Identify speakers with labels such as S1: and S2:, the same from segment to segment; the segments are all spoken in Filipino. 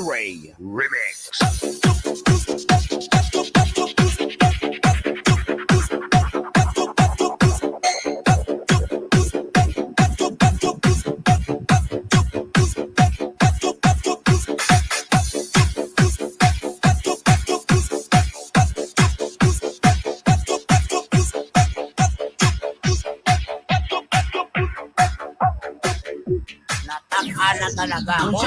S1: Ray Remix.
S2: Nataka na talaga ako.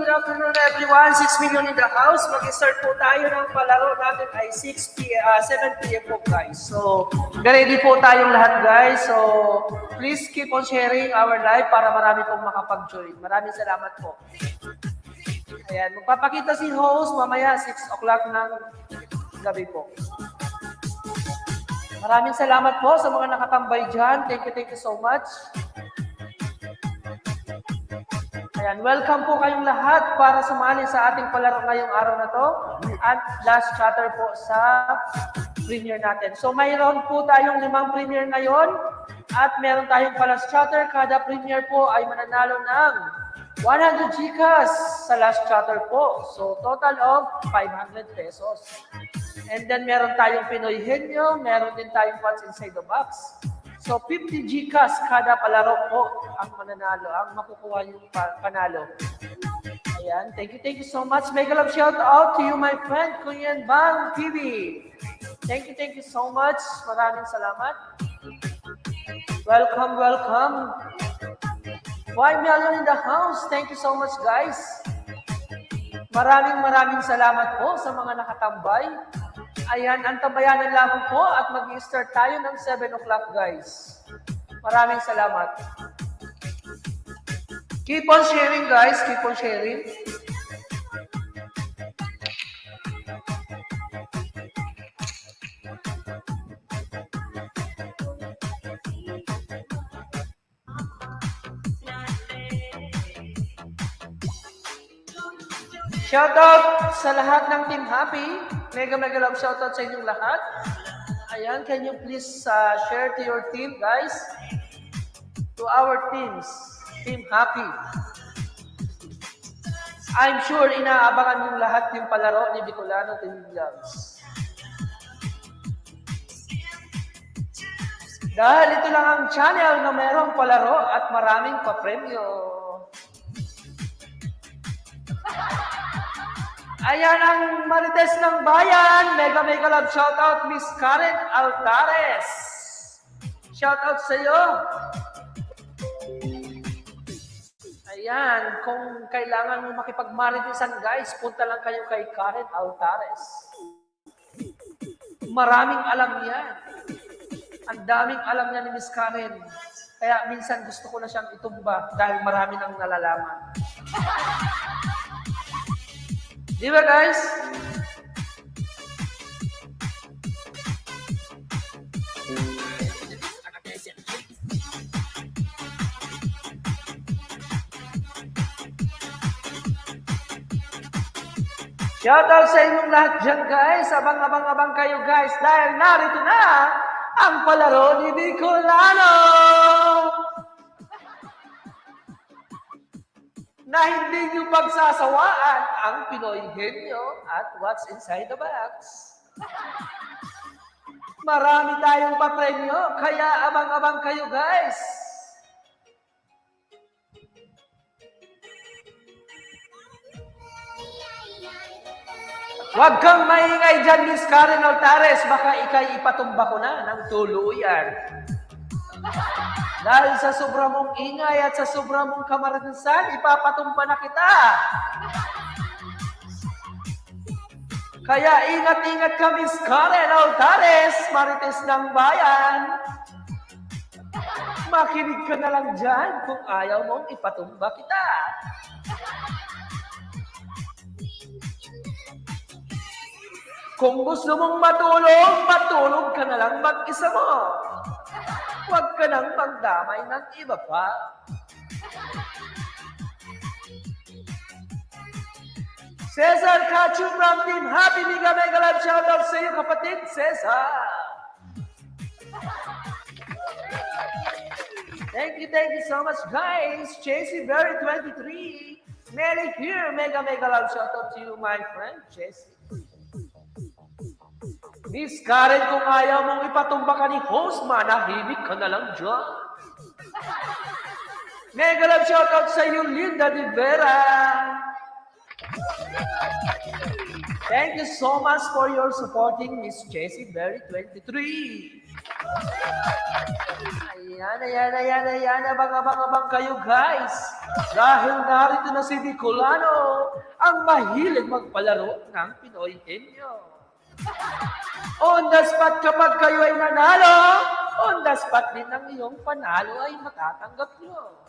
S3: Good afternoon everyone. 6 million in the house. Mag-start po tayo ng palaro natin ay 7 p.m. po guys. So, ready po tayong lahat guys. So, please keep on sharing our live para marami pong makapag-join. Maraming salamat po. Ayan, magpapakita si host mamaya 6 o'clock ng gabi po. Maraming salamat po sa mga nakatambay dyan. Thank you so much. Ayan, welcome po kayong lahat para sumali sa ating palaro ngayong araw na to at last chatter po sa premiere natin. So mayroon po tayong 5 premiere ngayon at meron tayong last chatter. Kada premiere po ay mananalo ng 100 GCash sa last chatter po. So total of 500 pesos. And then meron tayong Pinoy Henyo, meron din tayong What's Inside the Box. So, 50 GCash kada palaro po ang mananalo, ang makukuha yung panalo. Ayan, thank you so much. Mega love shout out to you, my friend, Kuya Bang TV. Thank you so much. Maraming salamat. Welcome. 5 million in the house. Thank you so much, guys. Maraming salamat po sa mga nakatambay. Ayan, antabayanan lamang po at mag-i-start tayo ng 7 o'clock, guys. Maraming salamat. Keep on sharing, guys. Keep on sharing. Shoutout sa lahat ng Team Happy. Mega love shoutout sa inyong lahat. Ayan, can you please share to your team, guys? To our teams. Team Happy. I'm sure inaabangan yung lahat yung palaro ni Bicolano Team Vlogs. Dahil ito lang ang channel na mayroong palaro at maraming papremyo. Ayan ang Marites ng Bayan. Mega love shoutout Miss Karen Altares. Shoutout sa iyo. Ayan, kung kailangan mo makipag-maritesan guys, punta lang kayo kay Karen Altares. Maraming alam yan. Ang daming alam niya ni Miss Karen. Kaya minsan gusto ko na siyang itumba dahil marami nang nalalaman. Di ba guys? Shoutout sa inyong lahat dyan guys. Abang kayo guys dahil narito na ang palaro ni Bicolano na hindi nyo pagsasawaan ang Pinoy Henyo at what's inside the box. Marami tayong papremyo, kaya abang kayo guys. Huwag kang maingay dyan, Miss Karen Altares. Baka ikay ipatumba ko na ng tuluyan. Dahil sa sobra mong ingay at sa sobra mong kamaranasan, ipapatumba na kita. Kaya ingat-ingat ka, Miss Karen Altares, Marites ng Bayan. Makinig ka na lang dyan kung ayaw mong ipatumba kita. Kung gusto mong matulog ka na lang mag-isa mo. Huwag ka nang magdamay ng iba pa. Cesar Cachu from Team Happy, mega love shoutout sa iyo kapatid, Cesar. Thank you so much guys. Chessy Berry 23. Nelly here, mega love shoutout to you my friend, Chessy. Miss Karen, kung ayaw mong ipatumba ka ni host, manahimik ka na lang dyan. Mega love shoutout sa iyo, Linda de Vera. Thank you so much for your supporting Miss Jessie Berry 23. Ayan. Abang kayo guys. Dahil narito na si Bicolano, ang mahilig magpalaro ng Pinoy Henyo. On the spot kapag kayo ay nanalo, on the spot din ang iyong panalo ay matatanggap nyo.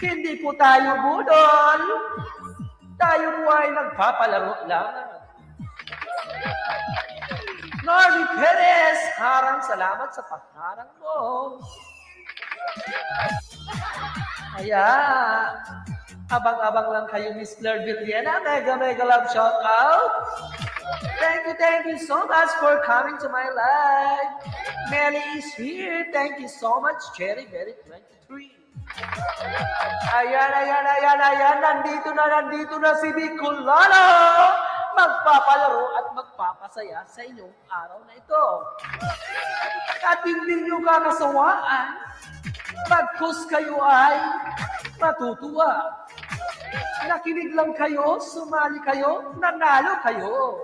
S3: Hindi po tayo budol. Tayo po ay nagpapalaro lang. Norby Perez, harang salamat sa pagharang mo. Kaya, abang lang kayo, Miss Claire Villena. Mega love shout out. Thank you so much for coming to my live. Melly is here. Thank you so much, Cherry Berry 23. Ayan. Nandito na si Bicolano. Magpapalaro at magpapasaya sa inyong araw na ito. At hindi nyo kakasawaan. Pagkus kayo ay matutuwa. Nakinig lang kayo, sumali kayo, nanalo kayo.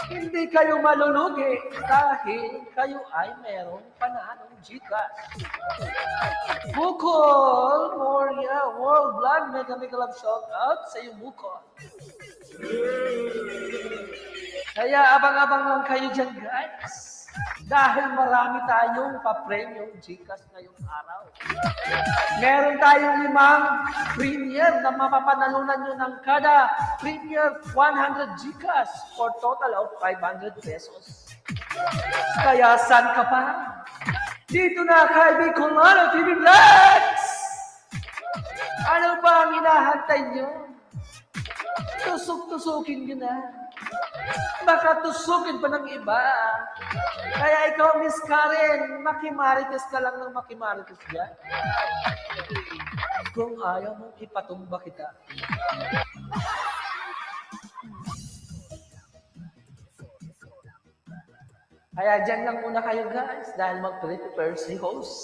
S3: Hindi kayo malulugi dahil kayo ay merong pananong Gcash. Bukol, Moria, World Vlog, mega love shout out sa iyo, Bukol. Kaya abang lang kayo dyan, guys. Dahil marami tayong pa-premium Gcash ngayong araw. Meron tayong 5 premier na mapapanalunan nyo ng kada premier 100 Gcash for total of 500 pesos. Kaya saan ka pa? Dito na kay Bicolano TV Vlogs! Ano pa ang hinahantay nyo? tusok-tusukin yun na. Baka tusukin pa ng iba. Kaya ikaw, Miss Karen, makimarites ka lang ng makimarites dyan. Kung ayaw mong ipatumba kita. Kaya dyan lang muna kayo guys dahil mag-prepare si host.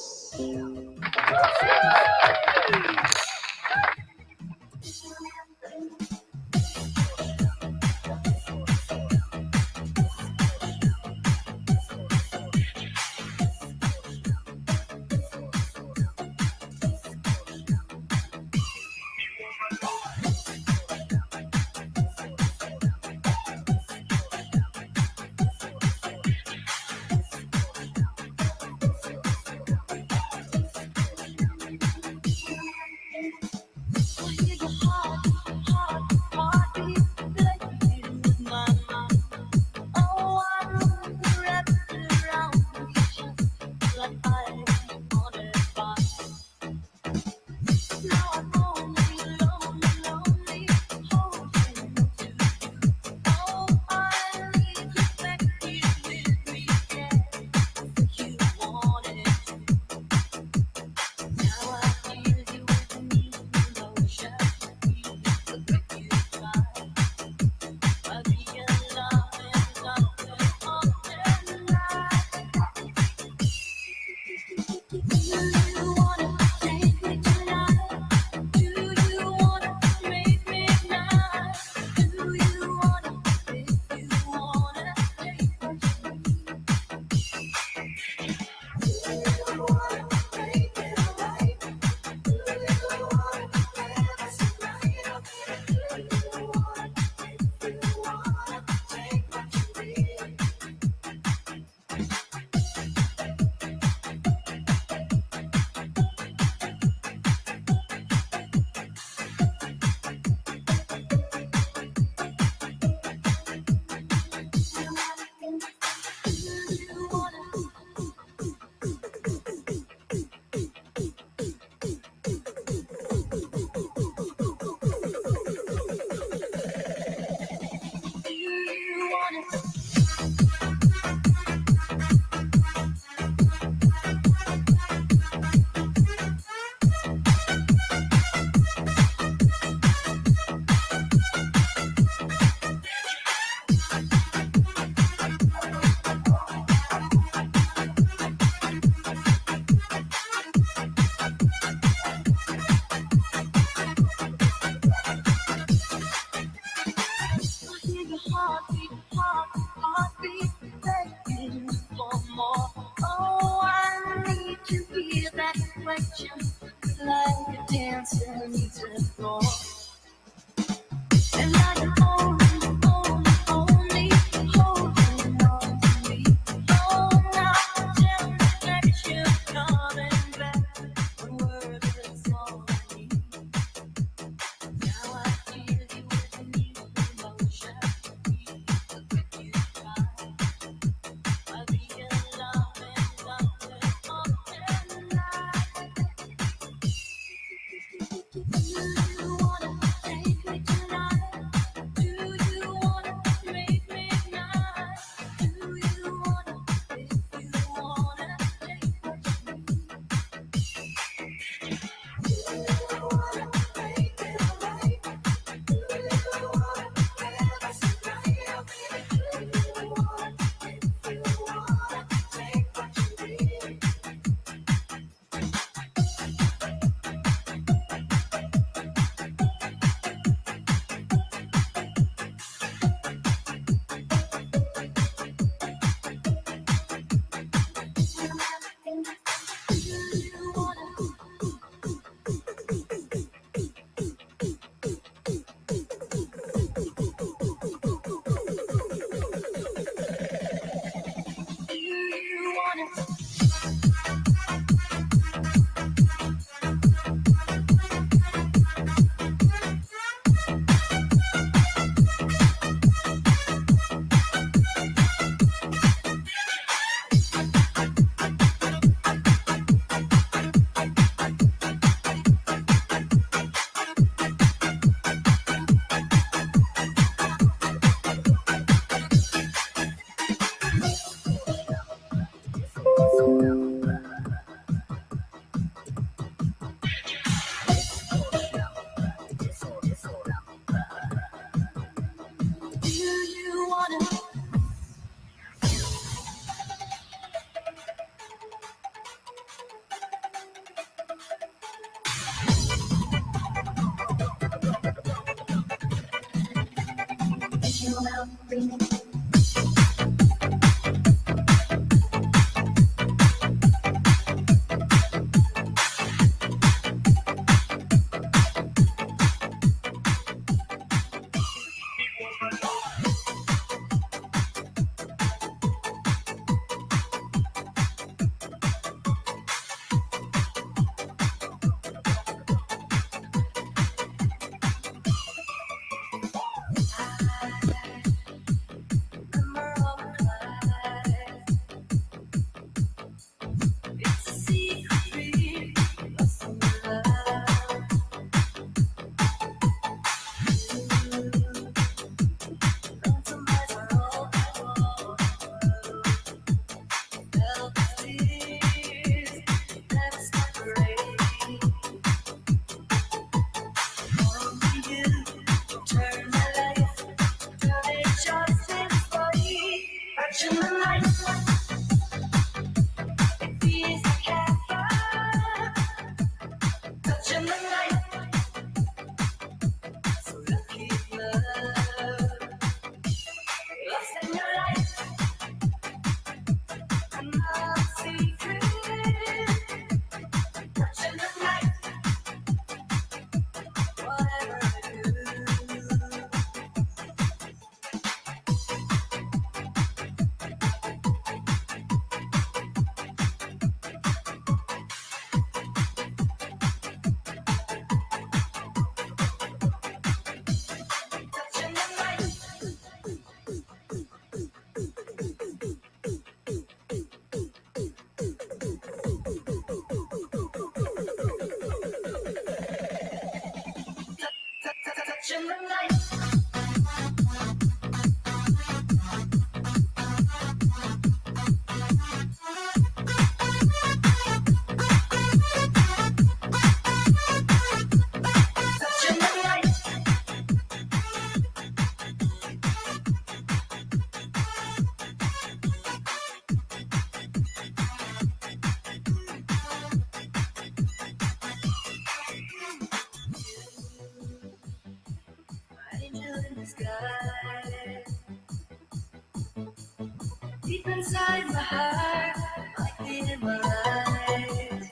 S1: Deep inside my heart, like in my eyes.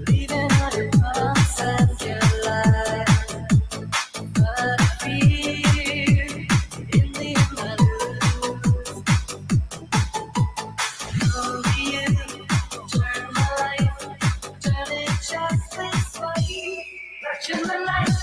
S1: Leaving all your wrongs and your lies. But I fear in the end I lose. Only you turn my life, turn it just this way. Touching the light.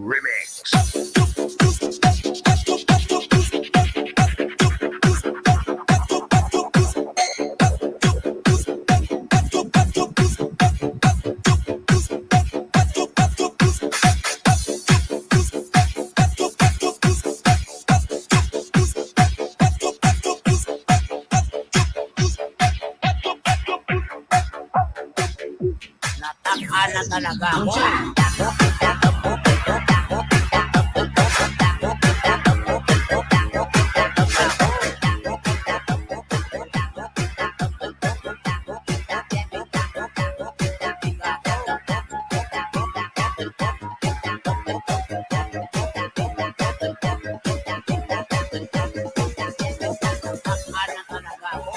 S2: Remix.
S4: Nataka na talaga ako. Nataka na talaga ako.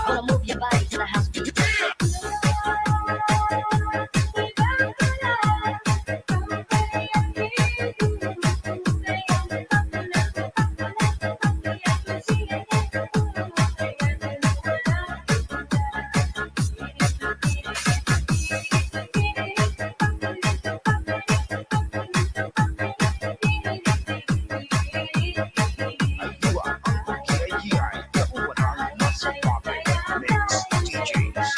S1: Wanna move your body to the house beat.
S2: You are Uncle J.I. Double Banana Muscle Poppin' Mix DJs.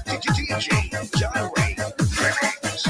S2: DJ John Ray Remix.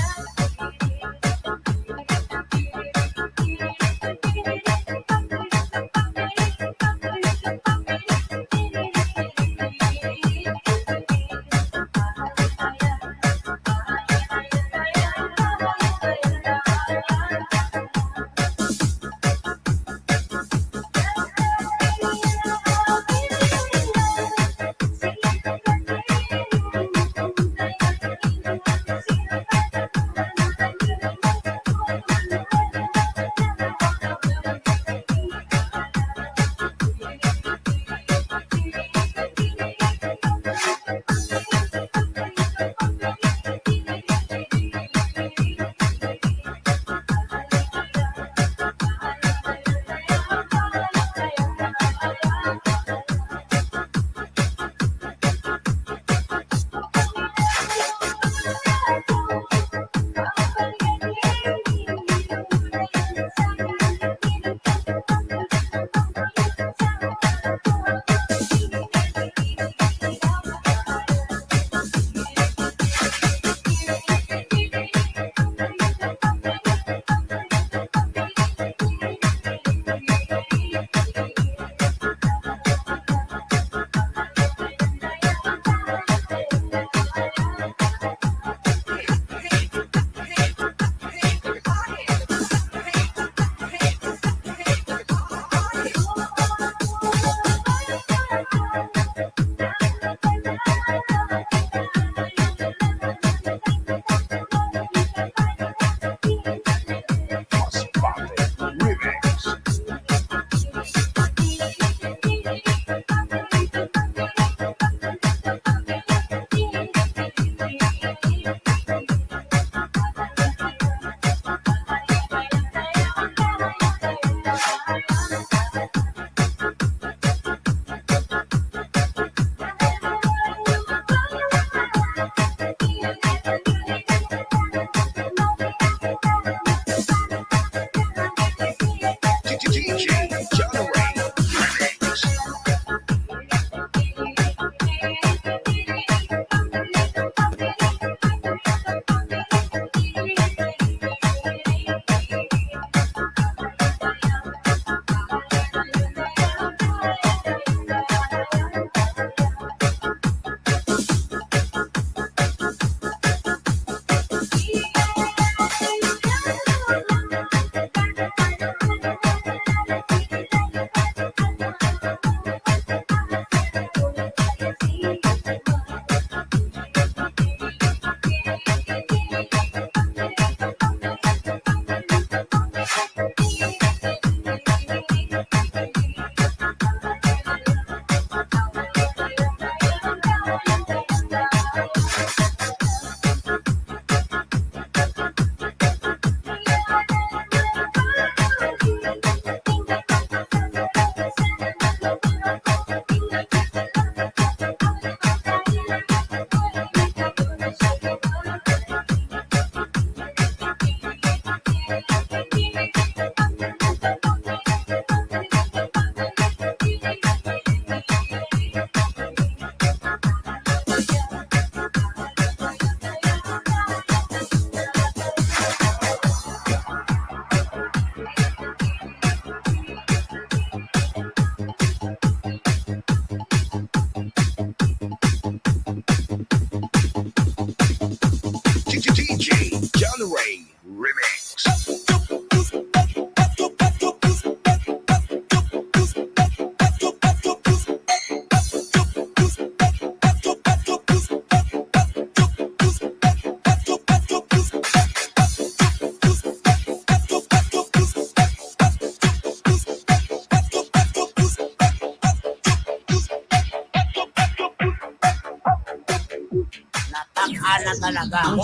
S4: Nasaan na talaga ako.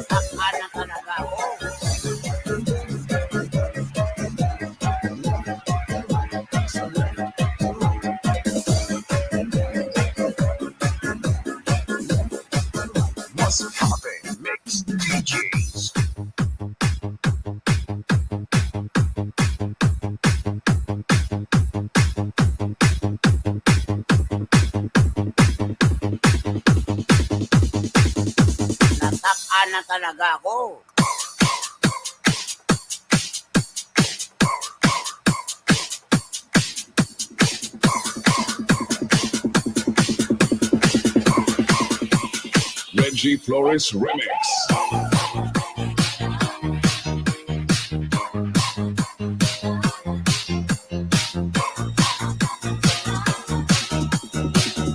S4: Nasaan na talaga ako.
S2: What's poppin'? Mix DJs.
S4: Nasaan na talaga ako.
S5: Reggie Flores Remix.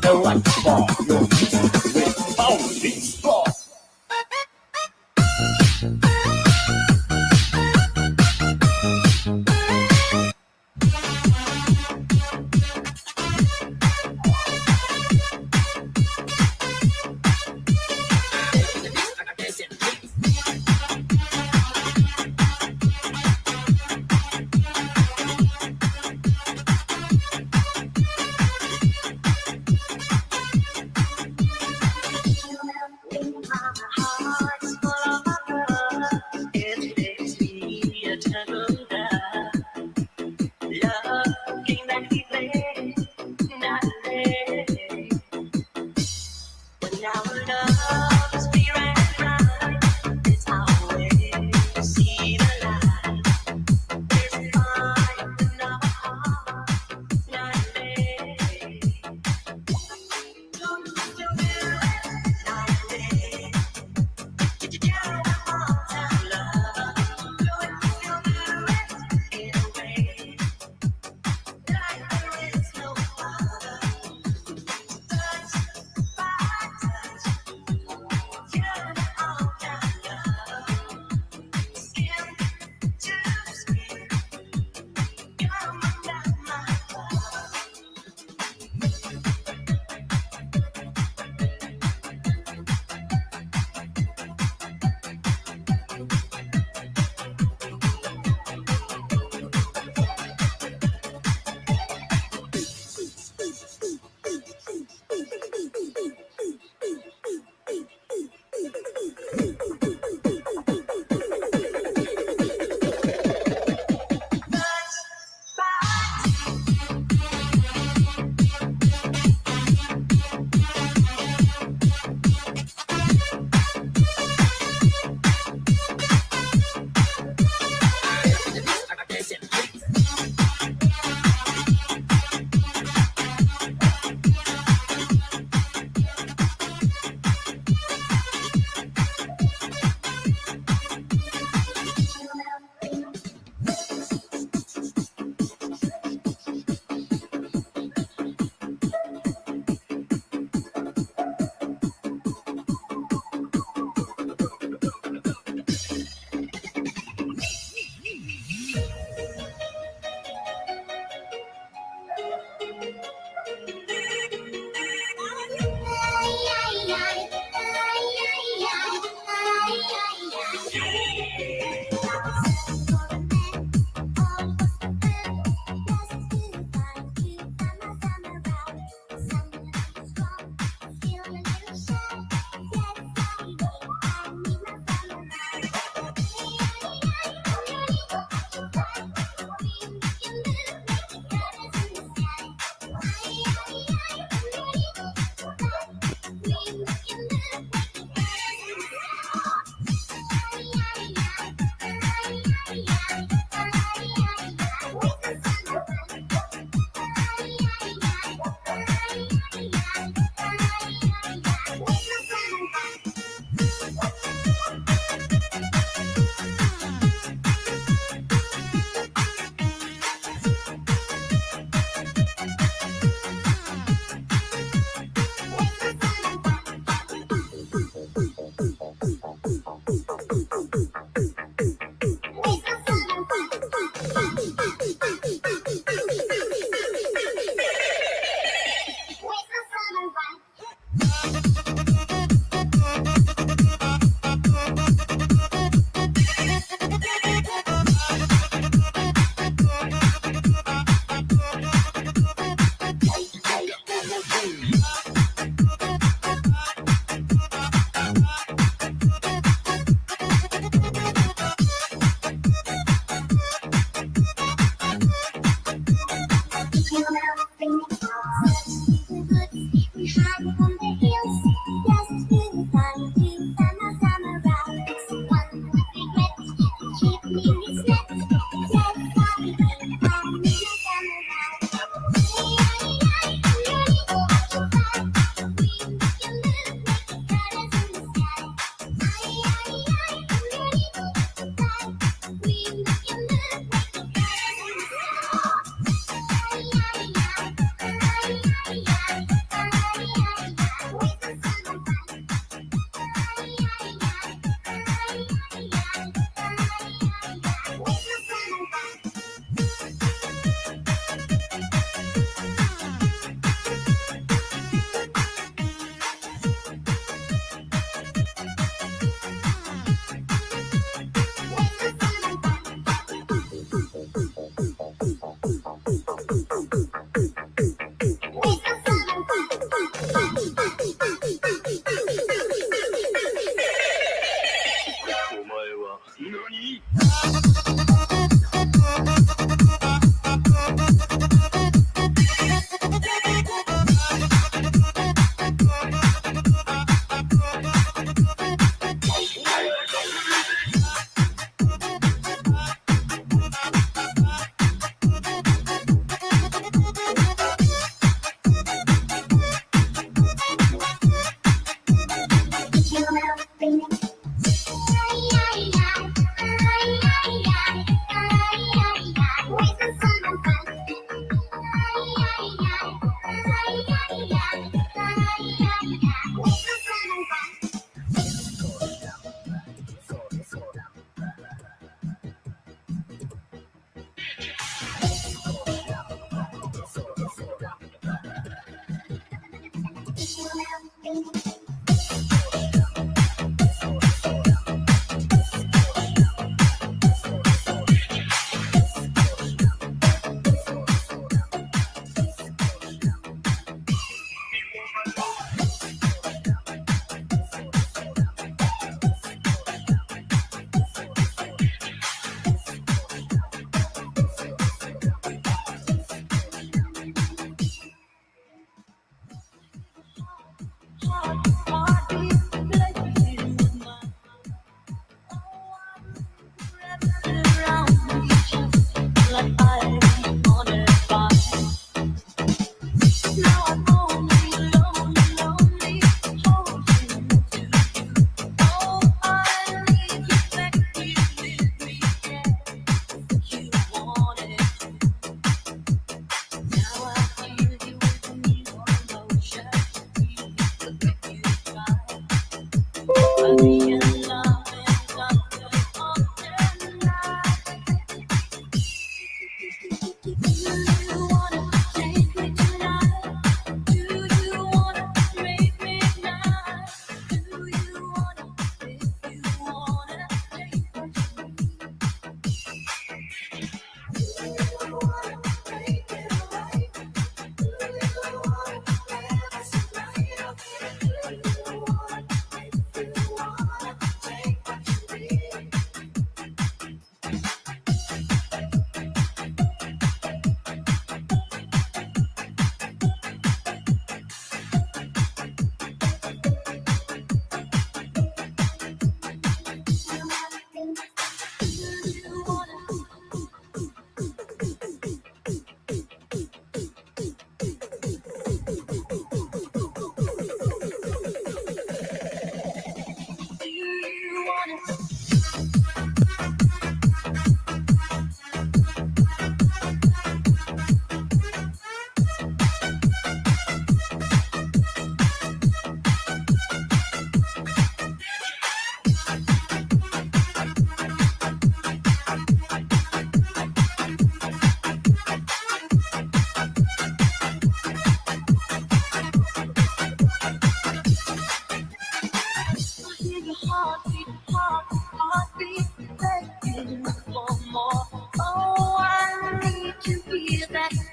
S6: The right spot, your music with Pauli Spot.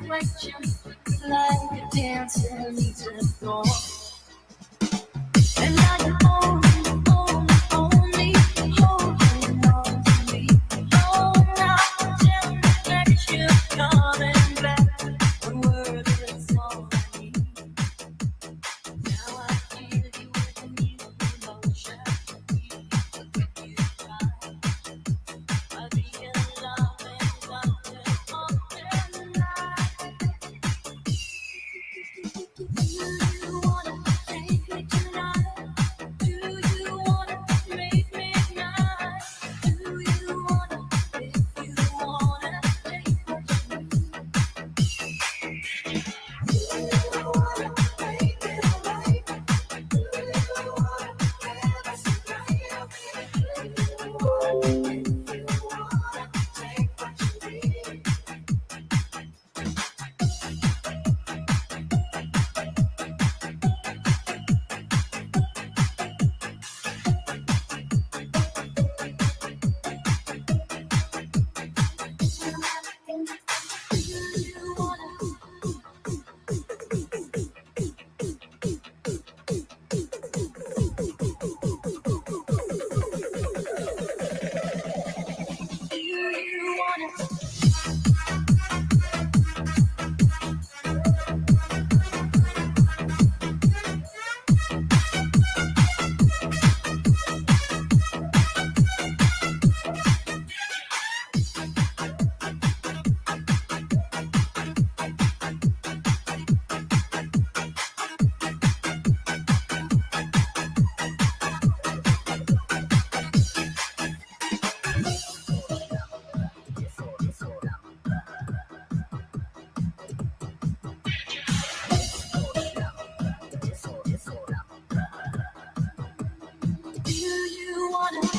S1: reflection like a dancer needs a floor. And I can only holding on to me. Oh, now tell me that you're coming back. The word is all I need. Now I feel you with a new emotion. You cry. I'll be in love and wonder all the night. Do you wanna take me tonight? Do you wanna make me nice? Do you wanna, if you wanna, take what you need? Do you wanna make it right? Do you wanna have us right? Do you wanna, if you wanna, take what you need? Do you wanna?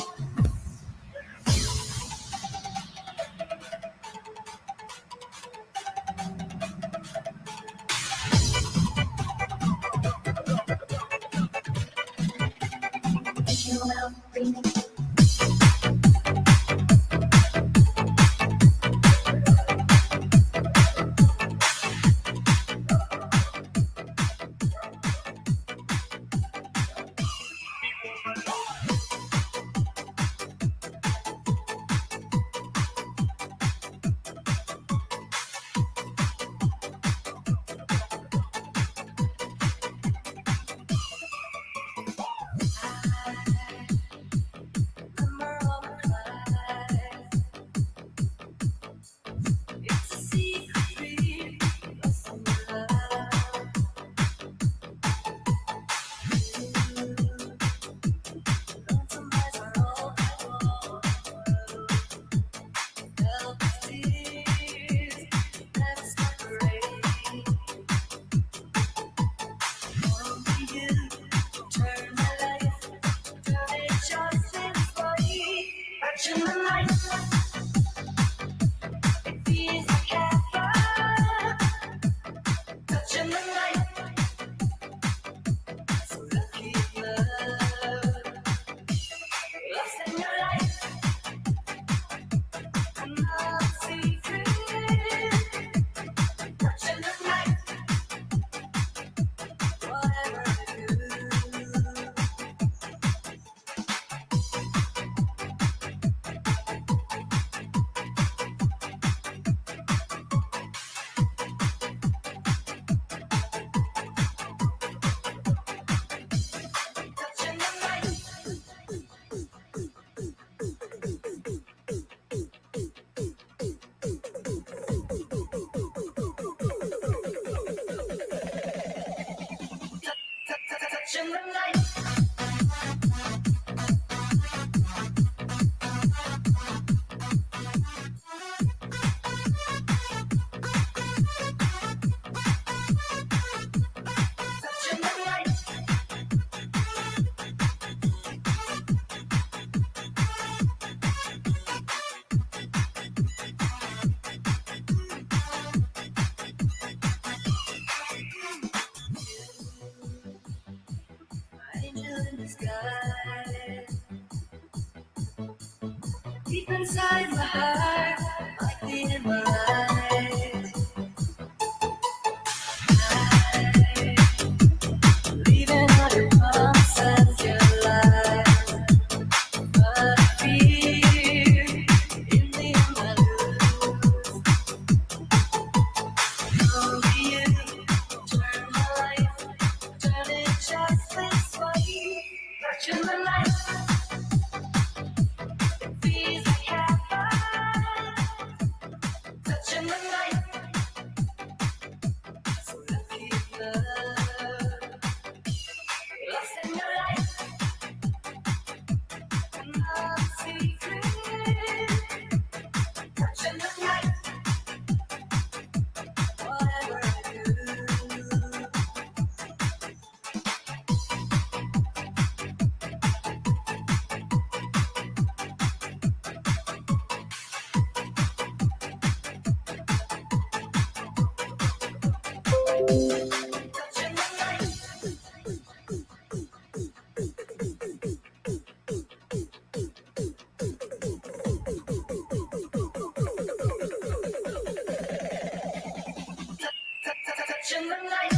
S1: You will bring me. Number of lies. It's a secret dream. Lost in love. Lonesome eyes are all I want. Helpless tears never separate. Only you turn my life, turn it just this way. Touching the light, it feels like heaven. Touching the light, so lucky love. Lost in your life, another secret. Touching the light, whatever I do. Touching the light. Touching the light. Touching the light. Angel in disguise. Deep inside my heart, like the in my eyes. touching the light. So lucky love, lost in your light. No secret, touching the light. Whatever I do. Touching the light. Touching the light. Touching the light.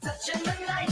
S1: Touching the light.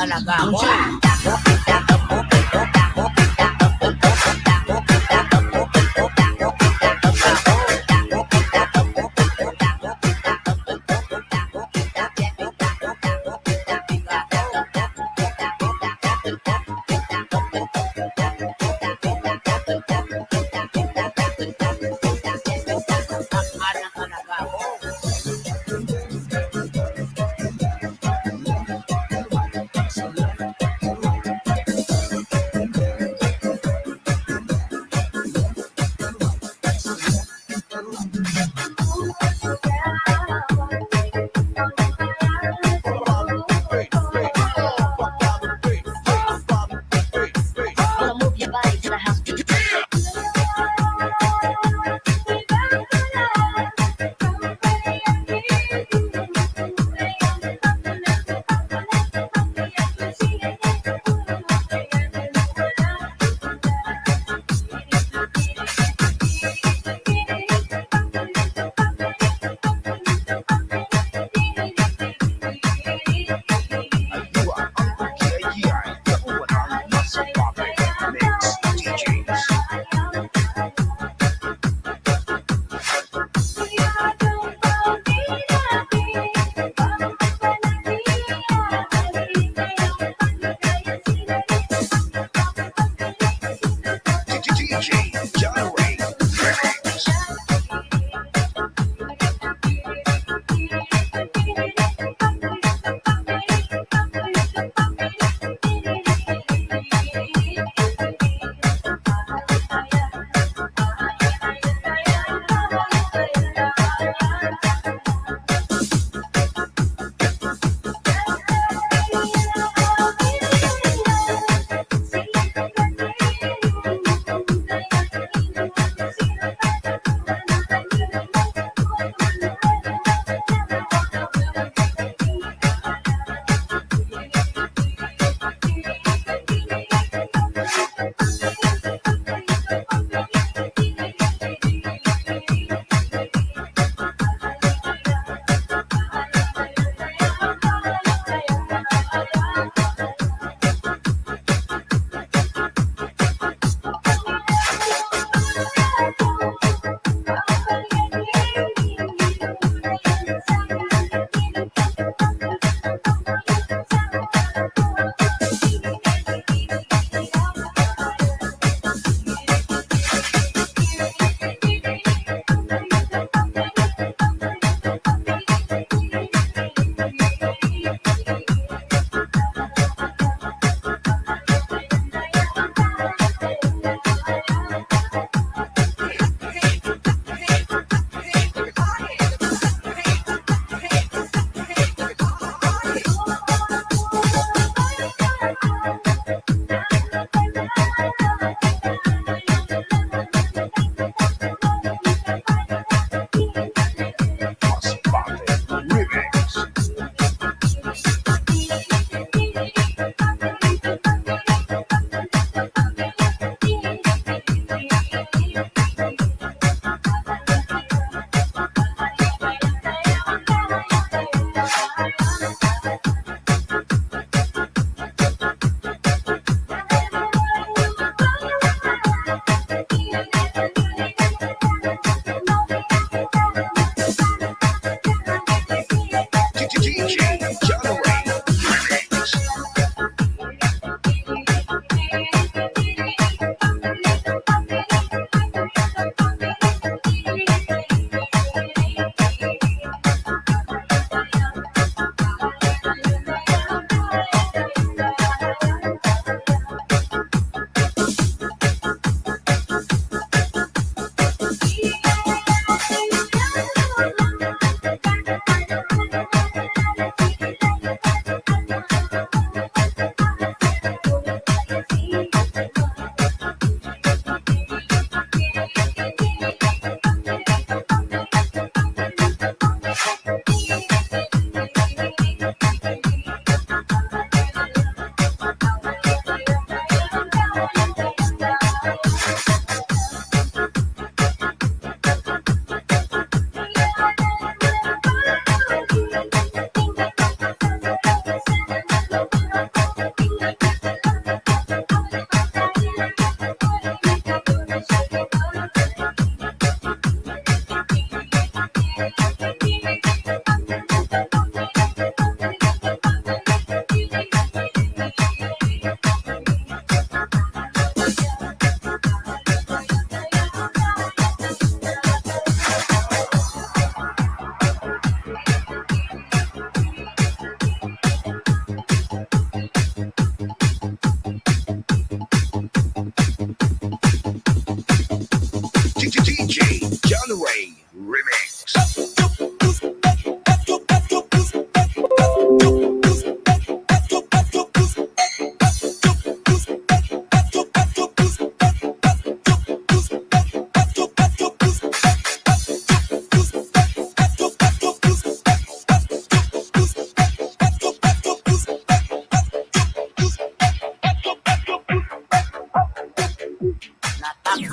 S4: talaga ako. Takana talaga ako.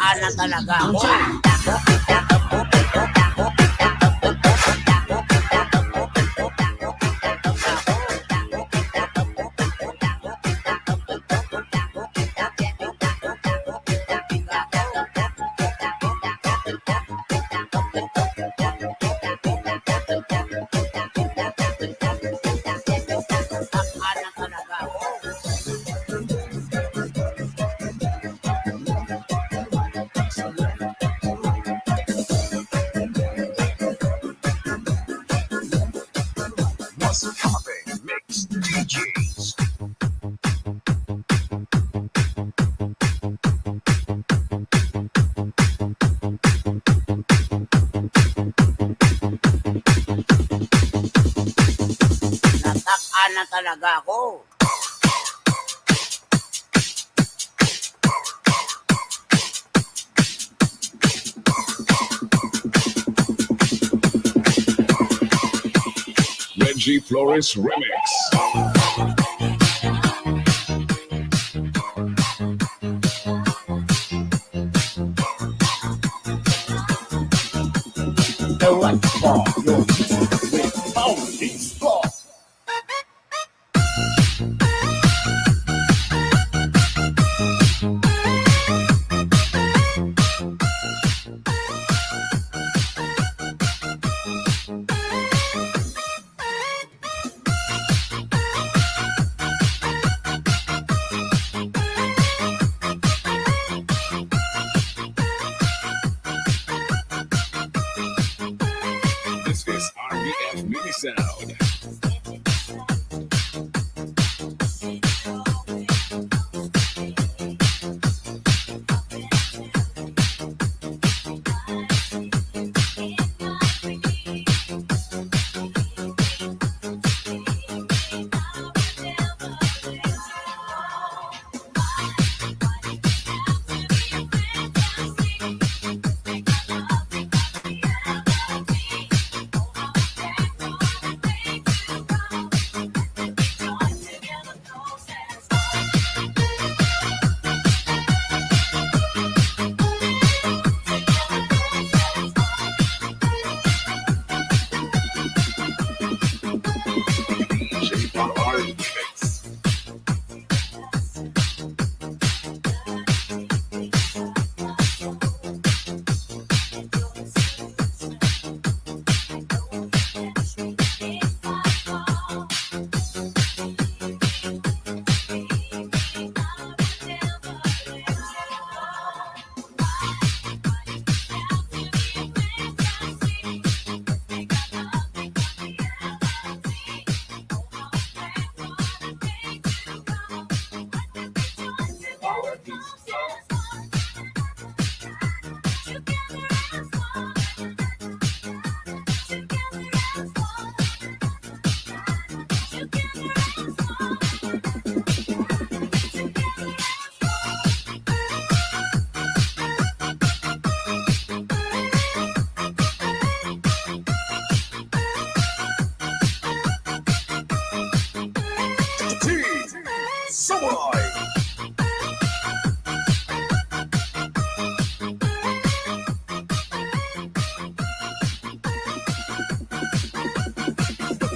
S4: na talaga ako. Na talaga ako.
S2: What's popping? Mix DJs.
S4: Nataka na talaga ako.
S5: Reggie Flores Remix.
S6: The right spot, your music with Pauli Sport.
S5: This is RBF Mini Sound. JRR Remix. T Samurai.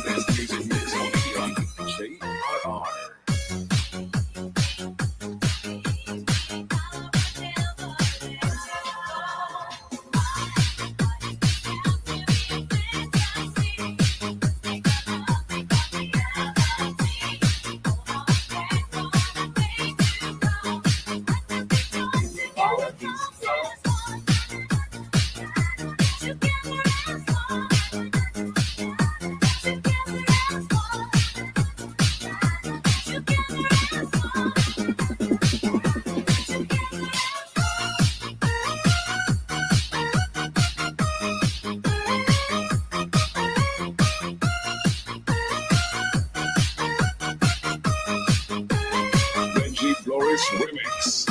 S5: This music mix only on JRR. Reggie Flores Remix.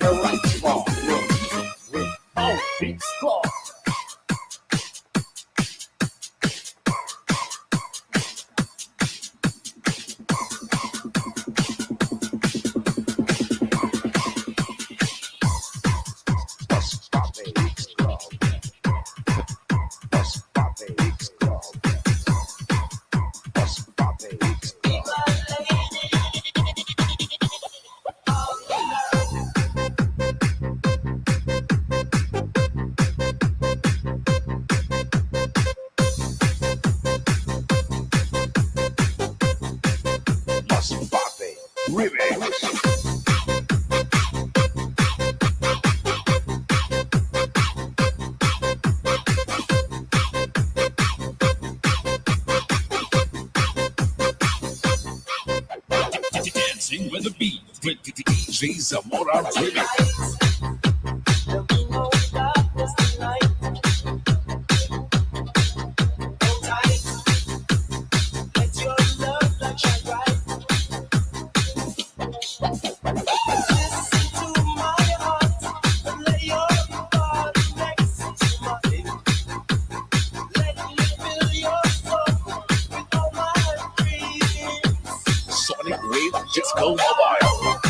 S6: The right spot, your music with Pauli Sport.
S2: Remix.
S5: Dancing with the beat with DJ Zamora Remix. Sonic Wave Disco Mobile.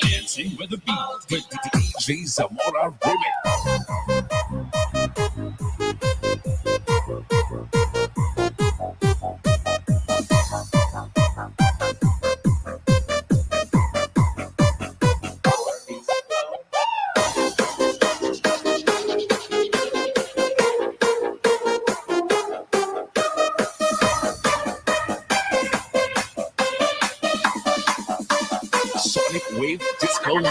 S5: Dancing with the beat with DJ Zamora Remix. Sonic Wave Disco Mobile.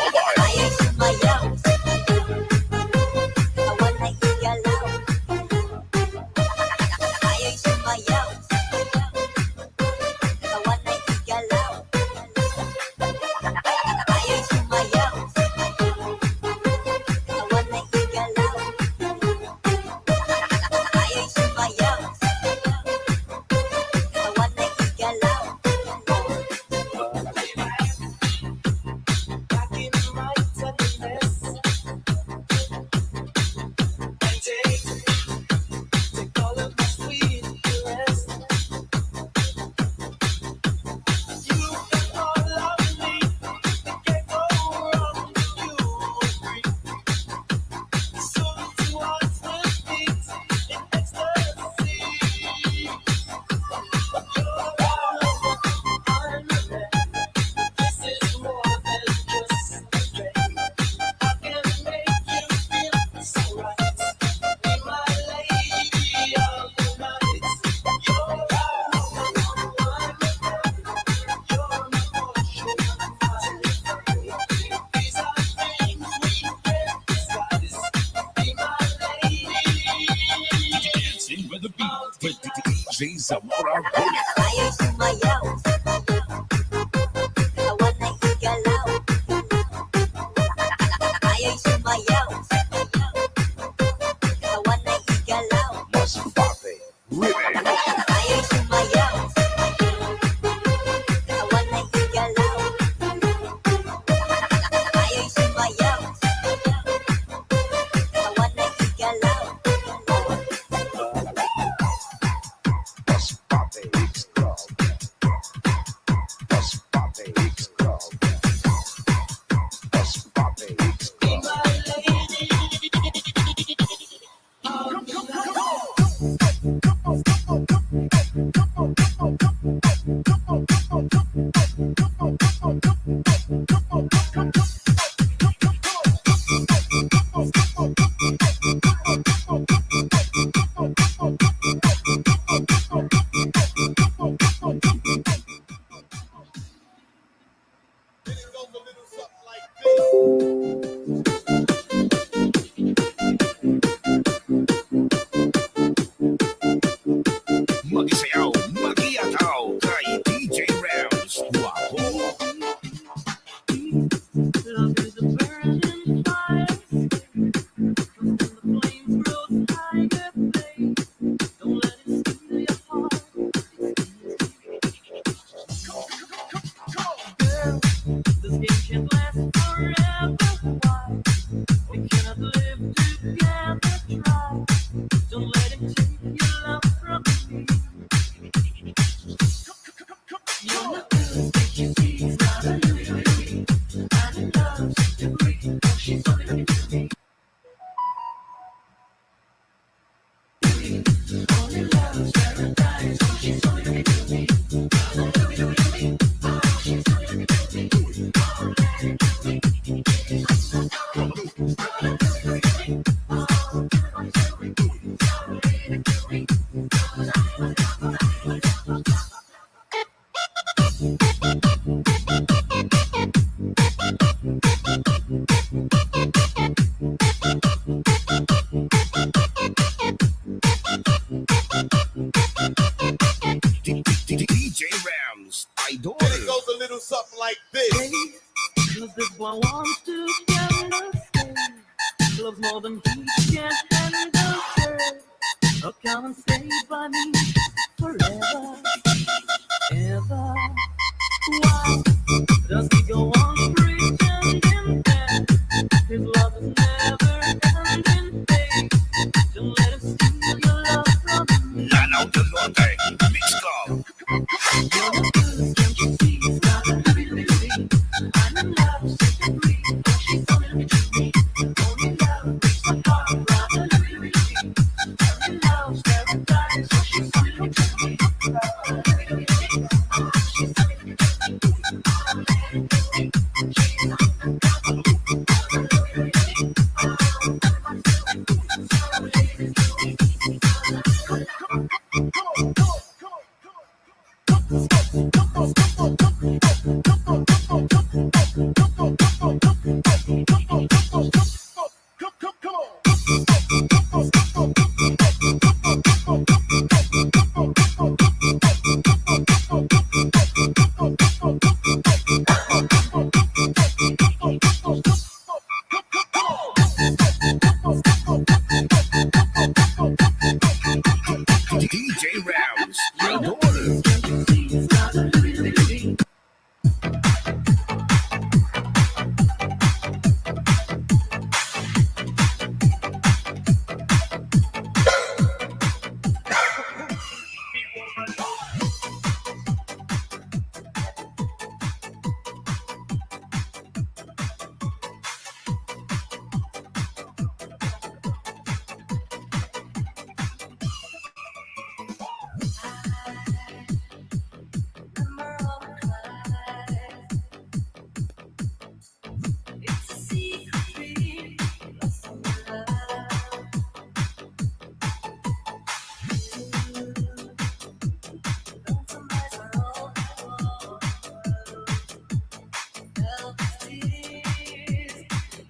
S5: Dancing with the beat with DJ Zamora Remix.
S2: Masbate. Remix. Masbate X Club. Masbate X Club. Masbate X Club.
S5: Mag-isayaw, mag-iataw kay DJ Rams. Guwapo.
S1: Love is a burning fire. From the flames grows higher, babe. Don't let it steal your heart. Girl, this game can't last forever. Why? We cannot live together. Try. Don't let him take your love from me. You're not good, but you see, it's not a new. I'm in love, to breathe. She's only looking to me.
S5: DJ Rams, Idol.
S6: And it goes a little something like this.
S7: Cause this boy wants to get us loves more than he can handle. Oh, come and stay by me forever, ever. Why does he go on pretending that his love is never ending? Babe, don't let him steal your love from me.
S5: Lalaw del Norte, Mix Club.
S7: You're the good, can't you see? It's not a really. I'm in love, second degree. She's only to me. Only love breaks my heart, brother. I'm in love, paradise. So she's only to me.
S5: DJ Rams, Idol.
S1: It's a secret feeling, lost in love. Lonesome eyes are all I want. Help tears,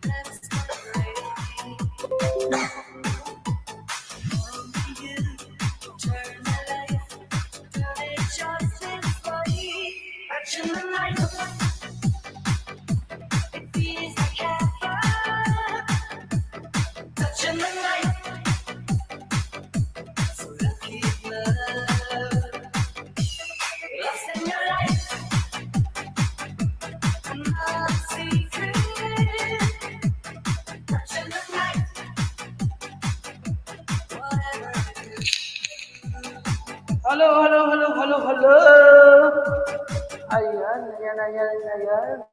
S1: that's my breaking. Only you turn my life, turn it just this way. Action the night. It feels like heaven, touching the night. So lucky love, lost in your life. Another secret, touching the night. Whatever it is.
S3: Hello. Ayan.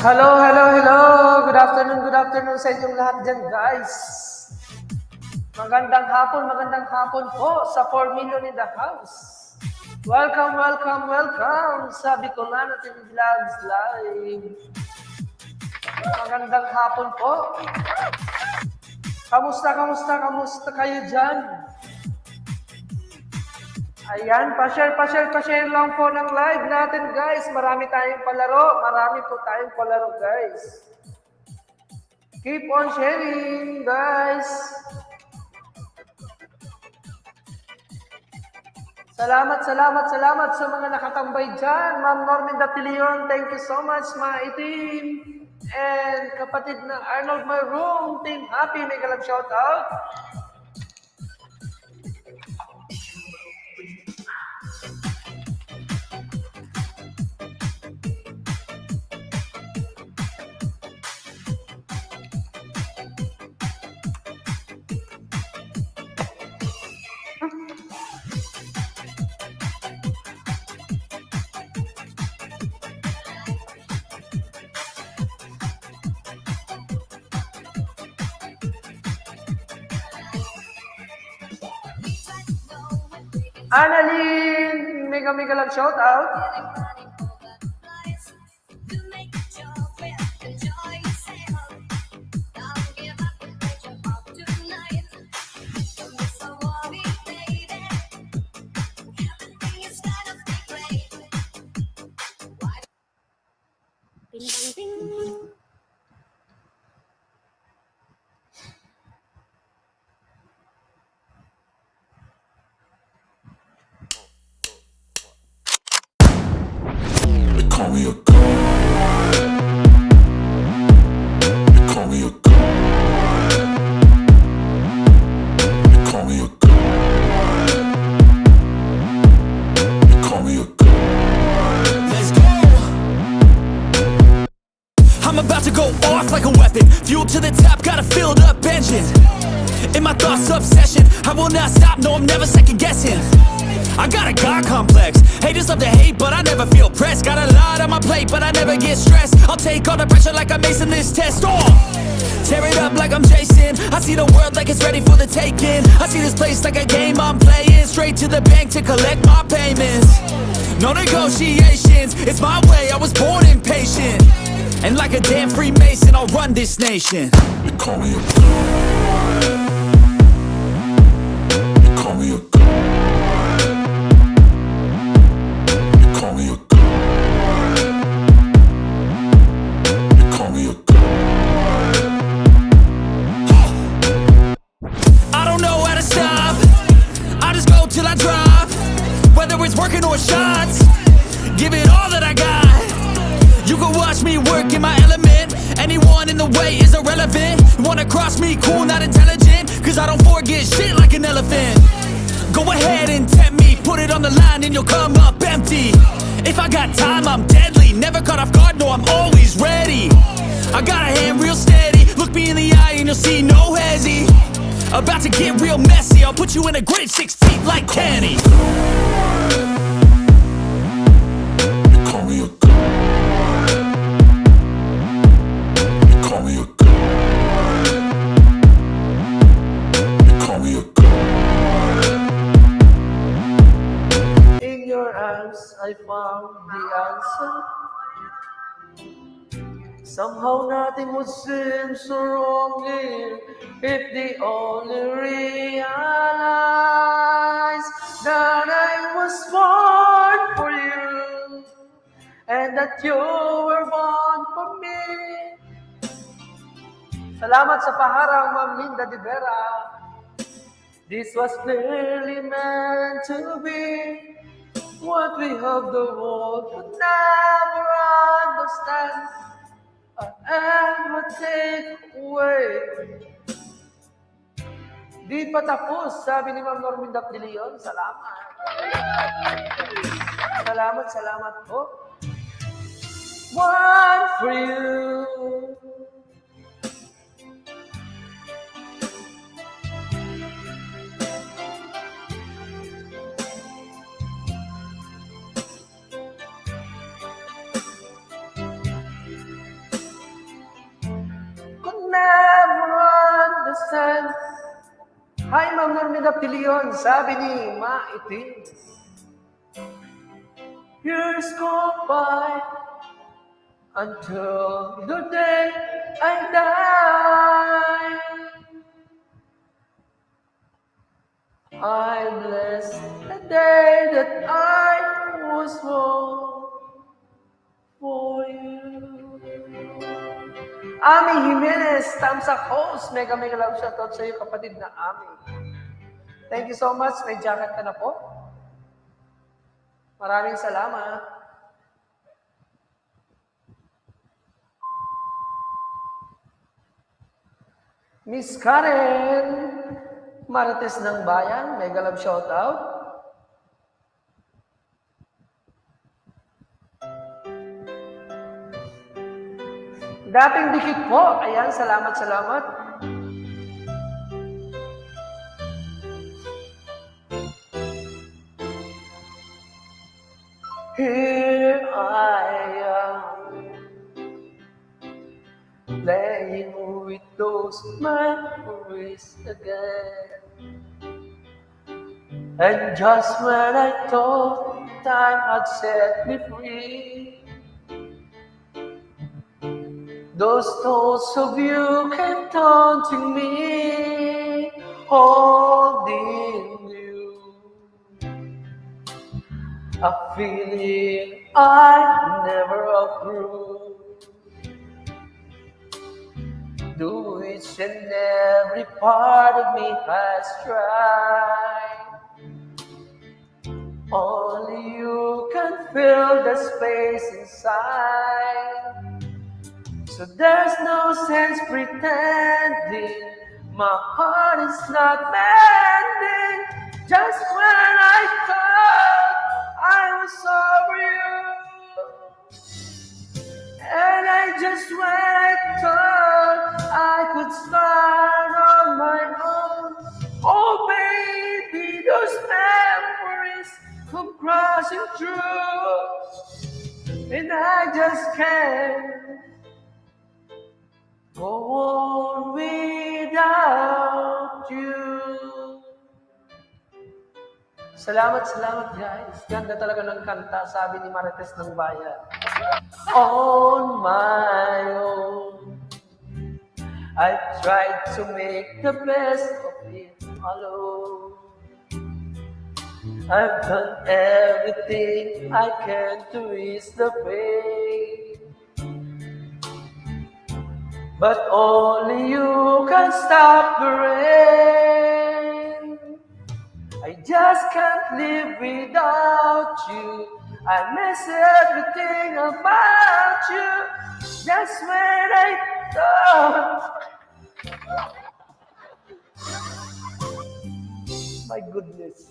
S3: Hello, hello, hello. Good afternoon sa inyong lahat dyan, guys. Magandang hapon po sa 4 million in the house. Welcome sa Bicolano TV Vlogs Live. Magandang hapon po. Kamusta kayo dyan? Ayan, pa-share lang po ng live natin, guys. Marami po tayong palaro, guys. Keep on sharing, guys. Salamat sa mga nakatambay dyan. Ma'am Normin Datilion, thank you so much, my team. And kapatid na Arnold Maroon, Team Happy, mega love shout out. Annalyn, mega love shout out.
S5: They call me a god. They call me a god. They call me a god. They call me a god.
S8: Let's go. I'm about to go off like a weapon. Fuel to the top, got a filled up engine. In my thoughts, obsession. I will not stop, no, I'm never second guessing. I got a God complex. Haters love to hate, but I never feel pressed. Got a lot on my plate, but I never get stressed. I'll take all the pressure like I'm acing this test. Tear it up like I'm Jason. I see the world like it's ready for the taking. I see this place like a game I'm playing. Straight to the bank to collect my payments. No negotiations, it's my way, I was born impatient. And like a damn Freemason, I'll run this nation.
S5: They call me a god. They call me a god. They call me a god. They call me a god.
S8: I don't know how to stop. I just go till I drop. Whether it's working or shots, give it all that I got. You can watch me work in my element. Anyone in the way is irrelevant. You wanna cross me, cool, not intelligent. Cause I don't forget shit like an elephant. Go ahead and tempt me, put it on the line and you'll come up empty. If I got time, I'm deadly. Never caught off guard, no, I'm always ready. I got a hand real steady. Look me in the eye and you'll see no hezzy. About to get real messy. I'll put you in a grid 6 feet like Kenny.
S5: They call me a god. They call me a god. They call me a god.
S3: In your arms, I found the answer. Somehow nothing would seem so wrong here if they only realize that I was born for you and that you were born for me. Salamat sa paharang, Ma'am Linda de Vera. This was clearly meant to be. What we have the world could never understand. Ever take away. Di pa tapos, sabi ni Ma'am Normin Datilion. Salamat. Salamat po. One for you. Enough Leon, sabi ni Maitim. Years go by until the day I die. I bless the day that I was born for you. Ami Jimenez, Tamsa Host, mega love shoutout sa iyo kapatid na Ami. Thank you so much. May jacket ka na po. Maraming salamat. Miss Karen, Marites ng Bayan, mega love shoutout. Dating dikit po. Ayan, salamat. Here I am, playing with those memories again. And just when I thought time had set me free, those thoughts of you kept haunting me, holding you. A feeling I never outgrew. Do each and every part of me has tried. Only you can fill the space inside. So there's no sense pretending my heart is not mending. Just when I thought I was over you, and just when I thought I could start on my own, oh baby, those memories come crashing through, and I just can't go on without you. Salamat guys. Ganda talaga ng kanta, sabi ni Marites ng Bayan. On my own, I tried to make the best of it alone. I've done everything I can to ease the pain, but only you can stop the rain. I just can't live without you. I miss everything about you. Just when I thought. My goodness.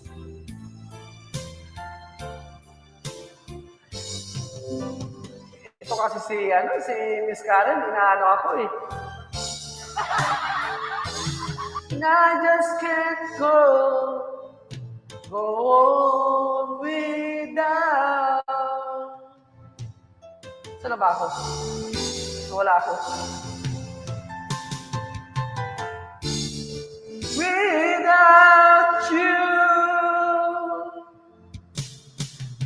S3: Ito kasi si Miss Karen, inaano ako eh. And I just can't go on without. Saan na ba ako? Wala ako. Without you.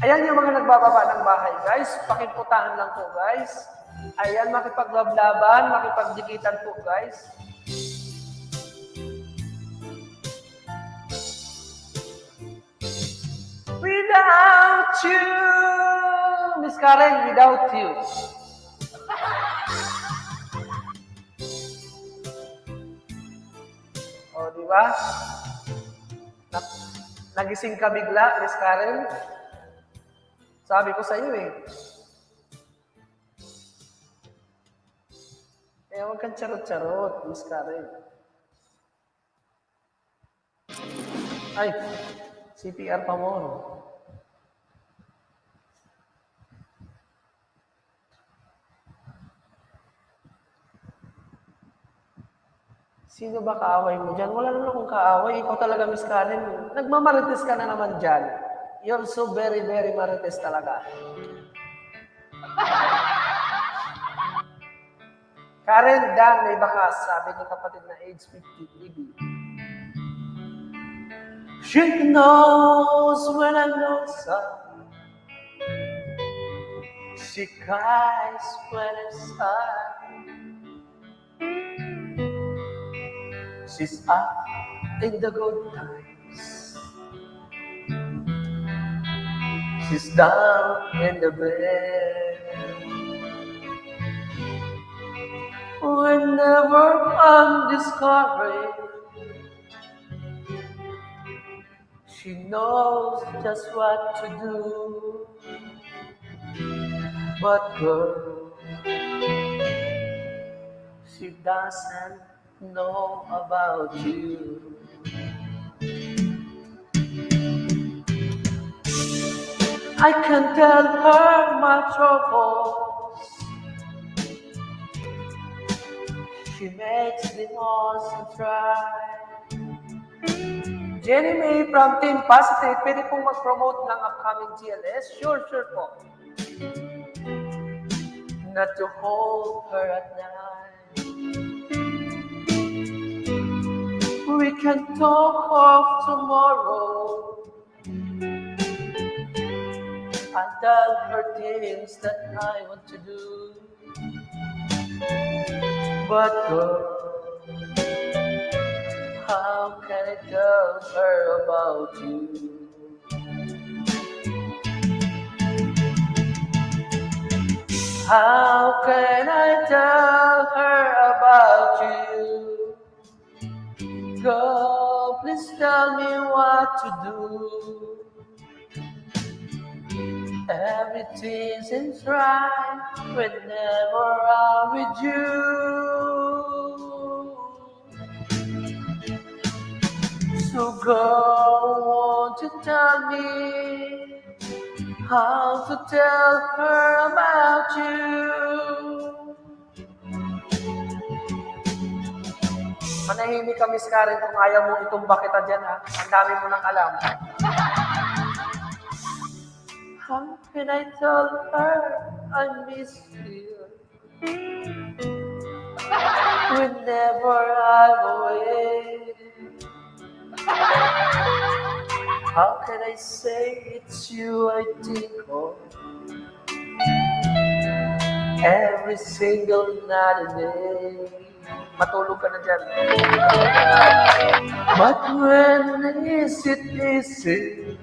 S3: Ayan yung mga nagbababa ng bahay, guys. Pakiputahan lang po, guys. Ayan, makipaglablaban, makipagdikitan po, guys. Without you. Miss Karen, without you. O, di ba? Nagising ka bigla, Miss Karen. Sabi ko sa iyo eh. Kaya huwag kang charot-charot, Miss Karen. Ay, CPR pa mo. Sino ba kaaway mo dyan? Wala naman akong kaaway. Ikaw talaga, Miss Karen. Nagmamarites ka na naman dyan. You're so very, very marites talaga. Karen, Dan, may bakas. Sabi ng kapatid na age 50, Libby. She knows when I'm lonesome. She cries when I'm sad. She's up in the good times. She's down in the bed. Whenever I'm discouraged, she knows just what to do. But girl, she doesn't know about you. I can tell her my troubles. She makes me want to try. Jenny May from Team Positive, pwede pong mag-promote ng upcoming GLS? Sure po. Not to hold her at night. We can talk of tomorrow. I'll tell her things that I want to do. But girl, how can I tell her about you? How can I tell her about you? Girl, please tell me what to do. Everything seems right whenever I'm with you. So girl, won't you tell me how to tell her about you? Manahimik ka, Miss Karen, kung ayaw mo itumba kita dyan, ha? Ang dami mo nang alam. How can I tell her I miss you? Whenever I'm away. How can I say it's you I think of every single night and day? Matulog ka na dyan. But when is it easy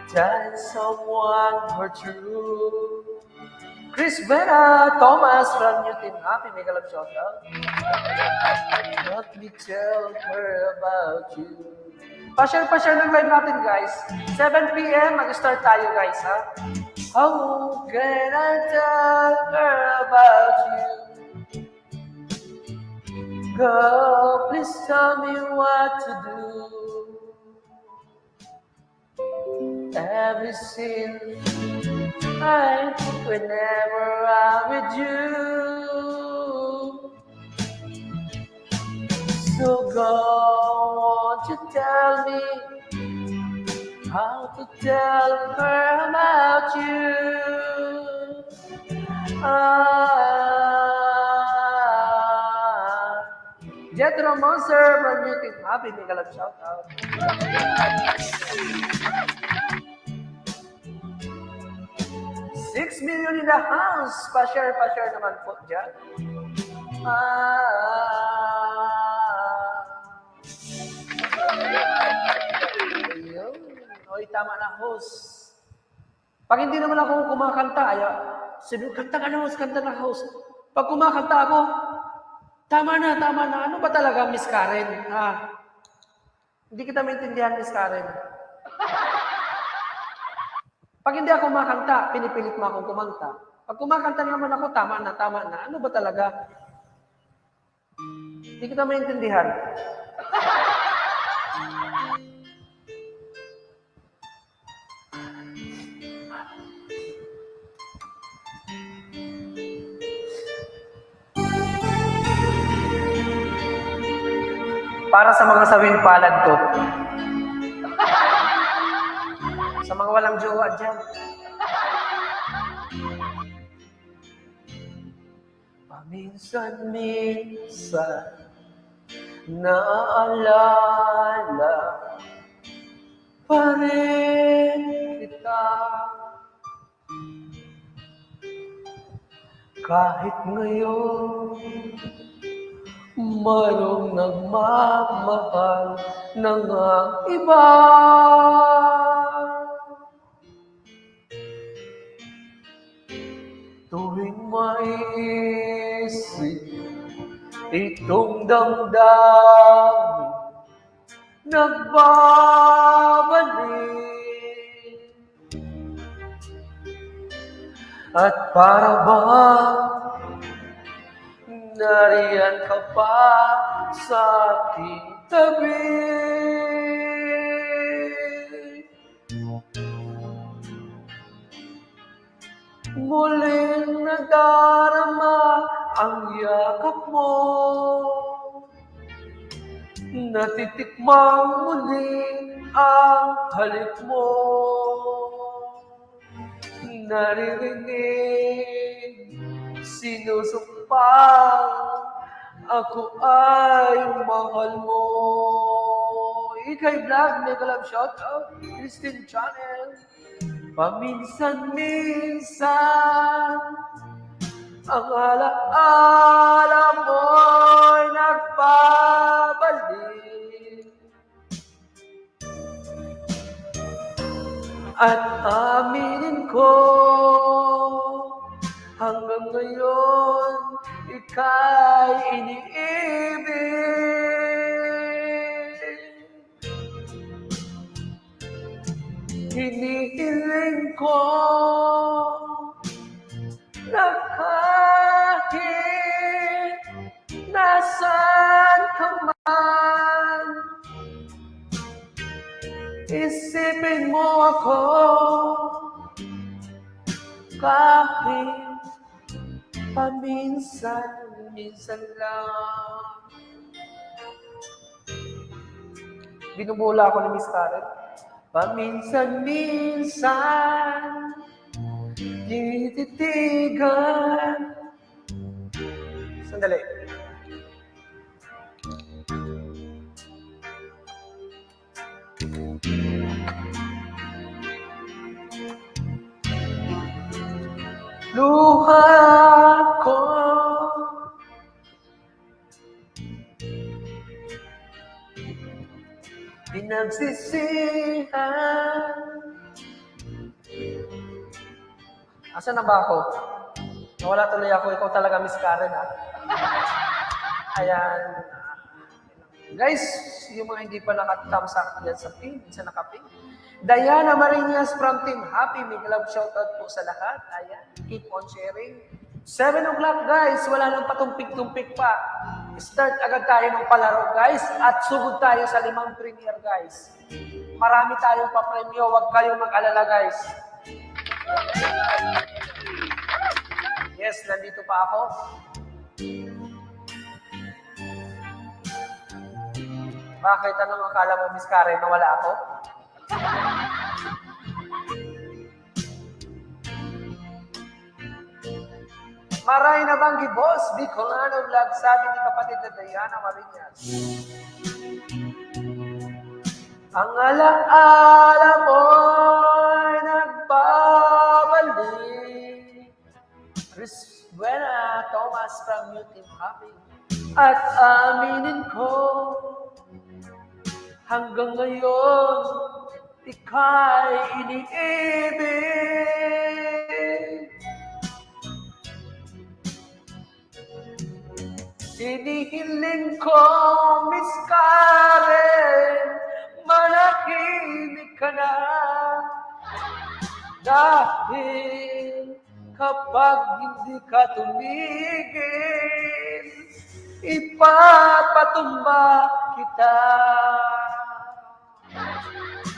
S3: telling someone her truth? Chris Vera Thomas from New Team Happy, make a love shout out. Let me tell her about you. Pa-share ng live natin, guys. 7 p.m. mag-start tayo, guys, ha? How can I tell her about you? Girl, please tell me what to do. Every single night, whenever I'm with you. So girl, won't you tell me how to tell her about you? Jetro Monster from YouTube Happy, make a love shout out. $6 million in the house. Pa-share naman po dyan. Ayun. Oy, tama na, host. Pag hindi naman ako kumakanta, sabi, kanta ka na, host, kanta na, host. Pag kumakanta ako, tama na. Ano ba talaga, Miss Karen? Hindi kita maintindihan, Miss Karen. Pag hindi ako kumakanta, pinipilit mo akong kumanta. Pag kumakanta naman ako, tama na. Ano ba talaga? Hindi kita maintindihan. Para sa mga sawing palad ko. Sa mga walang jowa dyan. Paminsan-minsan Naaalala pa rin kita kahit ngayon mayroong nagmamahal ng ang iba. Tuwing maisip itong damdamin nagbabalik at para bang nariyan ka pa sa aking tabi. Muling nadarama ang yakap mo, natitikmang muli ang halik mo, naririnig sinusumpang ako ay mahal mo. Ikay Vlog, Mega Love Shoutout, Christine Channel. Paminsan-minsan ang alaala mo'y nagbabalik at aminin ko hanggang ngayon ika'y iniibig. Hinihiling ko na kahit nasaan ka man, isipin mo ako kahit paminsan-minsan lang. Binubula ako ni Miss Karen. Paminsan-minsan tititigan. Sandali. Luha ko pinagsisihan. Asan na ba ako? Nawala tuloy ako. Ikaw talaga, Miss Karen, ha? Ayan. Guys, yung mga hindi pa naka-thumbs up dyan sa pin, sa naka-pin. Diana Marinas from Team Happy. May love shoutout po sa lahat. Ayan. Keep on sharing. 7 o'clock, guys. Wala nang patumpik-tumpik pa. Start agad tayo ng palaro, guys. At sugod tayo sa 5 premier, guys. Marami tayong pa-premyo. Huwag kayong mag-alala, guys. Yes, nandito pa ako. Bakit? Anong akala mo, Miss Karen, na wala ako? Maray na banggi, boss. Bicolano Vlog, sabi ni kapatid na Diana Marinas. Ang alaala mo'y nagbabalik. Riswena Thomas from New Team Happy. At aminin ko, hanggang ngayon, ika'y iniibig. Hinihiling ko, Miss Karen, manahimik ka na. Dahil kapag hindi ka tumigil, ipapatumba kita.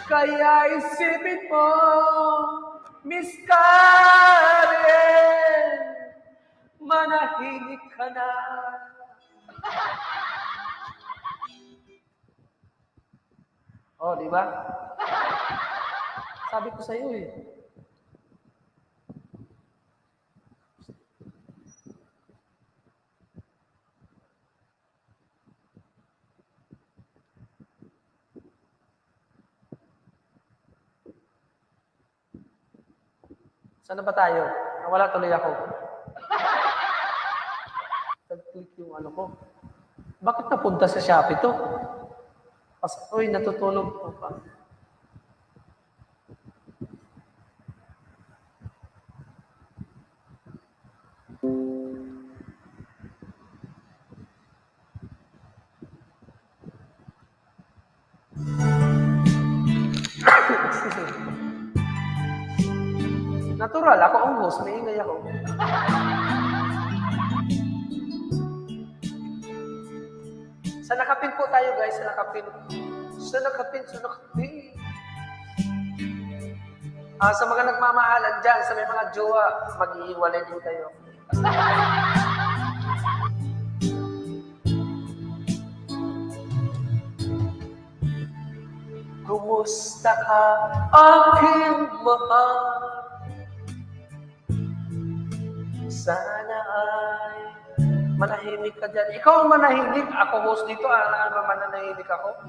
S3: Kaya isipin mo, Miss Karen, manahimik ka na. Oh, di ba? Sabi ko sa iyo eh. Saan na ba tayo? Nawala tuloy ako. Nag-click yung ano ko. Bakit napunta sa Shopee to? Uy, natutulog ko pa. Natural, ako ang host, may ingay ako. Sa nakapin po tayo guys, sa nakapin. Sa nakapin. Sa mga nagmamahalan dyan, sa may mga jowa, mag-iiwalay din kayo. Kumusta ka, aking mahal? Sana ay manahimik ka dyan. Ikaw ang manahimik. Ako host dito. Alam naman manahimik ako.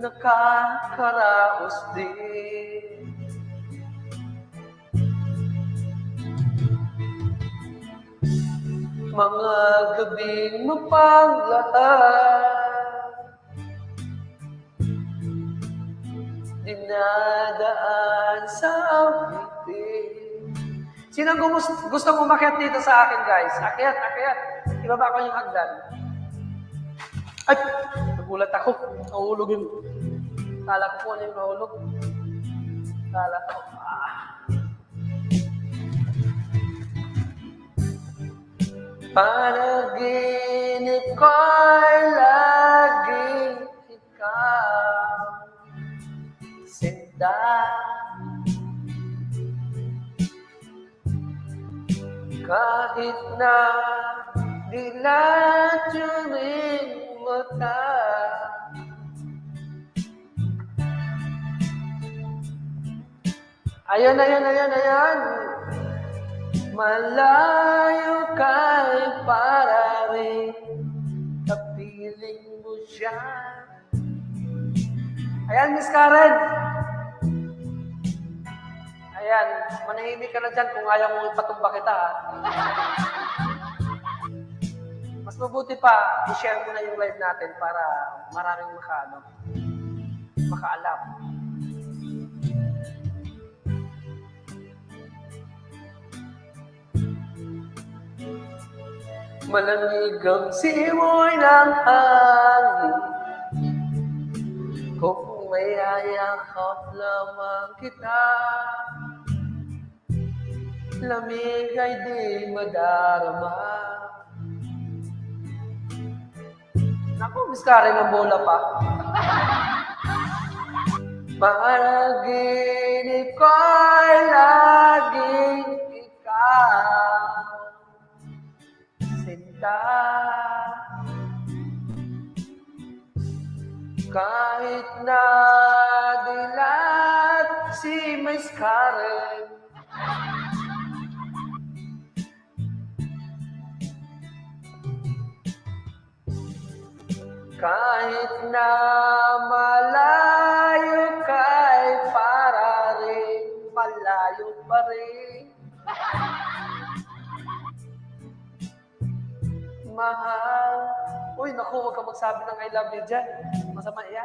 S3: Nakakaraos din. Mga gabing mapanglahat, dinadaan sa awitin. Sino gustong umakyat dito sa akin, guys? Akyat. Ibaba ko yung hagdan. Ay! Nagulat ako. Nahulog yung... Kala ko po ano yung nahulog. Kala ko. Panaginip ko'y laging ikaw, sinta. Kahit na dilat yung iyong mata, ayan. Malayo kay para rin kapiling mo siya. Ayan, Miss Karen. Ayan, manahimik ka na dyan kung ayaw mo ipatumba kita. Mas mabuti pa, i-share mo na yung live natin para maraming makaalam. Malamig ang simoy ng hangin, kung may ayakap lamang kita, lamig ay di madarama. Naku, Miss Karen, ang bola pa. Panaginip ko'y laging ikaw, sinta. Kahit na dilat si Miss Karen, kahit na malayo kay para rin, malayo pa rin. Mahal. Uy, naku, huwag ka magsabi ng I love you dyan. Masama yan.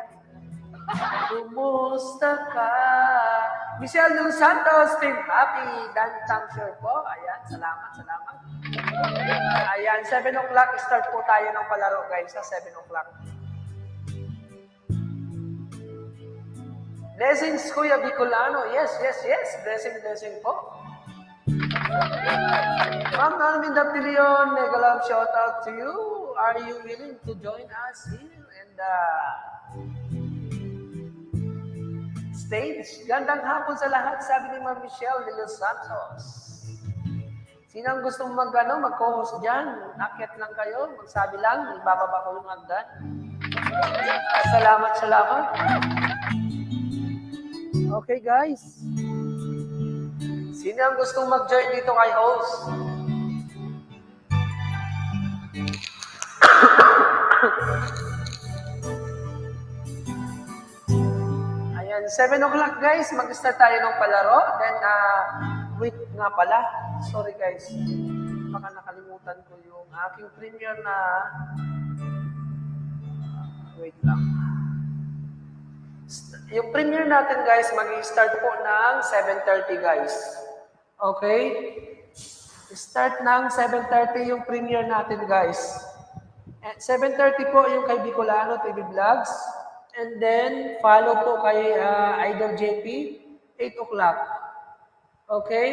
S3: Kumusta ka? Michelle Del Santos, Team Happy. Dan Tamsure po. Ayan, salamat. Ayan, 7 o'clock. Start po tayo ng palaro, guys, sa 7 o'clock. Blessings, Kuya Bicolano. Yes. Blessing po. Ma'am Alvin Daptilion, mega love shout out to you. Are you willing to join us here in the stage? Gandang hapon sa lahat, sabi ni Ma'am Michelle de los Santos. Sino ang gustong mag-co-host dyan? Akyat lang kayo, magsabi lang, ibababa ko yung hagdan. Salamat. Okay, guys. Sino ang gustong mag-join dito kay host? Ayan, 7 o'clock guys, mag-start tayo ng palaro. Then, wait nga pala. Sorry guys. Baka nakalimutan ko yung aking premiere na... wait lang. Yung premiere natin guys, mag-start po ng 7:30 guys. Okay? Start ng 7:30 yung premiere natin guys. At 7:30 po yung kay Bicolano TV Vlogs. And then, follow po kay Idol JP, 8 o'clock. Okay?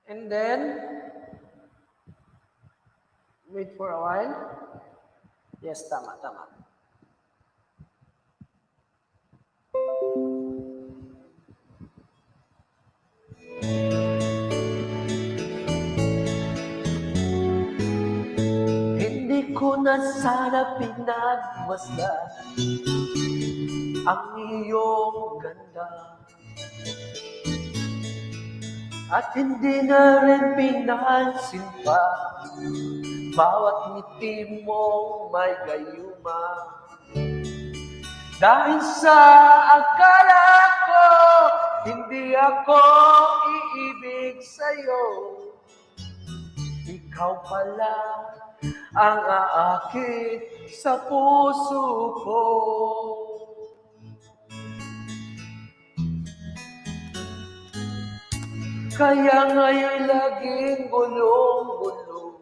S3: And then, wait for a while. Yes, tama. Hindi ko na sana pinagmasdan ang iyong ganda. At hindi na rin pinansin pa bawat ngiti mong may gayuma. Dahil sa akala ko, hindi ako iibig sa'yo. Ikaw pala ang aakit sa puso ko. Kaya ngayon laging gulong-gulong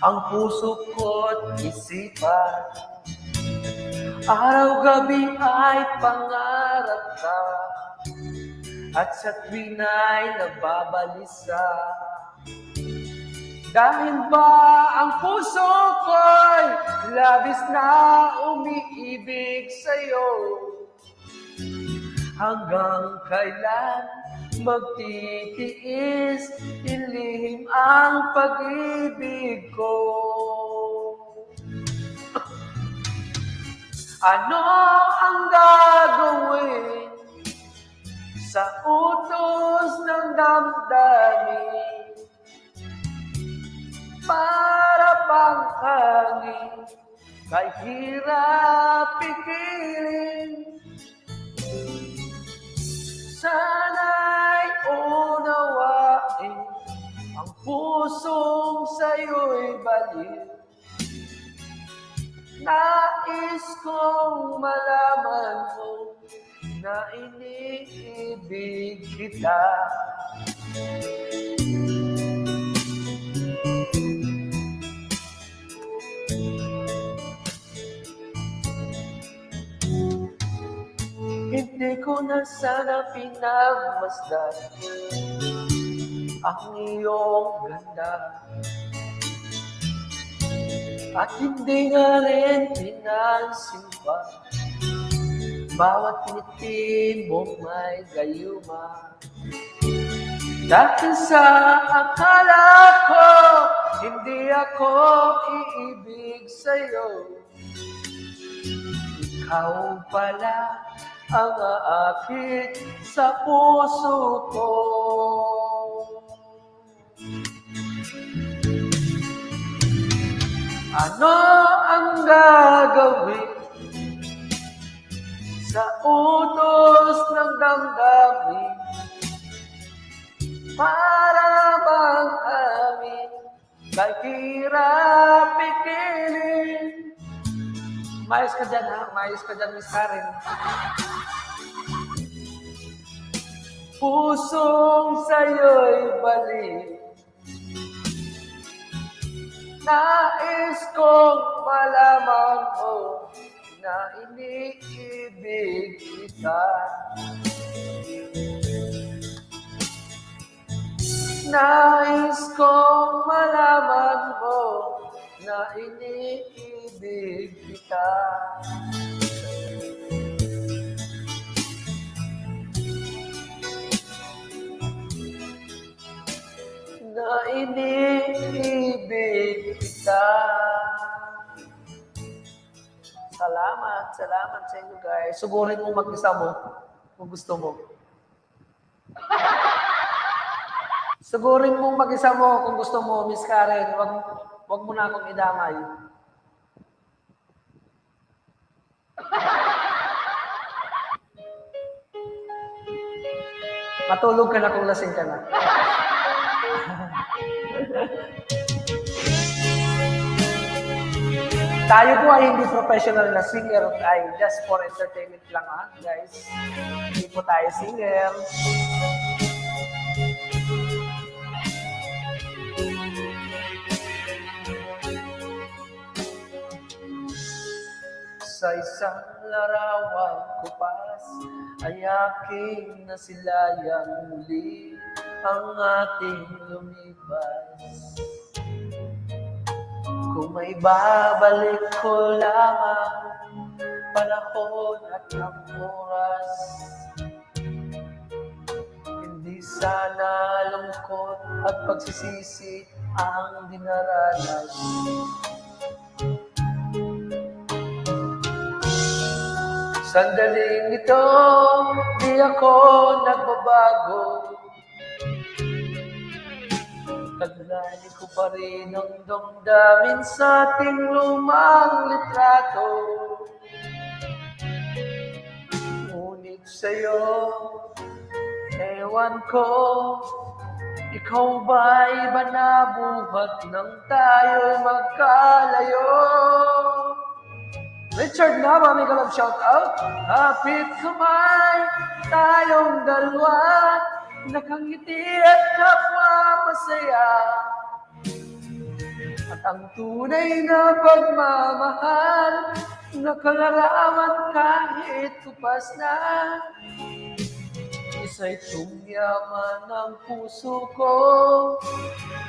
S3: ang puso ko't isipan. Araw-gabi ay pangarap ka at sa tuwin ay nababalisa. Dahil ba ang puso ko'y labis na umiibig sa'yo? Hanggang kailan magtitiis, ilihim ang pag-ibig ko? Ano ang gagawin sa utos ng damdamin? Para bang hangin, kahit hirap pigilin. Sana'y unawain ang pusong sa'yo'y baliw. Nais kong malaman mo na iniibig kita. Hindi ko na sana pinagmasdan ang iyong ganda. At hindi na rin pinansin pa bawat ngiti mong may gayuma. Dahil sa akala ko, hindi ako iibig sa'yo. Ikaw pala ang aakit sa puso ko. Ano ang gagawin sa utos ng damdamin? Para bang amin kahit hirap pigilin? Mayos ka dyan, ha? Mayos ka dyan, Miss Karen. Pusong sa'yo'y balik. Nais kong malaman mo na iniibig kita. Nais kong malaman mo na iniibig kita. Na iniibig kita. Salamat sa inyo guys. Sugurin mo mag-isa mo kung gusto mo. Sugurin mo mag-isa mo kung gusto mo, Miss Karen. Wag mo na akong idamay. Matulog ka na kung lasing ka na. Tayo po ay hindi professional na singer, ay just for entertainment lang ha, guys. Hindi po tayo singer. Sa isang larawang kupas ay aking nasilayang muli ang ating lumipas. Kung may babalik ko lamang panahon at ang oras, hindi sana lungkot at pagsisisi ang dinaranas. Sandaling ito, di ako nagbabago. Taglay ko pa rin ang damdamin sa ating lumang litrato. Ngunit sa'yo, ewan ko, ikaw ba'y ba nabuhat nang tayo'y magkalayo? Richard Nava, may galap shout out. Hapit kamay, tayong dalawa, nakangiti at kapwa masaya. At ang tunay na pagmamahal, nakalarawan kahit kupas na. Isa'y tumyaman ng puso ko,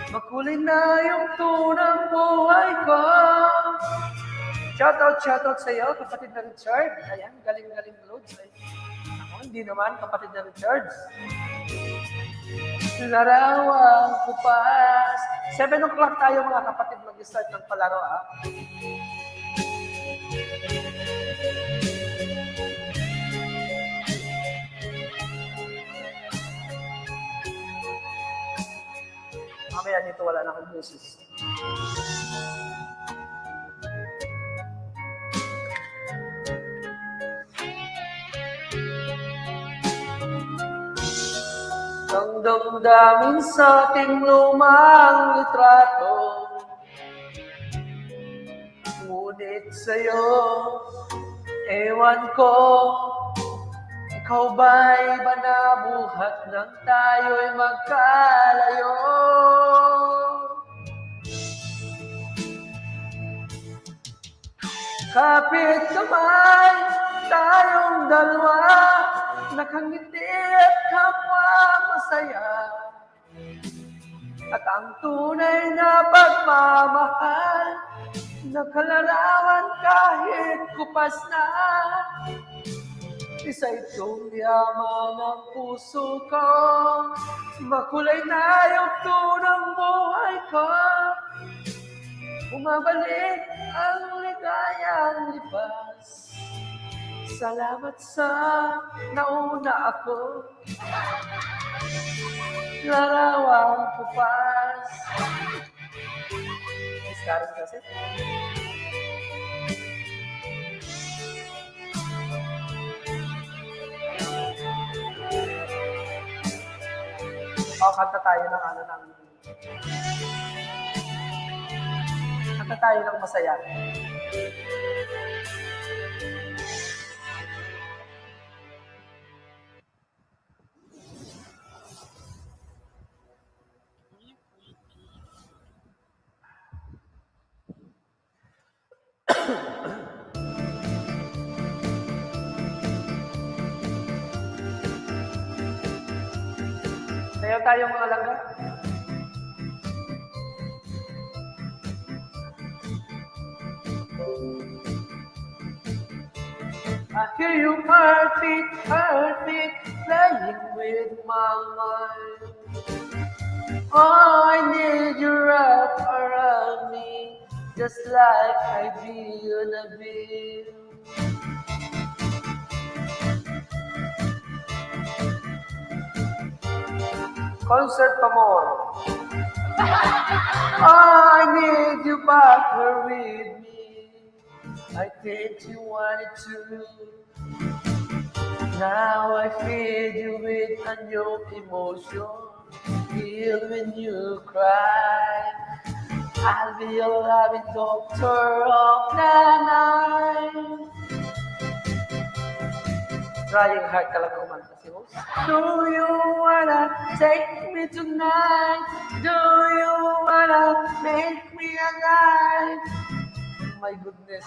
S3: makulay na yung tunang buhay ko. Shoutout sa iyo, kapatid na Richard. Ayan, galing-galing Lods. Ako, hindi naman, kapatid na Richard. Larawang kupas. 7 o'clock tayo mga kapatid mag-start ng palaro, ha? Mamaya dito wala na akong music. Ang damdamin sa ating lumang litrato, ngunit sa'yo, ewan ko, ikaw ba'y ba nabuhat nang tayo'y magkalayo? Kapit kamay, tayong dalawa, nakangiti at kapwa masaya. At ang tunay na pagmamahal, nakalarawan kahit kupas na. Isa'y yaman ng puso ko, makulay na yung tunang buhay ko. Umabalik ang ligayang lipas. Salamat sa nauna ako. Larawang kupas. Iskarin kasi. Kanta tayo ng kanta tayo ng masaya. Sayaw tayo mga langga. I hear your heartbeat, playing with my mind. Oh, I need you wrap around me, just like I be on a bill. Concert pa more. I need you back here with me. I think you wanted to. Now I feed you with a new emotion. Feel when you cry. I'll be your loving doctor of the night. Trying hard talaga kumanta si Rose. Do you wanna take me tonight? Do you wanna make me alive? Oh my goodness.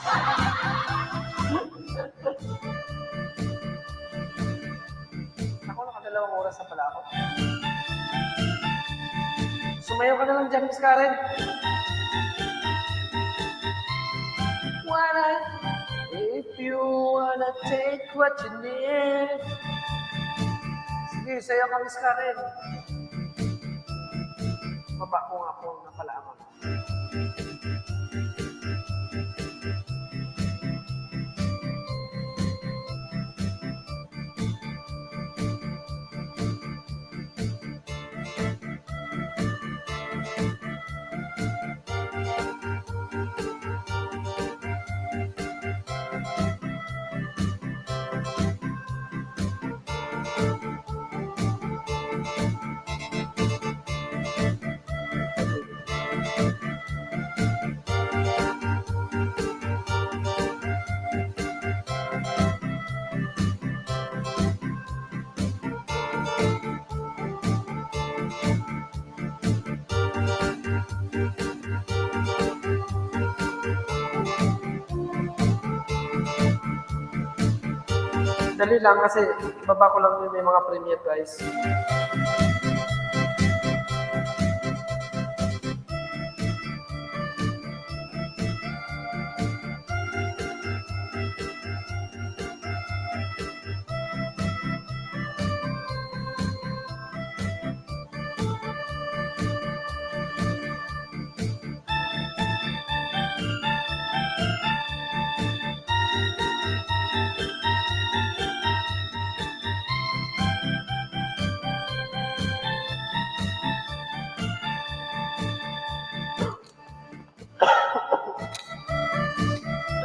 S3: Ako, nakadalawang oras na pala ako. Sumayo ka na lang dyan, Miss Karen. If you wanna take what you need. Sige, sayo ka, Miss Karen. Baba ko nga po na pala ako. Dali lang kasi baba ko lang yung may mga premiere guys.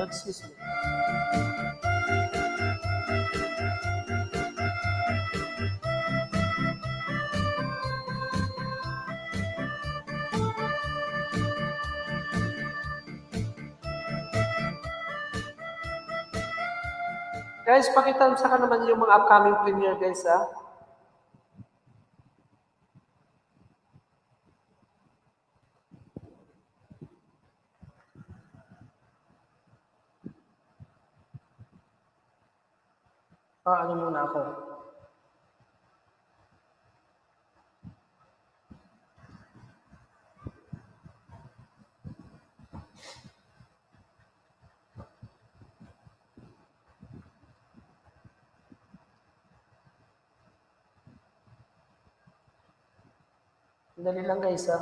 S3: Excuse me. Guys, pakita sa ka naman yung mga upcoming premiere guys ha. Ano muna ako? Dali lang guys ha.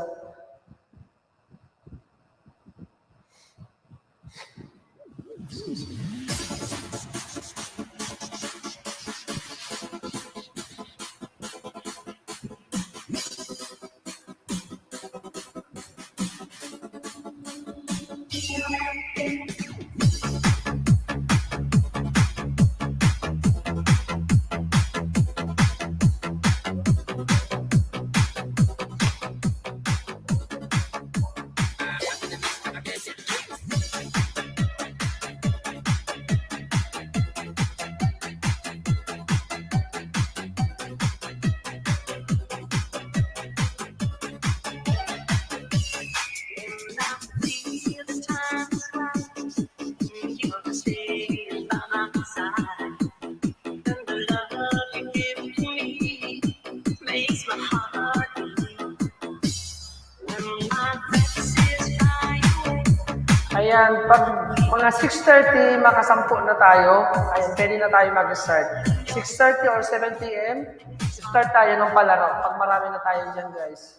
S3: Ayan, pag mga 6:30, makasampu na tayo. Ayan, pwede na tayo mag-start. 6:30 or 7 p.m., start tayo ng palaro. Pag marami na tayo dyan, guys.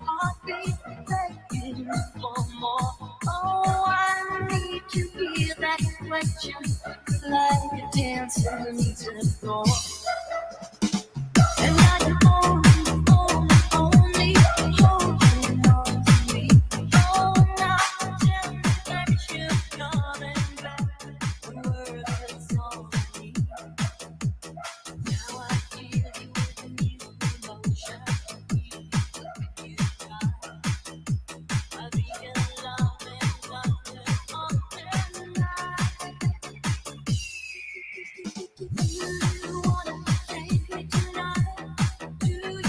S1: Heartbeat, begging for more. Oh, I need to hear that question like a dancer needs a floor. And I can only holding on to me. Oh, not pretend that you're coming back. The word is on me. Now I feel you with a new emotion. You try. I be in love and nothing on tonight. Do you wanna take me tonight? Do you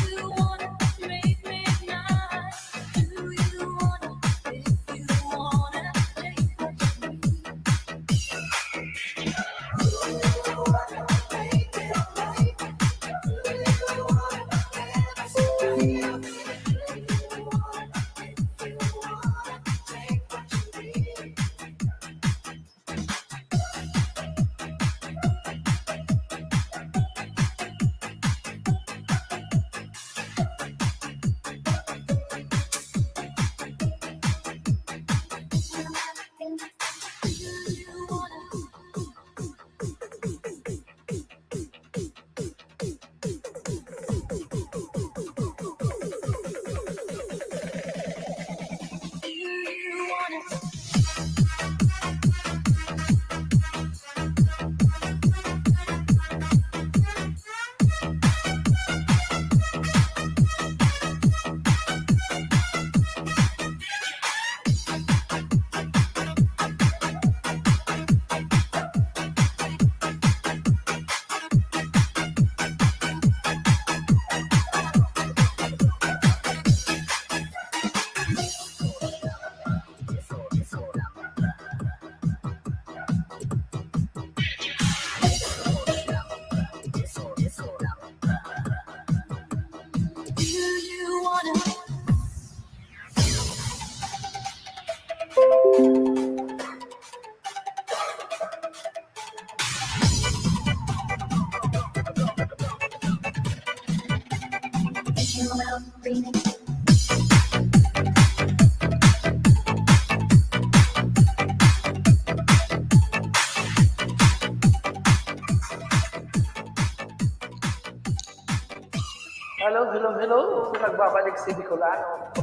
S3: Hello, hello, hello. Nagbabalik si Bicolano.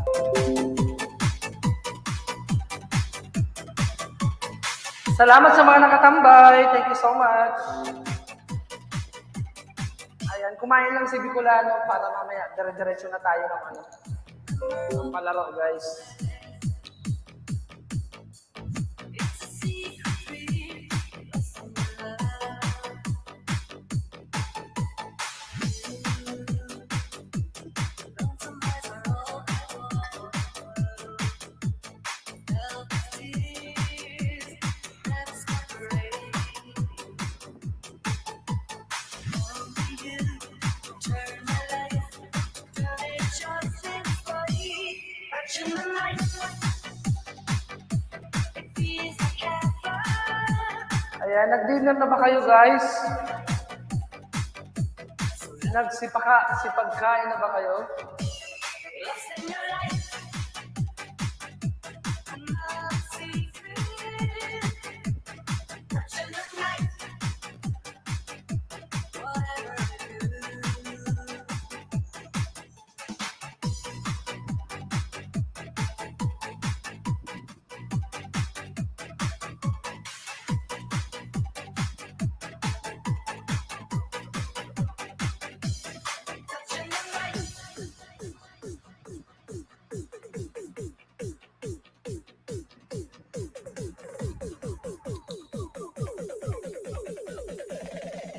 S3: Salamat sa mga nakatambay. Thank you so much. Ayan, kumain lang si Bicolano para mamaya dire-diretso na tayo ng ano, ng palaro, guys. Ayan, nag-dinner na ba kayo, guys? Sipagkain na ba kayo?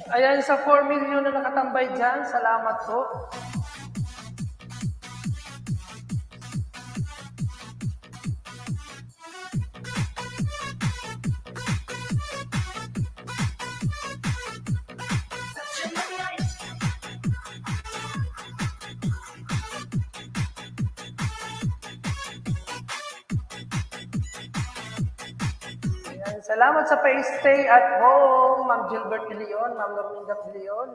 S3: Ayan, sa 4 million na nakatambay dyan, salamat po. Ayan, salamat sa stay at home, Ma'am Gilbert de Leon, Ma'am Norminda de Leon.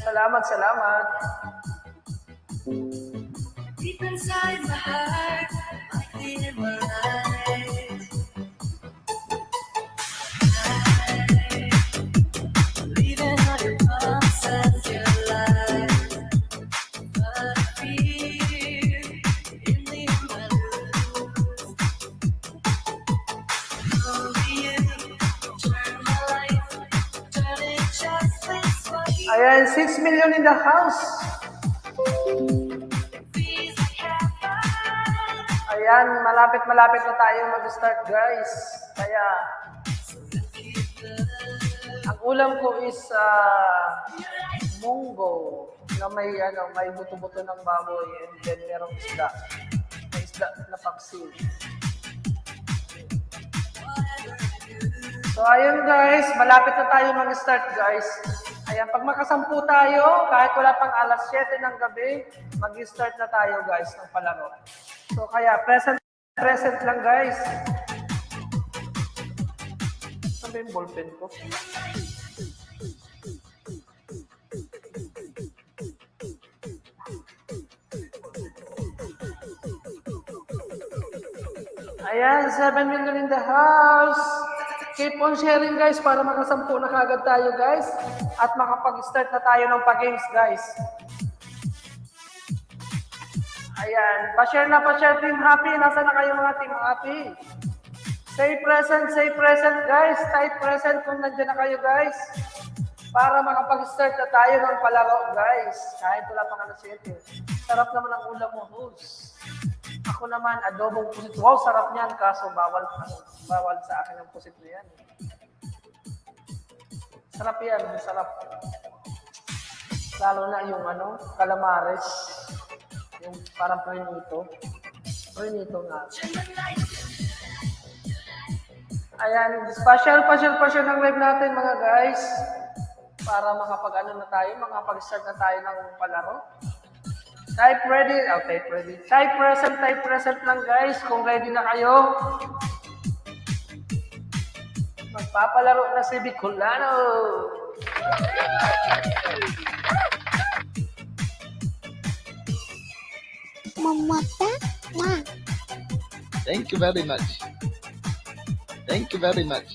S3: Salamat, salamat.
S1: Deep inside my heart, I feel my life. Leaving all your promises and your lies. But I fear in the end I lose. Only you turn my life, turn it just this way.
S3: Ayan, 6 million in the house. Ayan, malapit na tayo mag-start, guys. Kaya, ang ulam ko is munggo na may buto-buto ng baboy and then merong isda. May isda na paksin. So, ayun guys, malapit na tayo mag-start, guys. Ayan, pag makasampu tayo, kahit wala pang alas 7 ng gabi, mag-start na tayo, guys, ng palaro. So, kaya, present lang, guys. Saan ba yung ballpen ko? Ayan, 7 million in the house. Keep on sharing, guys, para makasampu na kagad tayo, guys. At makapag-start na tayo ng pa-games, guys. Ayan, pa-share na pa-share, Team Happy. Nasaan na kayo mga Team Happy? Say present, guys. Type present kung nandiyan na kayo, guys. Para makapag-start na tayo ng palaro, guys. Kahit wala pang alas 7. Sarap naman ang ulam mo, host. Ako naman, adobong pusit. Wow, sarap niyan. Kaso bawal sa akin ang pusit na yan. Sarap yan, sarap. Lalo na yung calamares. Yung parang prinito. Prinito nga. Ayan, special ng live natin mga guys. Para makapag-ano na tayo, makapag-start na tayo ng palaro. Type ready. Oh, type ready. Type present lang guys. Kung ready na kayo. Magpapalaro na si Bicolano.
S9: mamata na.
S6: Thank you very much. Thank you very much.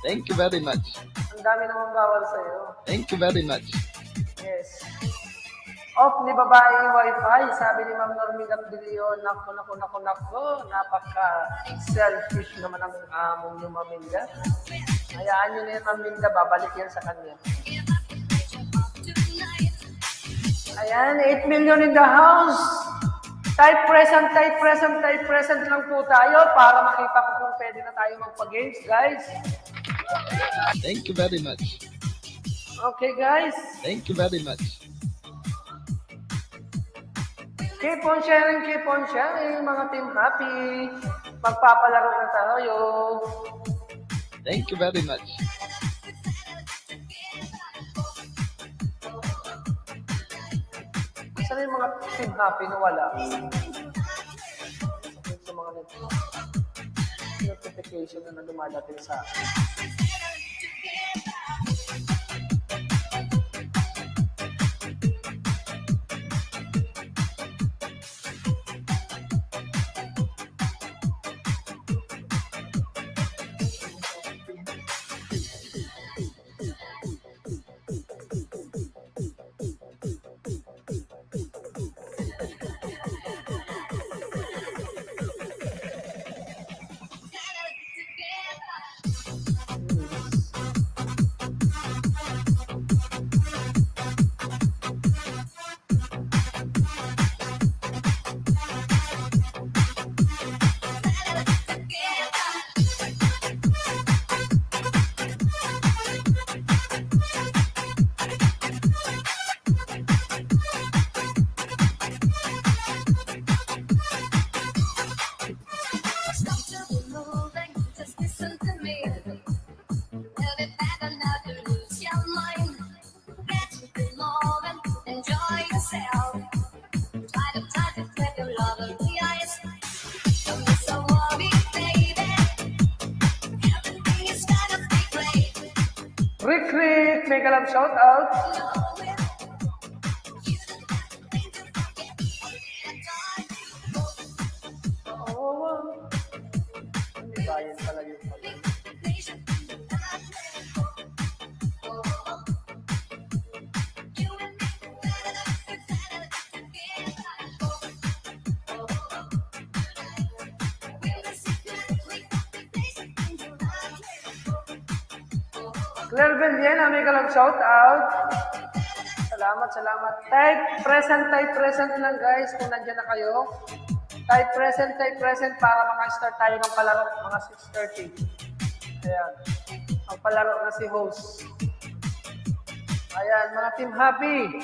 S6: Thank you very much.
S3: Ang dami namang bawal sa'yo.
S6: Thank you very much.
S3: Yes. Off ni babae yung wifi, sabi ni Ma'am Normigat Bilio, nako, napaka-selfish naman ang among yung Maminda. Hayaan nyo na yung Maminda, babalik yan sa kanya. Ayan, 8 million in the house. Type present lang po tayo para makita ko kung pwede na tayo magpa-games, guys.
S6: Thank you very much.
S3: Okay, guys.
S6: Thank you very much.
S3: Keep on sharing, mga team happy. Magpapalaro na tayo.
S6: Thank you very much.
S3: Saan yung mga team happy na wala? Sa mga notification na dumadating sa akin. Rick, make a love shout out. Oh, hindi bayan pala yun. Claire Villena, make a love shout out. Salamat. Type present lang guys kung nandiyan na kayo. Type present para maka-start tayo ng palaro mga 6:30. Ayan. Ang palaro na si host. Ayan, mga team happy.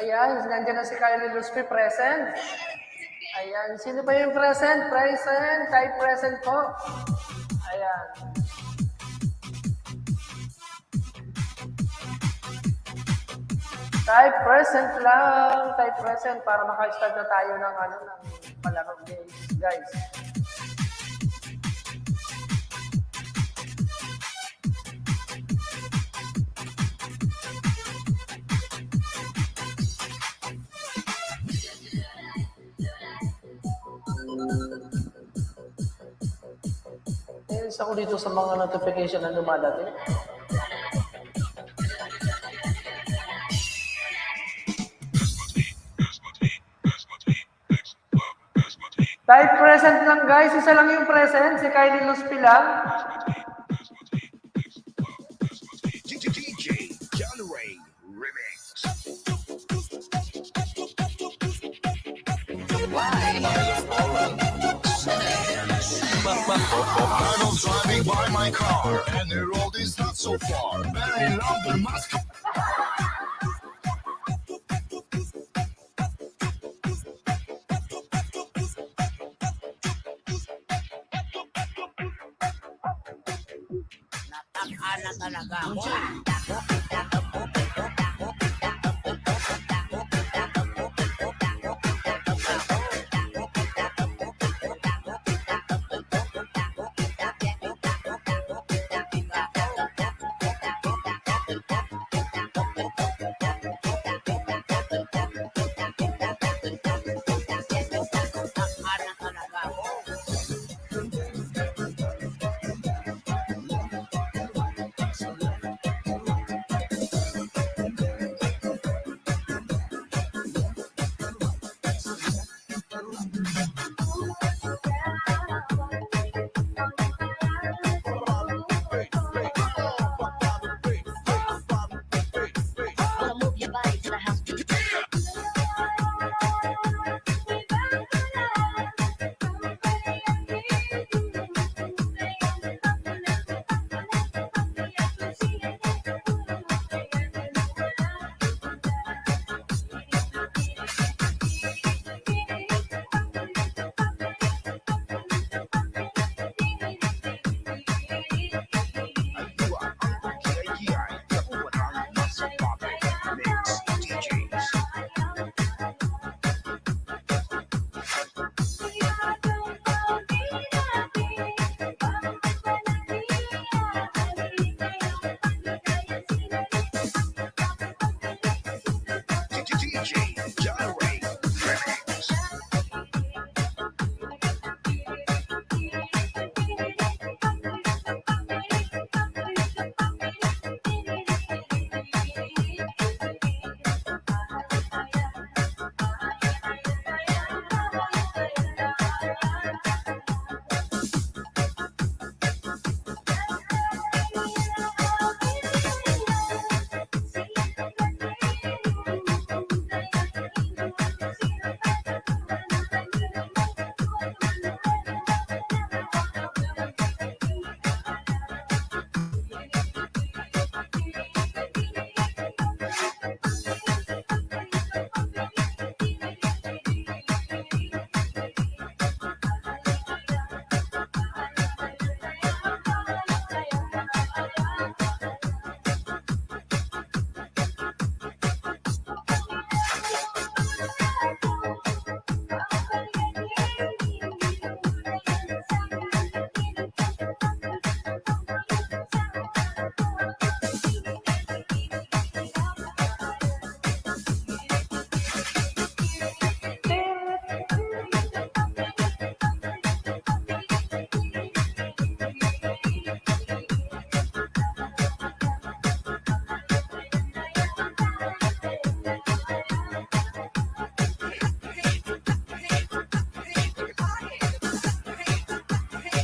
S3: Ayan, nandiyan na si Kylie Luspi, present. Ayan, sino ba yung present? Present, type present po. Ayan. Type present lang, type present para maka-start na tayo ng palaro games, guys. Isa ko dito sa mga notification na dumadating. Type present lang guys. Isa lang yung present. Si Kylie Luspi lang.
S5: DJ John Ray Remix.
S10: Arnold driving by my car, and the road is not so far. Very London must come.
S4: Nataka na talaga ako.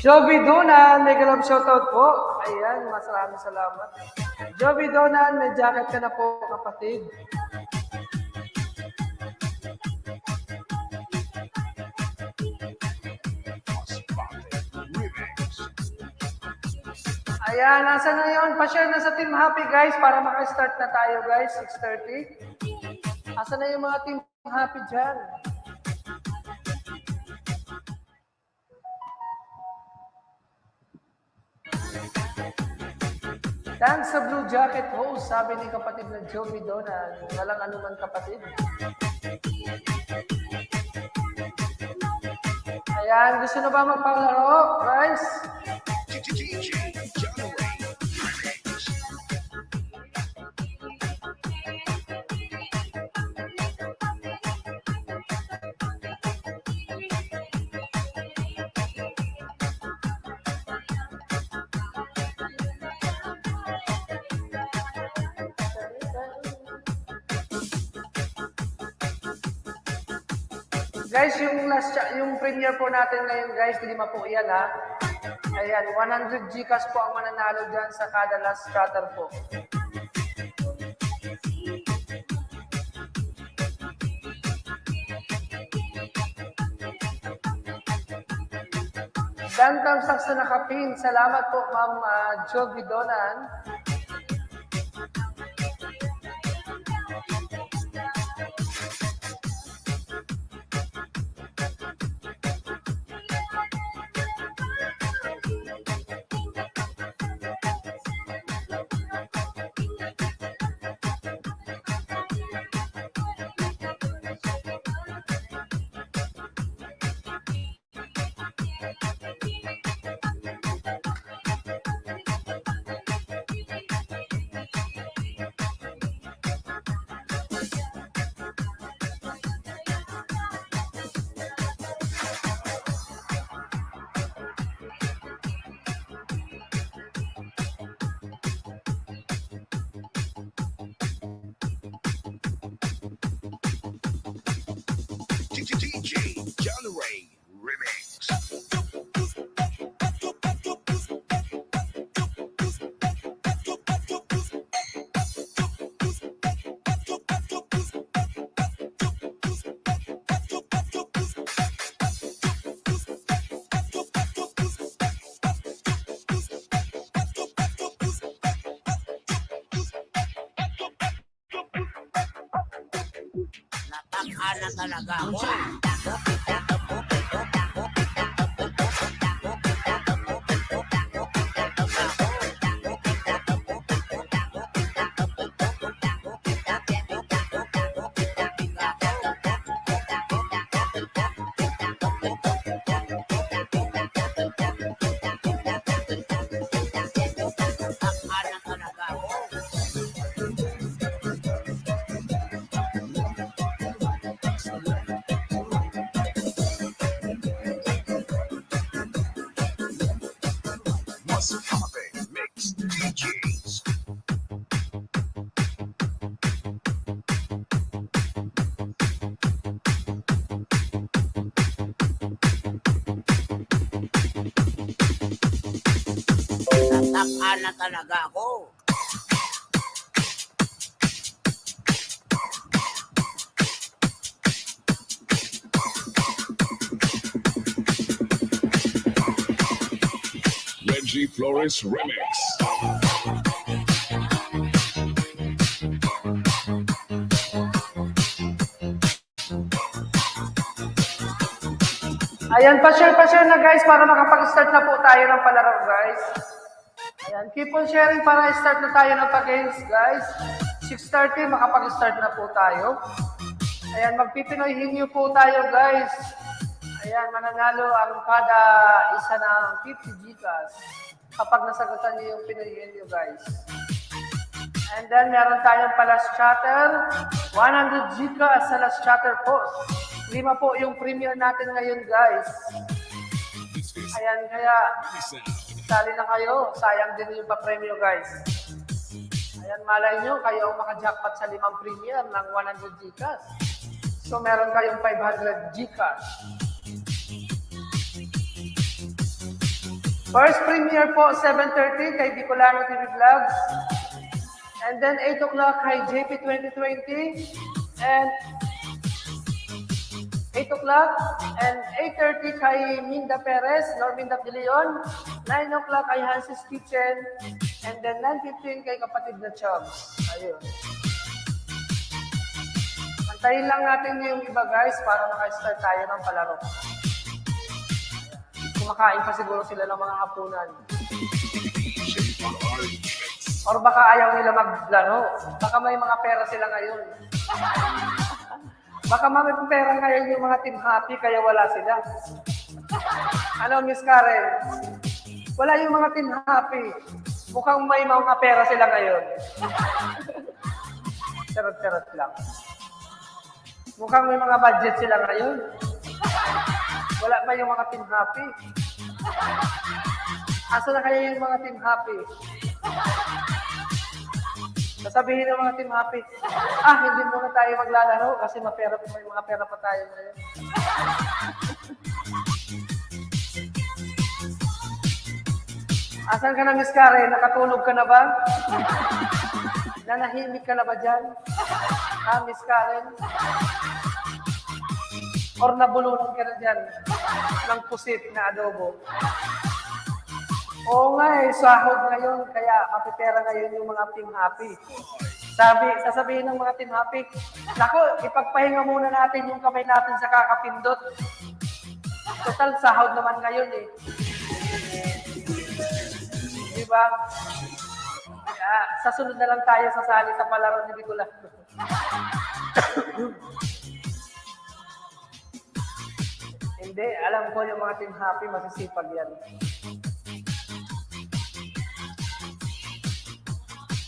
S3: Joby Donan, mega love shoutout po. Ayan, maraming salamat. Joby Donan, may jacket ka na po, kapatid. Ayan, nasa na yun? Pa-share na sa Team Happy, guys, para maka-start na tayo, guys, 6:30. Asa na yung mga Team Happy dyan? Thanks sa Blue Jacket host, sabi ni kapatid na Joey Donan. Walang anuman kapatid. Ayan, gusto na ba magpalaro, guys? Guys, yung premiere po natin ngayon, guys, 5 po yan, ha? Ayan, 100 Gcash po ang mananalo dyan sa kada last scatter po. Gantang saks na nakapin. Salamat po, Ma'am Joby Donan.
S10: DJ John Ray Remix.
S4: Nataka na talaga ako.
S10: Must have it. Mix DJs.
S4: Nataka na talaga ako.
S5: Reggie Flores Remix.
S3: Ayan, pa-share na guys para makapag-start na po tayo ng palaro, guys. Ayan, keep on sharing para start na tayo ng pag-games, guys. 6:30, makapag-start na po tayo. Ayan, magpipinoy hinyo po tayo, guys. Ayan, mananalo ang kada isa ng 50 Gcash kapag nasagutan niyo yung Pinoy hinyo, guys. And then, meron tayong palas chatter. 100 Gcash sa last chatter po. 5 po yung premiere natin ngayon, guys. Ayan, kaya sali na kayo. Sayang din yung pa-premiere, guys. Ayan, malay nyo, kayo ang maka-jackpot sa 5 premiere ng 100 Gcash. So, meron kayong 500 Gcash. First premiere po, 7:30 kay Bicolano TV Vlog. And then 8 o'clock kay JP 2020. And 8 o'clock and 8:30 kay Minda Perez, Norminda De Leon. 9 o'clock kay Hansis Kitchen. And then 9:15 kay kapatid na Chubbs. Ayun. Antayin lang natin yung iba guys para maka-start tayo ng palaro. Kumakain pa siguro sila ng mga hapunan. Or baka ayaw nila maglaro. Baka may mga pera sila ngayon. Baka may pera ngayon yung mga team happy kaya wala sila. Ano, Miss Karen? Wala yung mga team happy. Mukhang may mga pera sila ngayon. Charot-charot lang. Mukhang may mga budget sila ngayon. Wala ba yung mga team happy? Asa na kaya yung mga team happy? Sasabihin ng mga team happy, hindi muna tayo maglalaro kasi may mga pera pa tayo ngayon. Asan ka na, Miss Karen? Nakatulog ka na ba? Nanahimik ka na ba dyan? Miss Karen? Or nabulunan ka na dyan ng pusit na adobo? Oo nga sahod ngayon, kaya mapipera ngayon yung mga team happy. Sasabihin ng mga team happy, naku, ipagpahinga muna natin yung kamay natin sa kakapindot. Total, sahod naman ngayon eh. Diba? Kaya, sa sunod na lang tayo sasali sa palaro ni Bicolano. Hindi, alam ko yung mga team happy, masisipag yan.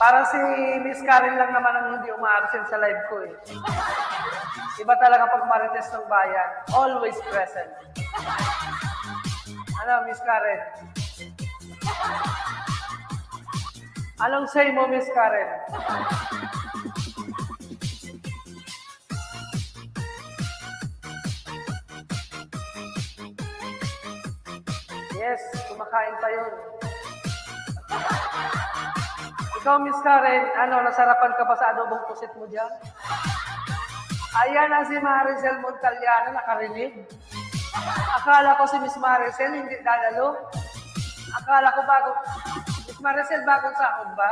S3: Para si Miss Karen lang naman ang hindi uma-absent sa live ko eh. Iba talaga pag marites ng bayan. Always present. Ano, Miss Karen? Anong say mo, Miss Karen? Yes, kumakain pa yun. Ikaw, Miss Karen, nasarapan ka ba sa adobong pusit mo dyan? Ayan na si Maricel Montaliano, nakarinig. Akala ko si Miss Maricel hindi dadalo. Akala ko Miss Maricel, bagong sahod ba?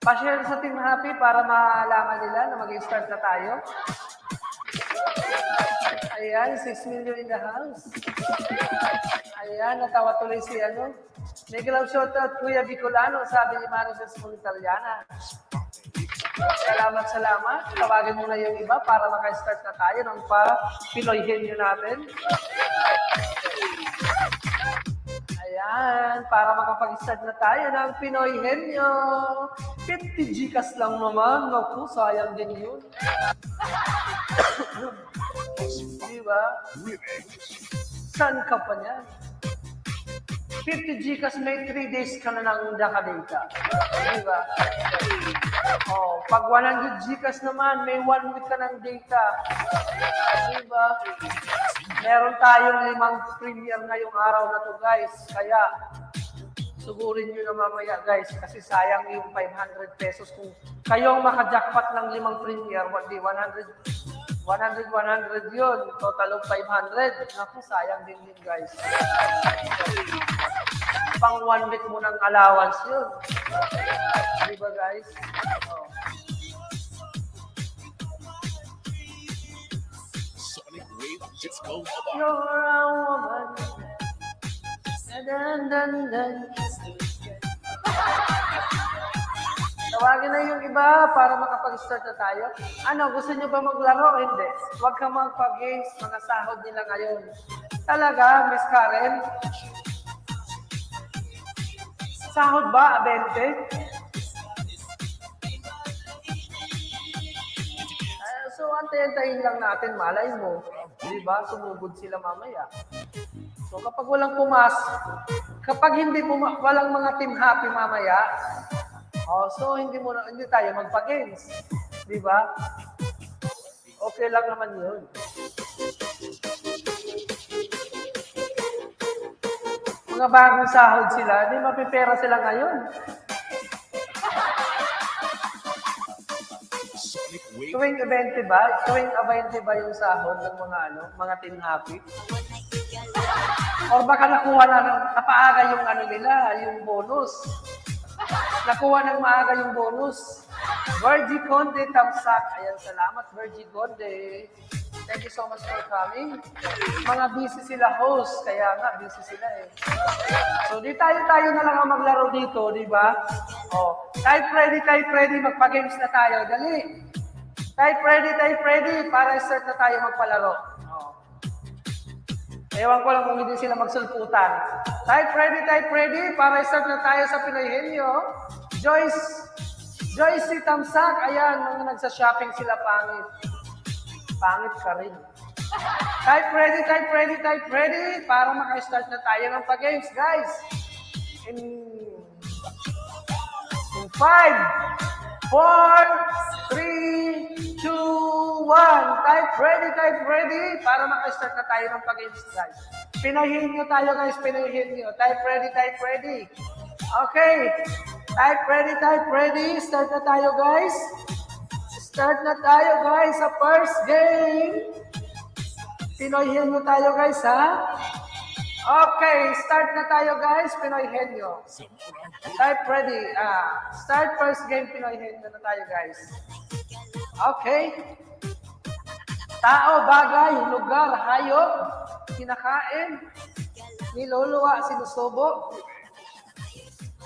S3: Pa-share sa Team Happy para malaman nila na mag-start na tayo. Ayan, 6 million in the house. Ayan, natawa tuloy si Mega love shoutout, Kuya Bicolano, sabi ni Maricel Montaliana. Salamat. Tawagin mo na yung iba para maka-start na tayo ng Pinoy henyo natin. Ayan, para makapag-start na tayo ng Pinoy henyo. 50 Gcash lang naman. Naku, sayang din yun. Diba? Saan ka pa niyan? 50 Gcash, may 3 days ka na nang nakadata. Diba? Pag 100 Gcash naman, may 1 week ka ng data. Diba? Meron tayong 5 premiere ngayong araw na to, guys. Kaya, sugurin nyo na mamaya, guys. Kasi sayang yung 500 pesos. Kung kayong makajackpot ng 5 premiere, 100 yun. Total of 500. Naku, sayang din, guys. Pang 1 week mo ng allowance yun. Diba, guys?
S5: Sonic Wave Disco.
S3: You're a woman. Dun. Tawagin na yung iba para makapag-start na tayo. Gusto nyo ba maglaro o hindi? Huwag ka magpag-games, mga sahod nila ngayon. Talaga, Miss Karen? Sahod ba, 20? So, antayin lang natin, malay mo. Diba? Sumugod sila mamaya. So, kapag walang kapag walang mga team happy mamaya, so hindi tayo magpa-games. Diba? Okay lang naman yun. Mga bagong sahod sila, di mapipera sila ngayon. Tuwing 20 ba? Tuwing 20 ba yung sahod ng mga team happy? Or baka nakuha napaaga yung nila, yung bonus. Nakuha ng maaga yung bonus. Virgie Conde Tamsak. Ayan, salamat Virgie Conde. Thank you so much for coming. Mga busy sila host, kaya nga busy sila eh. So di tayo na lang ang maglaro dito, di ba? Oh, type ready, magpa-games na tayo. Dali. Type ready, para start na tayo magpalaro. Oh. Ewan ko lang kung hindi sila magsulputan. Type ready, para start na tayo sa Pinoy Henyo. Joyce Tamsak, ayan, mga nagsa-shopping sila pangit. Pangit ka rin. Type ready, para maka-start na tayo ng pag-games, guys. In 5, 4, 3, 2, 1. Type ready, para maka-start na tayo ng pag-games, guys. Pinahin nyo tayo, guys, pinahin nyo. Type ready. Okay. Type ready. Start na tayo, guys. Start na tayo, guys, sa first game. Pinoy Henyo tayo, guys, ha? Okay, start na tayo, guys. Pinoy Henyo. Type ready. Start first game, Pinoy Henyo na tayo, guys. Okay. Tao, bagay, lugar, hayop, kinakain, niluluwa, sinusubo.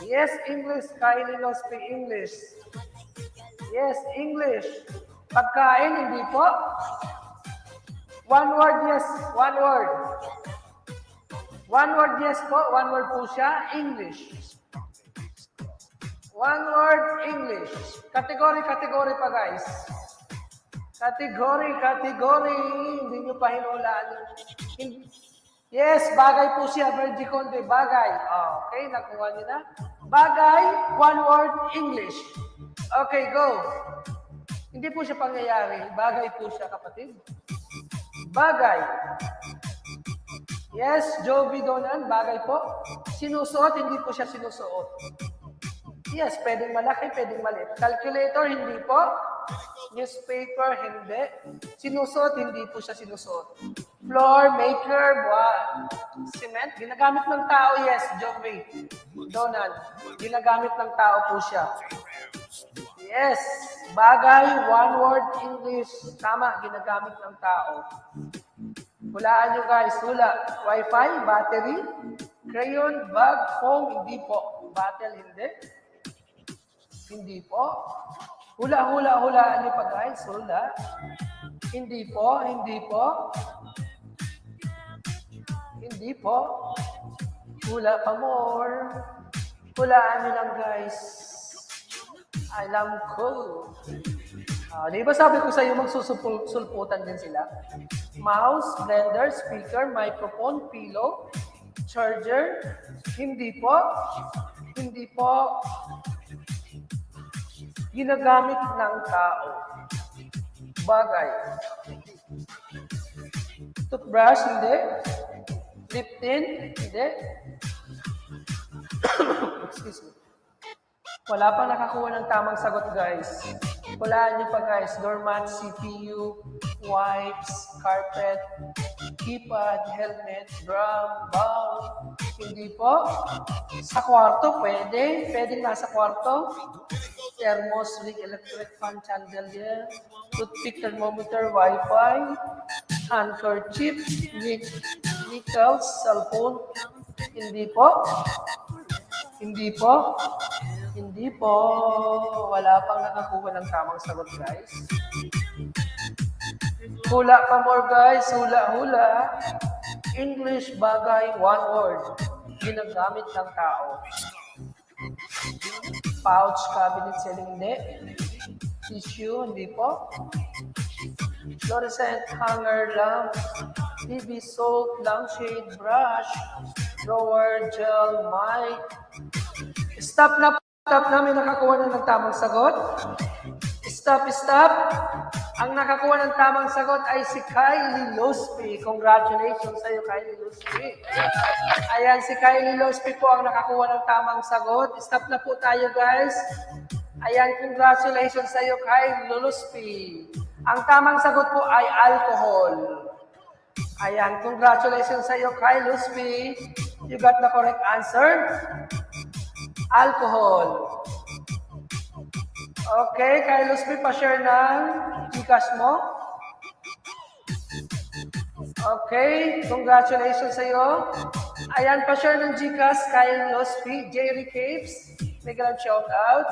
S3: Yes, English. Kylie no speak English. Yes, English. Pagkain, hindi po. One word, yes. One word. One word, yes po. One word po siya. English. One word, English. Category pa, guys. Category. Hindi nyo pa hinulaan. Yes, bagay po siya. Virgie Conde, bagay. Okay, nakuha nyo na. Bagay, one word, English. Okay, go. Hindi po siya pangyayari. Bagay po siya, kapatid. Bagay. Yes, Joby Donan, bagay po. Sinusuot, hindi po siya sinusuot. Yes, pwedeng malaki, pwedeng maliit. Calculator, hindi po. Newspaper, hindi. Sinusuot, hindi po siya sinusuot. Floor, maker, cement. Ginagamit ng tao, yes, Joby Donan. Ginagamit ng tao po siya. Yes, bagay, one word, English. Tama, ginagamit ng tao. Hulaan nyo, guys. Hula. Wi-Fi, battery, crayon, bag, phone, hindi po. Battle, hindi. Hindi po. Hulaan nyo pa, guys. Hula. Hindi po. Hindi po. Hula pa more. Hulaan nyo lang, guys. Alam ko. Di ba sabi ko sa iyo magsusulputan din sila? Mouse, blender, speaker, microphone, pillow, charger. Hindi po. Ginagamit ng tao. Bagay. Toothbrush, hindi. Lip tint, hindi. Excuse me. Wala pa nakakuha ng tamang sagot, guys. Hulaan niyo pa, guys. Doormat, CPU, wipes, carpet, keypad, helmet, drum, bowl. Hindi po. Sa kwarto, pwede. Pwede nasa kwarto. Thermos, rig, electric fan, chandelier, toothpick, thermometer, Wi-Fi, handkerchief, nickels, cellphone. Hindi po. Wala pang nakakuha ng tamang sagot, guys. Hula pa more, guys. Hula. English, bagay, one word. Ginagamit ng tao. Pouch, cabinet, selling, hindi. Tissue, hindi po. Fluorescent hanger, lamp. TV, soap, lampshade, brush, drawer, gel, mic. Stop na. May nakakuha na ng tamang sagot. Stop. Ang nakakuha ng tamang sagot ay si Kylie Lospi. Congratulations sa iyo, Kylie Lospi. Ayan, si Kylie Lospi po ang nakakuha ng tamang sagot. Stop na po tayo, guys. Ayan, congratulations sa iyo, Kylie Lospi. Ang tamang sagot po ay alcohol. Ayan, congratulations sa iyo, Kylie Lospi. You got the correct answer. Alcohol. Okay, Kylie Lospi, pa-share ng Gcash mo. Okay, congratulations sa iyo. Ayan, pa-share ng Gcash, Kylie Lospi, Jerry Capes, mega lang shout out.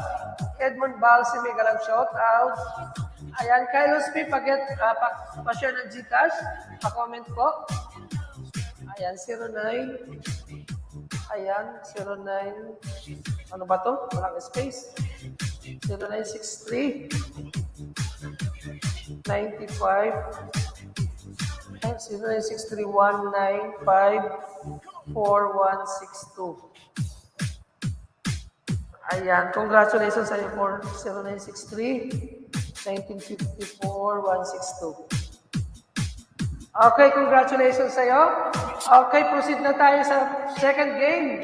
S3: Edmund Balsi, mega lang shout out. Ayan, Kylie Lospi, pa-share ng Gcash, pa-comment po. Ayan, 09. Ayan, 09. Ano ba to? Walang space. 0963 95 0963 195 4162. Ayan, congratulations sa iyo for 0963 1954 162. Okay, congratulations sa iyo. Okay, proceed na tayo sa second game.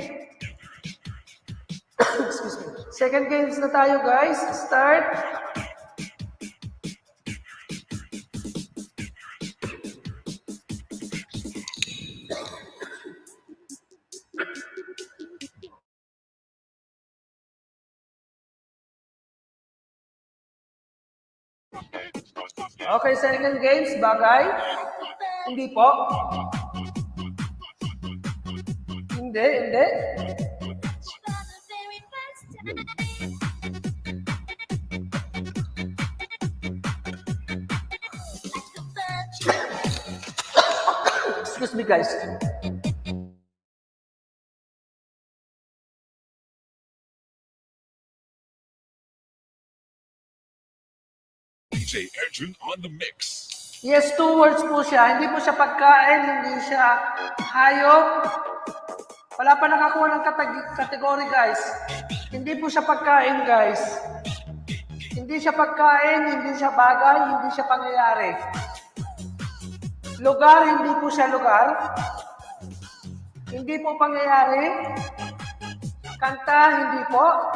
S3: Excuse me. Second games na tayo, guys. Start. Okay, second games, bagay. Hindi po. Hindi. Excuse me, guys.
S5: DJ Edwin on the mix.
S3: Yes, 2 words po siya. Hindi po siya pagkain, hindi siya hayop. Wala pa nakakuha ng kategory, guys. Hindi po siya pagkain, guys. Hindi siya pagkain, hindi siya bagay, hindi siya pangyayari. Lugar, hindi po siya lugar. Hindi po pangyayari. Kanta, hindi po.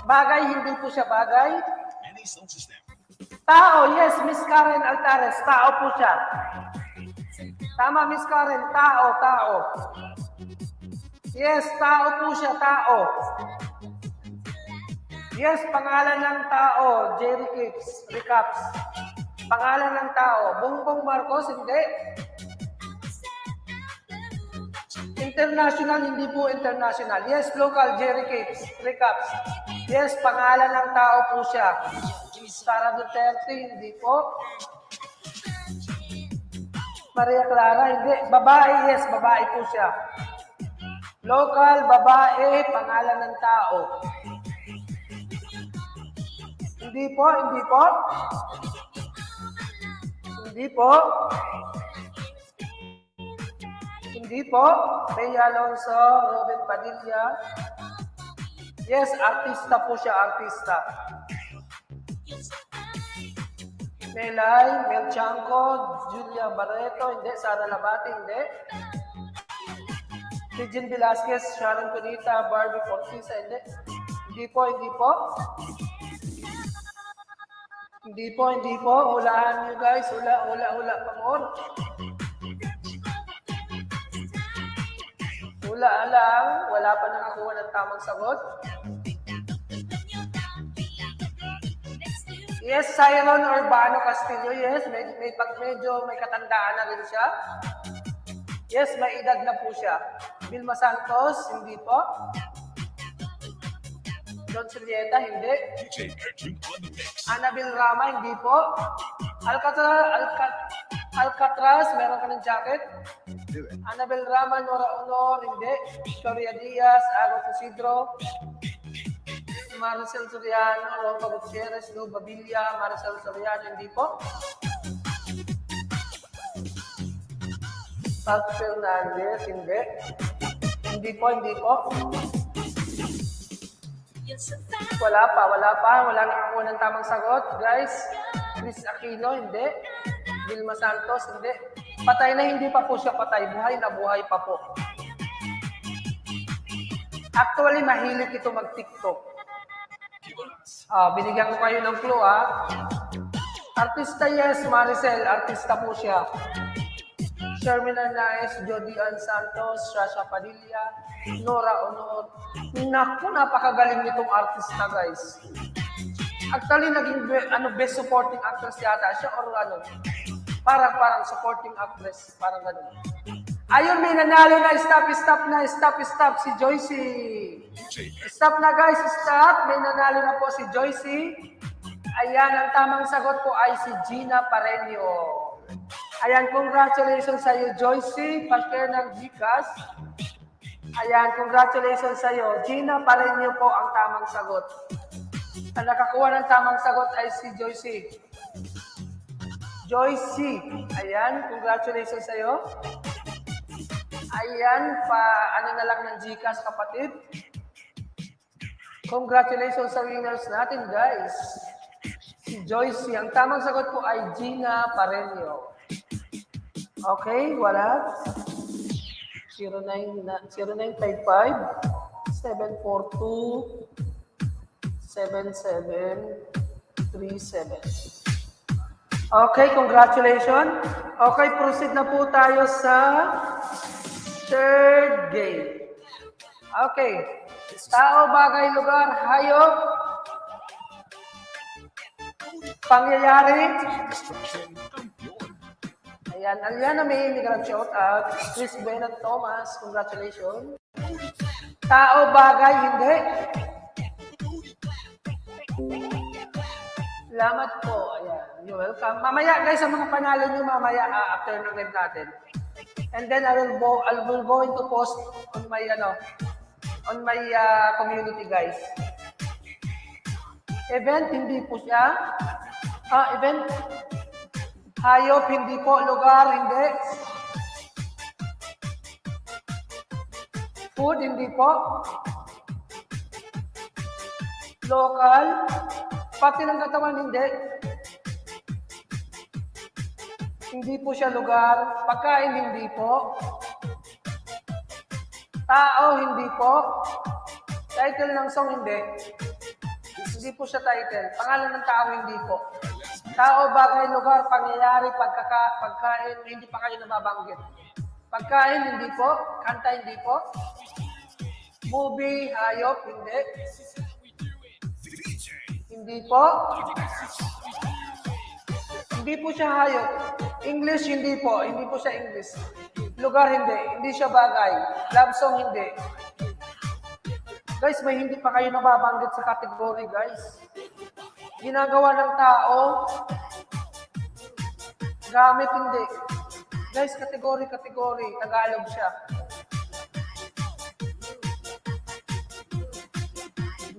S3: Bagay, hindi po siya bagay. Tao, yes, Miss Karen Altares. Tao po siya. Tama, Miss Karen. Tao. Yes, tao po siya, tao. Yes, pangalan ng tao. Jerry Capes, recaps. Pangalan ng tao. Bongbong Marcos, hindi. International, hindi po international. Yes, local, Jerry Capes, recaps. Yes, pangalan ng tao po siya. Sara Duterte, hindi po. Maria Clara, hindi. Babae, yes, babae po siya. Local, babae, pangalan ng tao. Hindi po. Hindi po. Bea Alonso, Robin Padilla. Yes, artista po siya, artista. Melay, Mel Chanco, Julia Barreto, hindi. Sara Labate, hindi. Regine Velasquez, Sharon Cunita, Barbie Fortisa, hindi. Hindi po. Hulaan nyo, guys. Hula pa more. Hula lang. Wala pa nakakuha ng tamang sagot. Yes, Siron Urbano Castillo. Yes, medyo may katandaan na rin siya. Yes, may edad na po siya. Vilma Santos, hindi po. John Julieta, hindi.
S5: DJ Edwin on the mix.
S3: Annabel Rama, hindi po. Alcatraz, meron ka ng jacket. Annabel Rama, Nora Honor, hindi. Victoria Diaz, Agos Isidro. Maricel Soriano, Ropa Gutierrez, Lou Babilia, Maricel Soriano, hindi po. Pat Fernandez, hindi. Hindi po. Wala pa. Wala nakakuha ng tamang sagot, guys. Chris Aquino, hindi. Vilma Santos, hindi. Patay na, hindi pa po siya patay. Buhay na buhay pa po. Actually, mahilig ito mag-TikTok. Binigyan ko kayo ng clue, Artista, yes, Maricel. Artista po siya. Shermin Arnaez, Jody Ann Santos, Rasha Padilla, Nora Honor. Naku, napakagaling nitong artista, guys. Actually, naging best supporting actress yata siya or parang supporting actress, parang ganun. Ayun, may nanalo na, stop, si Joycey. Stop na guys, stop. May nanalo na po si Joycey. Ayan, ang tamang sagot po ay si Gina Pareño. Ayan, congratulations sa iyo, Joycey, pa-share ng Gcash. Ayan, congratulations sa iyo. Gina Pareño po ang tamang sagot. Ang nakakuha ng tamang sagot ay si Joycey. Joycey, ayan, congratulations sa iyo. Ayan, na lang ng Gcash, kapatid. Congratulations sa winners natin, guys. Si Joycey. Ang tamang sagot po ay Gina Pareño. Okay, wala. 0957-427-7737. Okay, congratulations. Okay, proceed na po tayo sa third game. Okay. Tao, bagay, lugar, hayop, pangyayari. Ayan, Aliana May, Miguel shout out. Chris Bennett Thomas, congratulations. Tao, bagay, hindi. Salamat po. Ayan, you're welcome. Mamaya, guys, ang mga panalo nyo mamaya after ng live natin. And then I will going to post on my community, guys. Event, hindi po siya. Event. Hayop, hindi po. Lugar, hindi. Food, hindi po. Local. Pati ng katawan, hindi. Hindi po siya lugar. Pagkain, hindi po. Tao, hindi po. Title ng song, hindi. Hindi po siya title. Pangalan ng tao, hindi po. Tao, bagay, lugar, pangyayari, pagkain, hindi pa kayo nababanggit. Pagkain, hindi po. Kanta, hindi po. Movie, hayop, hindi. Hindi po. Hindi po siya hayop. English, hindi po. Hindi po siya English. Lugar, hindi. Hindi siya bagay. Love song, hindi. Guys, may hindi pa kayo nababanggit sa category, guys. Ginagawa ng tao. Gamit, hindi. Guys, category. Tagalog siya.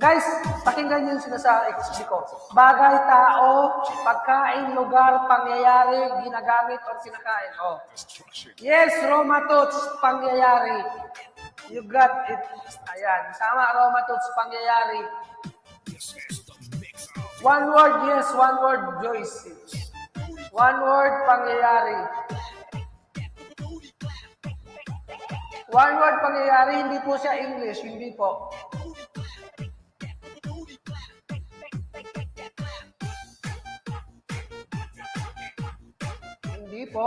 S3: Guys, pakinggan niyo yung sinasabi ko. Bagay, tao, pagkain, lugar, pangyayari, ginagamit, o kinakain. Oh. Yes, Roma Tots, pangyayari. You got it. Ayan. Sama, Roma Tots, pangyayari. One word, yes. One word, Joyce. One word, pangyayari. One word, pangyayari. Hindi po siya English. Hindi po. Hindi po.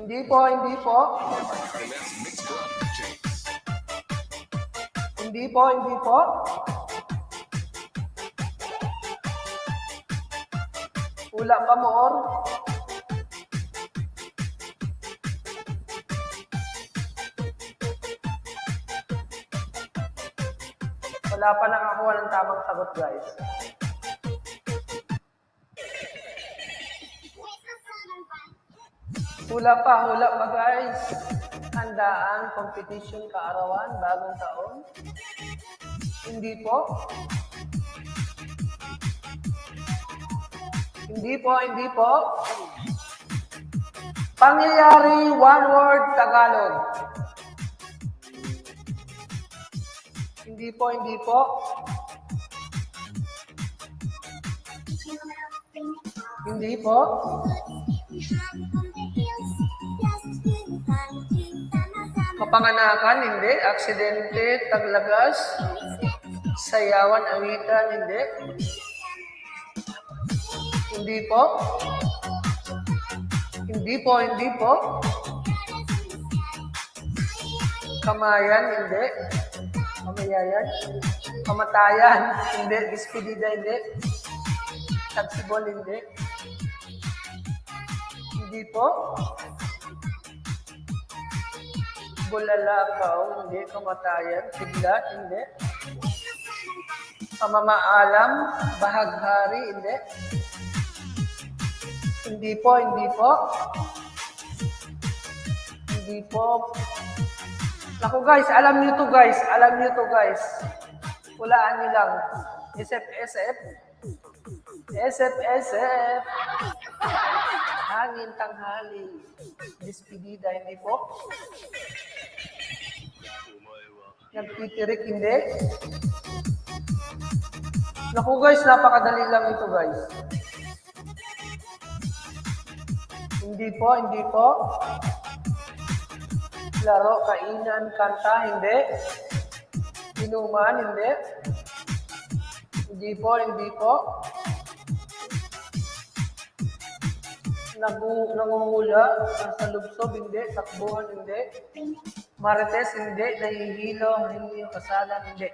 S3: Hindi po. Hindi po. Wala pa more. Wala pa nakakuha ng tamang sagot, guys. Hula pa, guys. Handaan, competition, kaarawan, bagong taon. Hindi po. Hindi po. Pangyayari, one word, Tagalog. Hindi po, hindi po. Hindi po. Kapanganakan, hindi. Aksidente, taglagas. Sayawan, awitan, hindi. Hindi po. Hindi po, hindi po. Kamayan, hindi. Kamayayan. Kamatayan, hindi. Despedida, hindi. Tagsibol, hindi. Hindi po. Bulalakaw, hindi. Kamatayan. Sigla, hindi. Pamamaalam, bahaghari, hindi. Hindi po, hindi po. Hindi po. Naku guys, alam niyo to guys. Alam niyo to guys. Hulaan niyo lang. SF, SF. SF, SF. Hangin tanghali. Despedida, hindi po. Nagtitirik, hindi. Naku guys, napakadali lang ito guys. Hindi po, hindi po. Laro, kainan, kanta, hindi. Inuman, hindi. Hindi po, hindi po. Nangungula, nasa lubsob, hindi. Takbuhan, hindi. Marites, hindi. Nahihilo, hindi yung kasalan, hindi.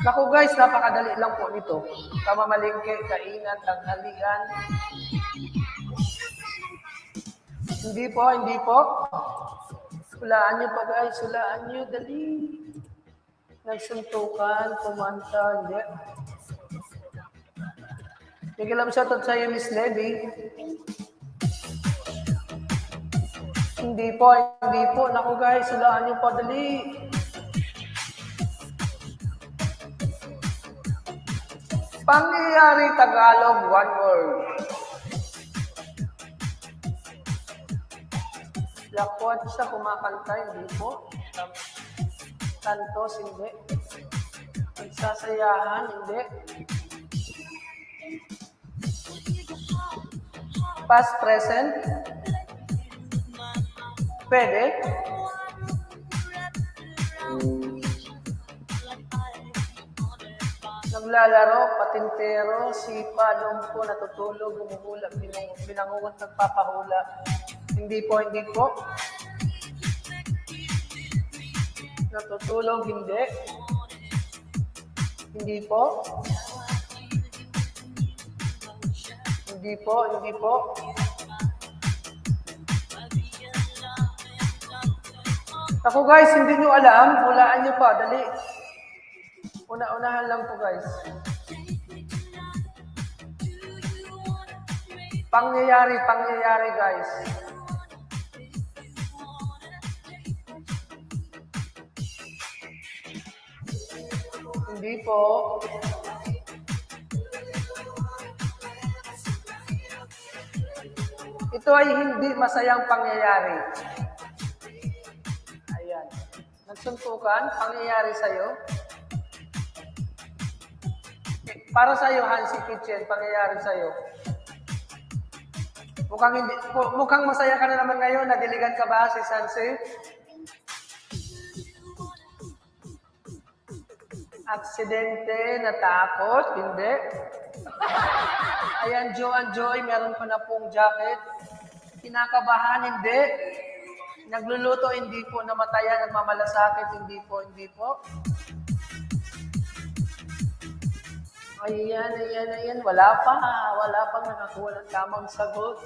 S3: Naku guys, napakadali lang po nito. Kamamalingke, kainan, tanghalian. Hindi po, hindi po. Hulaan niyo pa guys, hulaan niyo, dali. Nagsuntukan, kumanta, hindi. Bigyan lang shoutout sa iyo, Miss Levy. Hindi po, hindi po. Naku guys, hulaan niyo pa, dali. Pangyayari Tagalog, one word. Lakwat siya kumakanta, hindi po. Tantos, hindi. Nagsasayahan, hindi. Past, present. Pwede. Naglalaro, patintero, sipa, lumpo, natutulog, gumuhula, binangungot, nagpapahula. Hindi po, hindi po. Natutulog, hindi. Hindi po. Hindi po, hindi po. Ako guys, hindi nyo alam, hulaan nyo pa, dali. Una-unahan lang po guys. Pangyayari, pangyayari guys. Hindi po. Ito ay hindi masayang pangyayari. Ayan. Nagsuntukan, pangyayari sa'yo. Para sa'yo, Hansi Kitchen, pangyayari sa'yo. Mukhang masaya ka na naman ngayon. Nadiligan ka ba si Hansi? Aksidente, natakot, hindi. Ayan, Joy, meron pa na pong jacket. Kinakabahan, hindi. Nagluluto, hindi po. Namatayan, nagmamalasakit, hindi po, hindi po. Ayan. Wala pa nakakuha ng tamang sagot.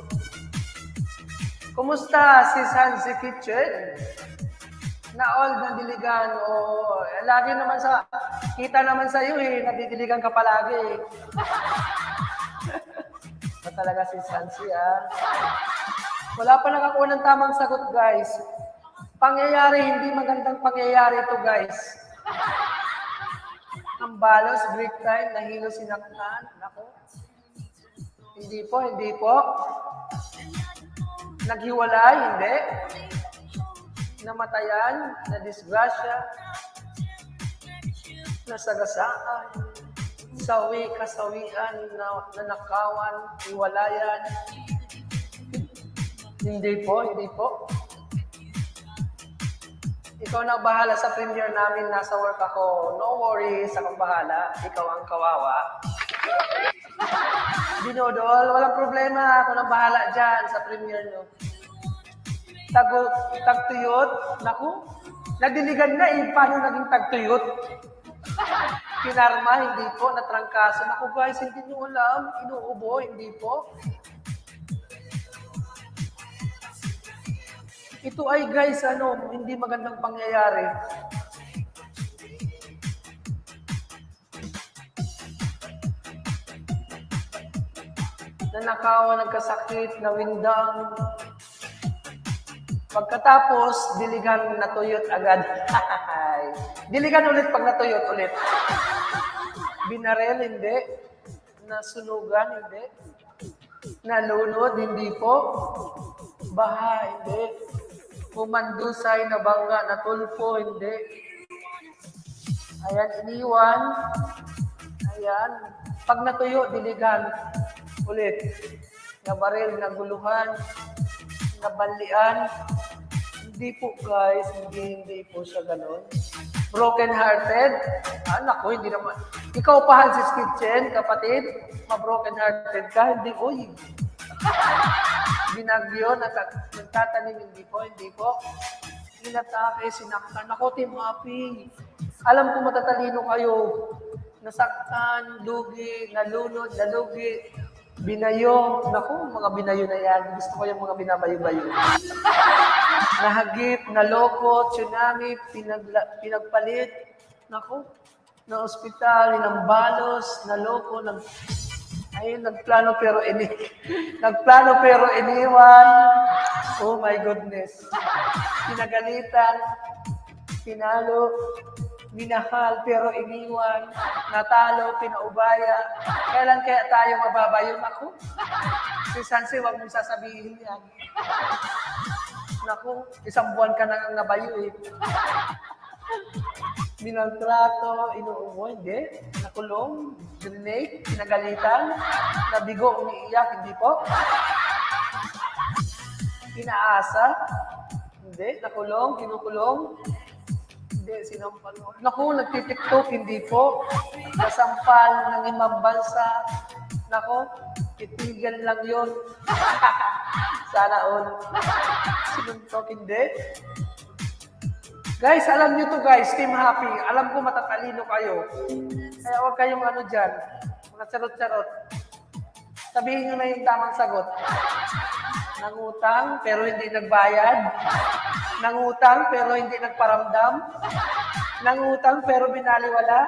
S3: Kumusta si Hansi Kitchen? Na-all na diligan o lagi naman kita naman sa iyo nadidiligan ka palagi. Ba talaga si Hansi Wala pa nakakuha ng tamang sagot guys. Pangyayari, hindi magandang pangyayari ito guys. Ang balos, break time, nahilo sinaktan. Nako. Hindi po, hindi po. Naghiwalay, hindi. namatayan, na disgrasya, nasagasaan, sawi, kasawian, nanakawan, iwalayan. Hindi po, hindi po. Ikaw na bahala sa premiere namin, nasa work ako. No worries, akong bahala. Ikaw ang kawawa. Binodol, walang problema. Ako na bahala dyan sa premiere nyo. Tagtuyot, naku. Nagdiligan na eh, paano naging tagtuyot? Kinarma, hindi po, natrangkaso. Naku guys, hindi nyo alam. Inuubo, hindi po. Ito ay guys, hindi magandang pangyayari. Nanakawan, nagkasakit, nawindang. Pagkatapos, diligan, natuyot agad. Diligan ulit pag natuyot ulit. Binarel, hindi. Nasunugan, hindi. Nalunod, hindi po. Baha, hindi. Pumandusay, nabangga, natulpo, hindi. Ayan, iniwan. Ayan. Pag natuyo, diligan. Ulit. Nabaril, naguluhan, nabalian. Hindi po guys, hindi po siya ganun. Broken hearted. Naku, hindi naman. Ikaw pa, Hansis Kitchen, kapatid. Ma-broken hearted ka, hindi ko. Binagyo, nagtatanim, hindi po. Inatake, sinaktan. Ako, Team Happy. Alam ko matatalino kayo. Nasaktan, lugi, nalunod, nalugi, binayo. Naku, mga binayo na yan. Gusto ko yung mga binabayo-bayo. Nahagip, naloko, tsunami, pinagpalit. Naku, na ospital, inambalos, naloko, ayun, nagplano pero iniwan. Oh my goodness. Pinagalitan, pinalo, minahal pero iniwan, natalo, pinaubaya. Kailan kaya tayo mababayo? Naku, si Sansi, huwag mong sasabihin yan. Naku, isang buwan ka nang nabayo eh. Minaltrato, inuumo, hindi. Nakulong, grenade, pinagalitan, nabigo, umiiyak, hindi po. Inaasa, hindi. Nakulong, kinukulong, hindi. Sinampal. Naku, nagtitiktok, hindi po. Nasampal ng ibang bansa. Naku, itigil lang yun. Sana all. Sinuntok, hindi. Guys, alam nyo to guys, Team Happy. Alam ko matatalino kayo. Kaya huwag kayong dyan. Mga charot-charot. Sabihin nyo na yung tamang sagot. Nangutang pero hindi nagbayad. Nangutang pero hindi nagparamdam. Nangutang pero binaliwala.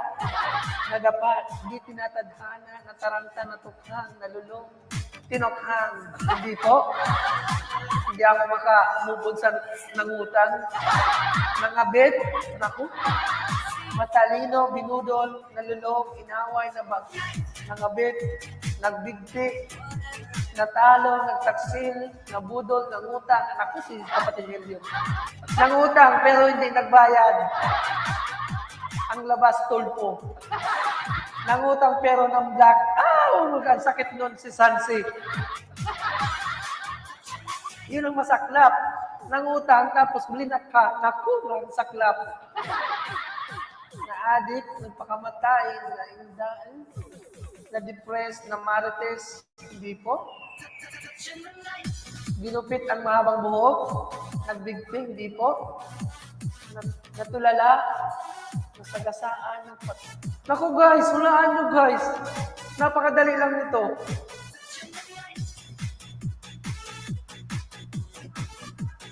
S3: Nagapa, hindi tinatadhana, nataranta, natukhang, nalulong, tinokhang. Hindi po. Hindi ako makamubod sa nangutang. Nangabit, naku. Matalino, binudol, nalulong, inaway, nangabit, nagbigti, natalo, nagtaksil, nabudol, nangutang. Naku, si kapatid yun. Nangutang pero hindi nagbayad. Ang labas, tulpo. Nangutang pero ng black. Ang sakit nun si Sansi. Yun ang masaklap. Nangutang tapos blinak ka. Naku, ang saklap. Na-addict, nagpakamatay, na-indaan, na-depressed, na-marites. Hindi po. Ginupit ang mahabang buhok. Nagbigting. Hindi po. Natulala. Nasagasaan. Naku guys, hulaan nyo guys. Napakadali lang nito.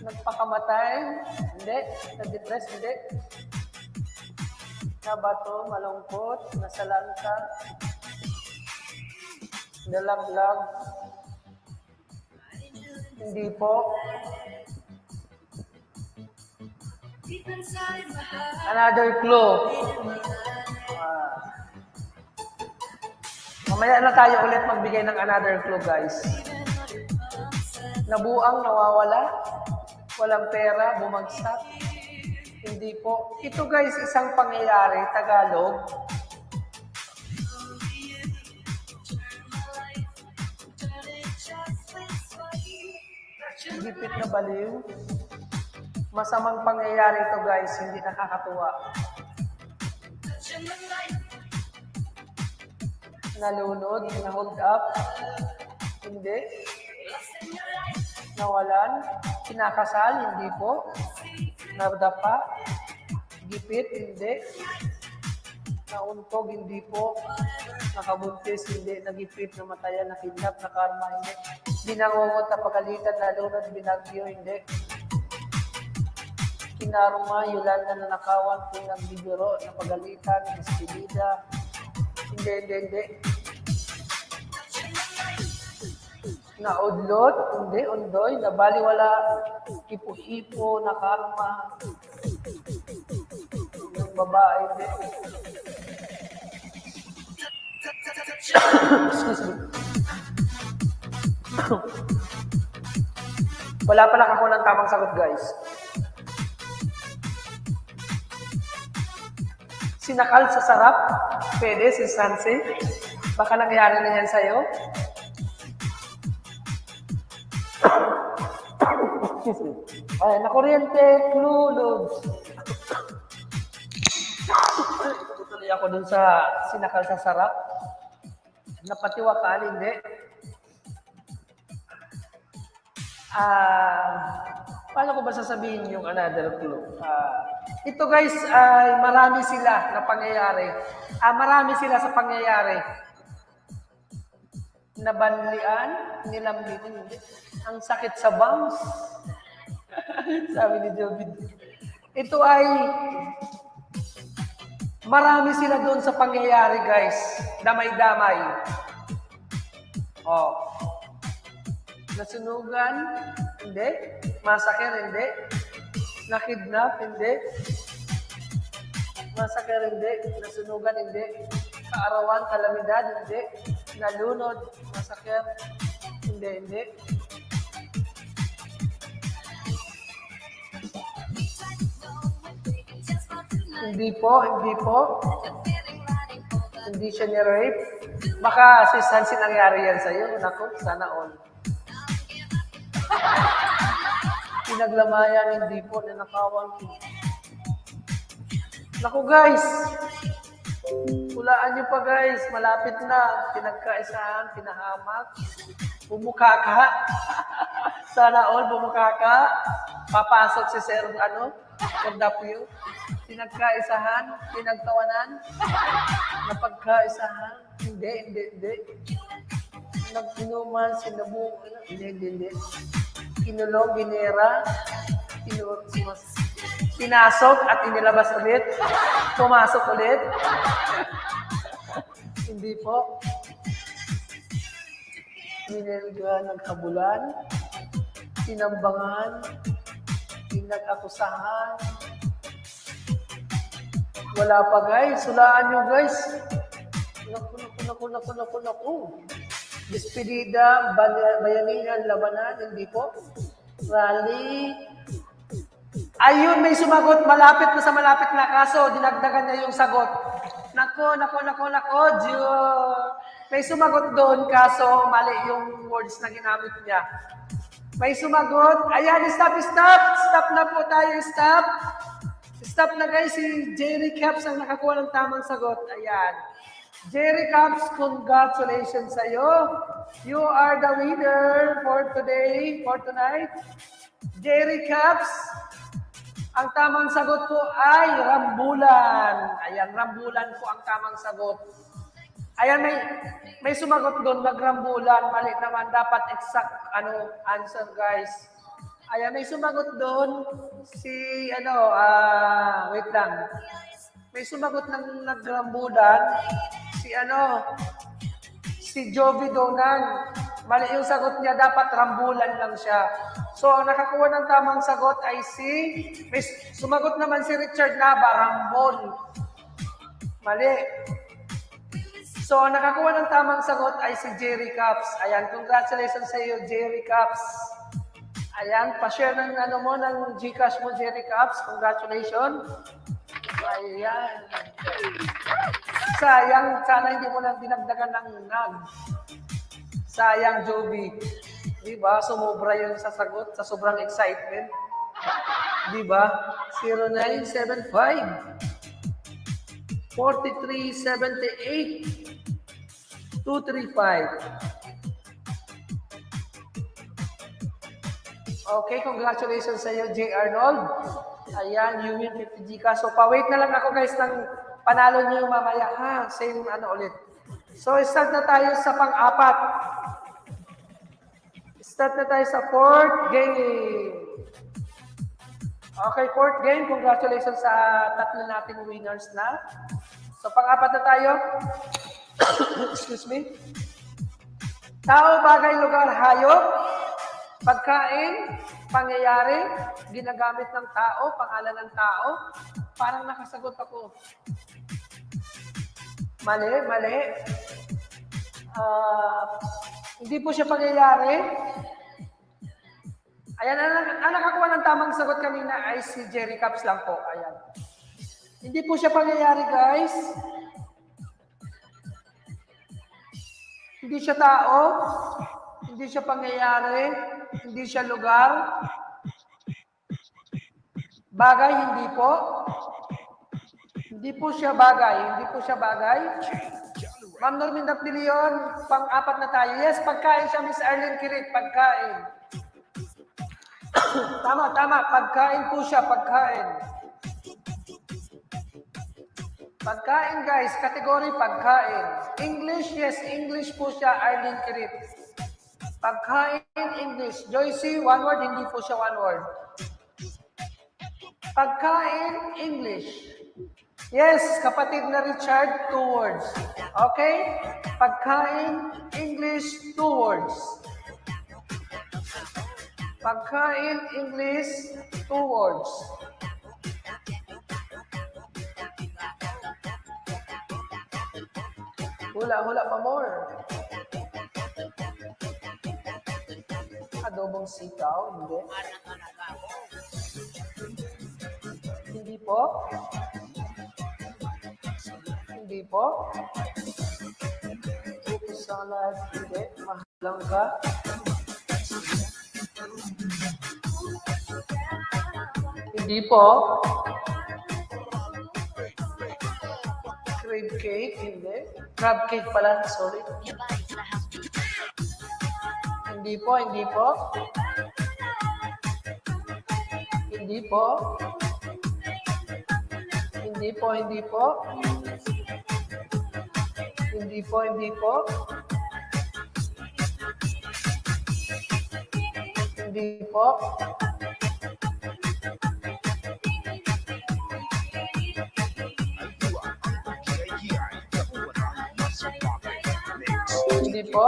S3: Nagpakamatay, hindi. Nag-depress, hindi. Nabato, malungkot, nasalanta, nalaglag, hindi po. Another clue. Mamaya na tayo ulit magbigay ng another clue, guys. Nabuang, nawawala. Walang pera, bumagsak. Hindi po. Ito guys, isang pangyayari, Tagalog. Gipit na baliw. Masamang pangyayari ito guys, hindi nakakatuwa. Nalunod, na-hold up. Hindi. Nawalan. Kinakasal, hindi po. Nadapa. Gipit, hindi. Nauntog, hindi po. Nakabuntis, hindi. Nagipit, namatayan, nakidnap, nakarma, hindi. Binangungot, napagalitan, nalunod, binagyo, hindi. Kinaruma, yulan na nanakawan, pinagbibiro, napagalitan, despedida. Hindi. Naudlot, hindi, undoy, nabaliwala, ipo-ipo, nakarma. Yung babae, hindi. Excuse me. Wala pa lang ako ng tamang sagot, guys. Sinakal sa sarap? Pwede, si Sansi. Baka nangyari na yan sa'yo. Ay, nakuryente, clue, tutuloy ako dun sa sinakal sa sarap. Napatiwakal, hindi. Paano ko ba sasabihin yung another clue? Ito guys, ay marami sila na pangyayari. Marami sila sa pangyayari. Nabanlian, nilambitin, hindi. Ang sakit sa bangs. Sabi ni Jovid. Ito ay marami sila doon sa pangyayari guys. Damay-damay. Oh. Nasunugan, hindi. Masakir, hindi. Nakidnap, hindi. Masakir, hindi. Nasunugan, hindi. Kaarawan, kalamidad, hindi. Nalunod, masakir, hindi. Hindi po. Hindi siya ni-rape. Baka si Sansi nangyari yan sa'yo. Naku, sana all. Pinaglamayan, hindi po, nanakawan. Naku guys, hulaan niyo pa guys, malapit na. Pinagkaisahan, pinahamak. Bumukaka. Sana all, bumukaka. Papasok si Sir, Kordapyo. Pinagkaisahan, pinagtawanan. Napagkaisahan. Hindi. Nag-inuman, sinabu, hindi. Kinulong, ginera, pinasok at inilabas ulit. Pumasok ulit. Hindi po. Ninilga, nagkabulan, tinambangan, pinag-akusahan. Wala pa guys. Hulaan nyo guys. Naku. Despedida, bayanihan, labanan, hindi po. Rally. Ayun, may sumagot. Malapit na kaso. Dinagdagan niya yung sagot. Nako. May sumagot doon, kaso mali yung words na ginamit niya. May sumagot. Ayan, stop. Stop na po tayo, stop. Stop na guys, si Jerry Caps ang nakakuha ng tamang sagot. Ayan. Jerry Caps, congratulations sa'yo. You are the winner for today, for tonight. Jerry Caps, ang tamang sagot po ay rambulan. Ayan, rambulan po ang tamang sagot. Ayan, may sumagot doon, nagrambulan. Mali naman, dapat exact answer guys. Ayan, may sumagot doon si, wait lang. May sumagot ng nagrambulan, si Jovi Donan. Mali yung sagot niya, dapat rambulan lang siya. So, ang nakakuha ng tamang sagot ay may sumagot naman si Richard Nava, rambol. Mali. So, ang nakakuha ng tamang sagot ay si Jerry Caps. Ayan, congratulations sa iyo, Jerry Caps. Ayan, pa-share ng ano mo, ng Gcash mo, Jerry Caps. Congratulations. Ayan. Sayang, sana hindi mo na dinagdagan ng nag. Sayang, Joby. Diba? Sumobra yun sa sagot, sa sobrang excitement. Diba? 0975 4378 235. Okay, congratulations sa iyo, J. Arnold. Ayan, you win 50 Gcash. So, pa-wait na lang ako guys ng panalo niyo mamaya ha. Same ano ulit. So, start na tayo sa pang-apat. Start na tayo sa fourth game. Okay, fourth game. Congratulations sa tatlo nating winners na. So, pang-apat na tayo. Excuse me. Tao, bagay, lugar, hayop. Pagkain, pangyayari, ginagamit ng tao, pangalan ng tao. Parang nakasagot ako. Mali. Hindi po siya pangyayari. Ayan, ang nakakuha ng tamang sagot kanina ay si Jerry Caps lang po. Ayan. Hindi po siya pangyayari, guys. Hindi siya tao. Hindi siya pangyayari. Hindi siya lugar. Bagay, hindi po. Hindi po siya bagay. Ma'am Normin Dapilion, pang-apat na tayo. Yes, pagkain siya, Miss Arlene Kirit. Pagkain. Tama. Pagkain po siya, pagkain. Pagkain, guys. Kategory, pagkain. English, yes, English po siya, Arlene Kirit. Pagkain, English. Joycey, one word, hindi po siya one word. Pagkain, English. Yes, kapatid na Richard, 2 words. Okay? Pagkain, English, 2 words. Pagkain, English, 2 words. Hula pa more. Adobong sitaw, hindi. Hindi po. Fruit salad, hindi. Mahalang ka. Hindi po. Crab cake, hindi. Crab cake pala, sorry. Hindi po. Hindi po. Hindi po. Hindi po. Hindi po. Hindi po. Hindi po. Hindi po.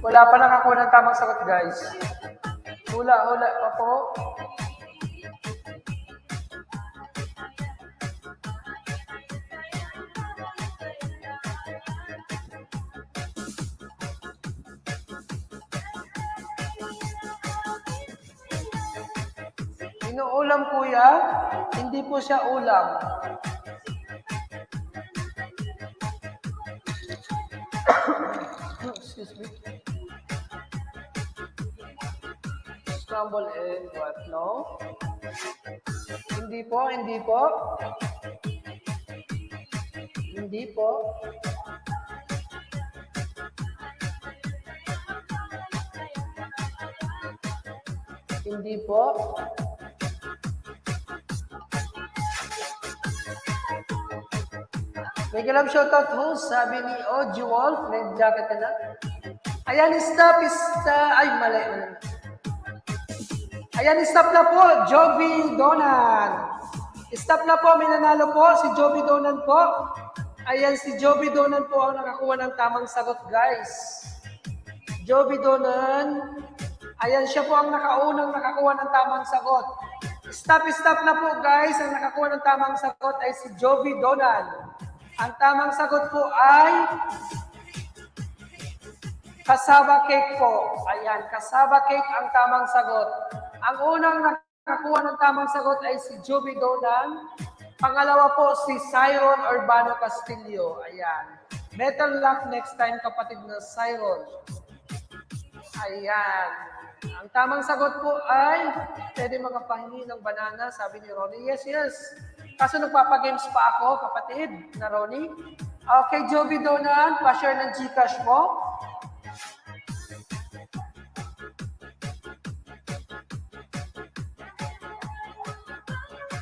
S3: Wala pa nakakuha ng tamang sagot, guys. Hula pa po. Inuulam, kuya? Hindi po siya ulam. Excuse me. Scramble egg, what? No? Hindi po. Hindi po. Hindi po. Hindi po. May galap shoutout ho, sabi ni Oji Wolf, red jacket ka na. Ayan, stop. Ay, mali. Ayan, stop na po, Joby Donan. Stop na po, may nanalo po, si Joby Donan po. Ayan, si Joby Donan po ang nakakuha ng tamang sagot, guys. Joby Donan. Ayan, siya po ang nakakuha ng tamang sagot. Stop na po, guys. Ang nakakuha ng tamang sagot ay si Joby Donan. Ang tamang sagot po ay cassava cake po. Ayan, cassava cake ang tamang sagot. Ang unang nakakuha ng tamang sagot ay si Joby Donan. Pangalawa po si Cyron Urbano Castillo. Ayan. Better luck next time, kapatid na Cyron. Ayan. Ang tamang sagot po ay pwede makapahingi ng banana, sabi ni Ronnie. Yes, yes. Kaso nagpapagames pa ako, kapatid na Ronnie. Okay, Joby Donan, pa-share ng Gcash mo.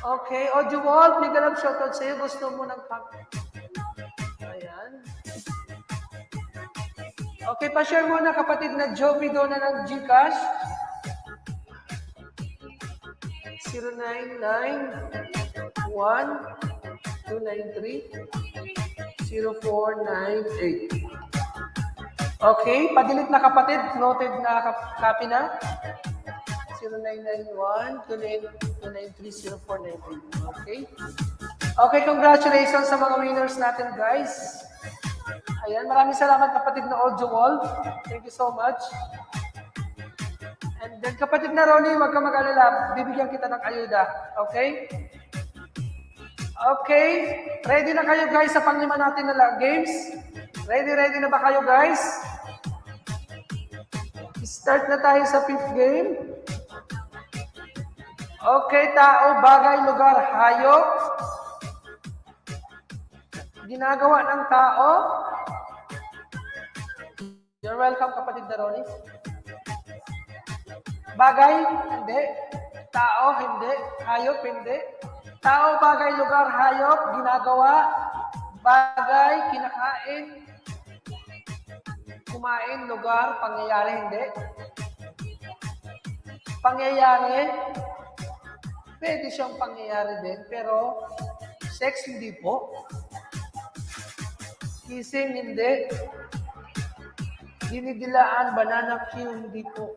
S3: Okay, Audio Wall, bigyan ng shoutout sa'yo. Gusto mo ng Ayan. Okay, pa-share muna, kapatid na Joby Donan ng Gcash. 0991-293-0498. Okay, padilit na kapatid. Noted na copy na. 0991-293-0498. Okay? Okay, congratulations sa mga winners natin, guys. Ayan, maraming salamat kapatid na Audio Wall. Thank you so much. And then kapatid na Ronnie, huwag ka mag-alala. Bibigyan kita ng ayuda. Okay? Okay. Ready na kayo, guys, sa panglima natin na games? Ready na ba kayo, guys? Start na tayo sa 5th game. Okay, tao, bagay, lugar, hayop. Ginagawa ng tao. You're welcome, kapatid na Ronnie. Bagay, hindi. Tao, hindi. Hayop, hindi. Tao, bagay, lugar, hayop, ginagawa. Bagay, kinakain. Kumain, lugar, pangyayari, hindi. Pangyayari, pwede siyang pangyayari din, pero sex, hindi po. Kissing, hindi. Dinidilaan, banana cue, hindi po.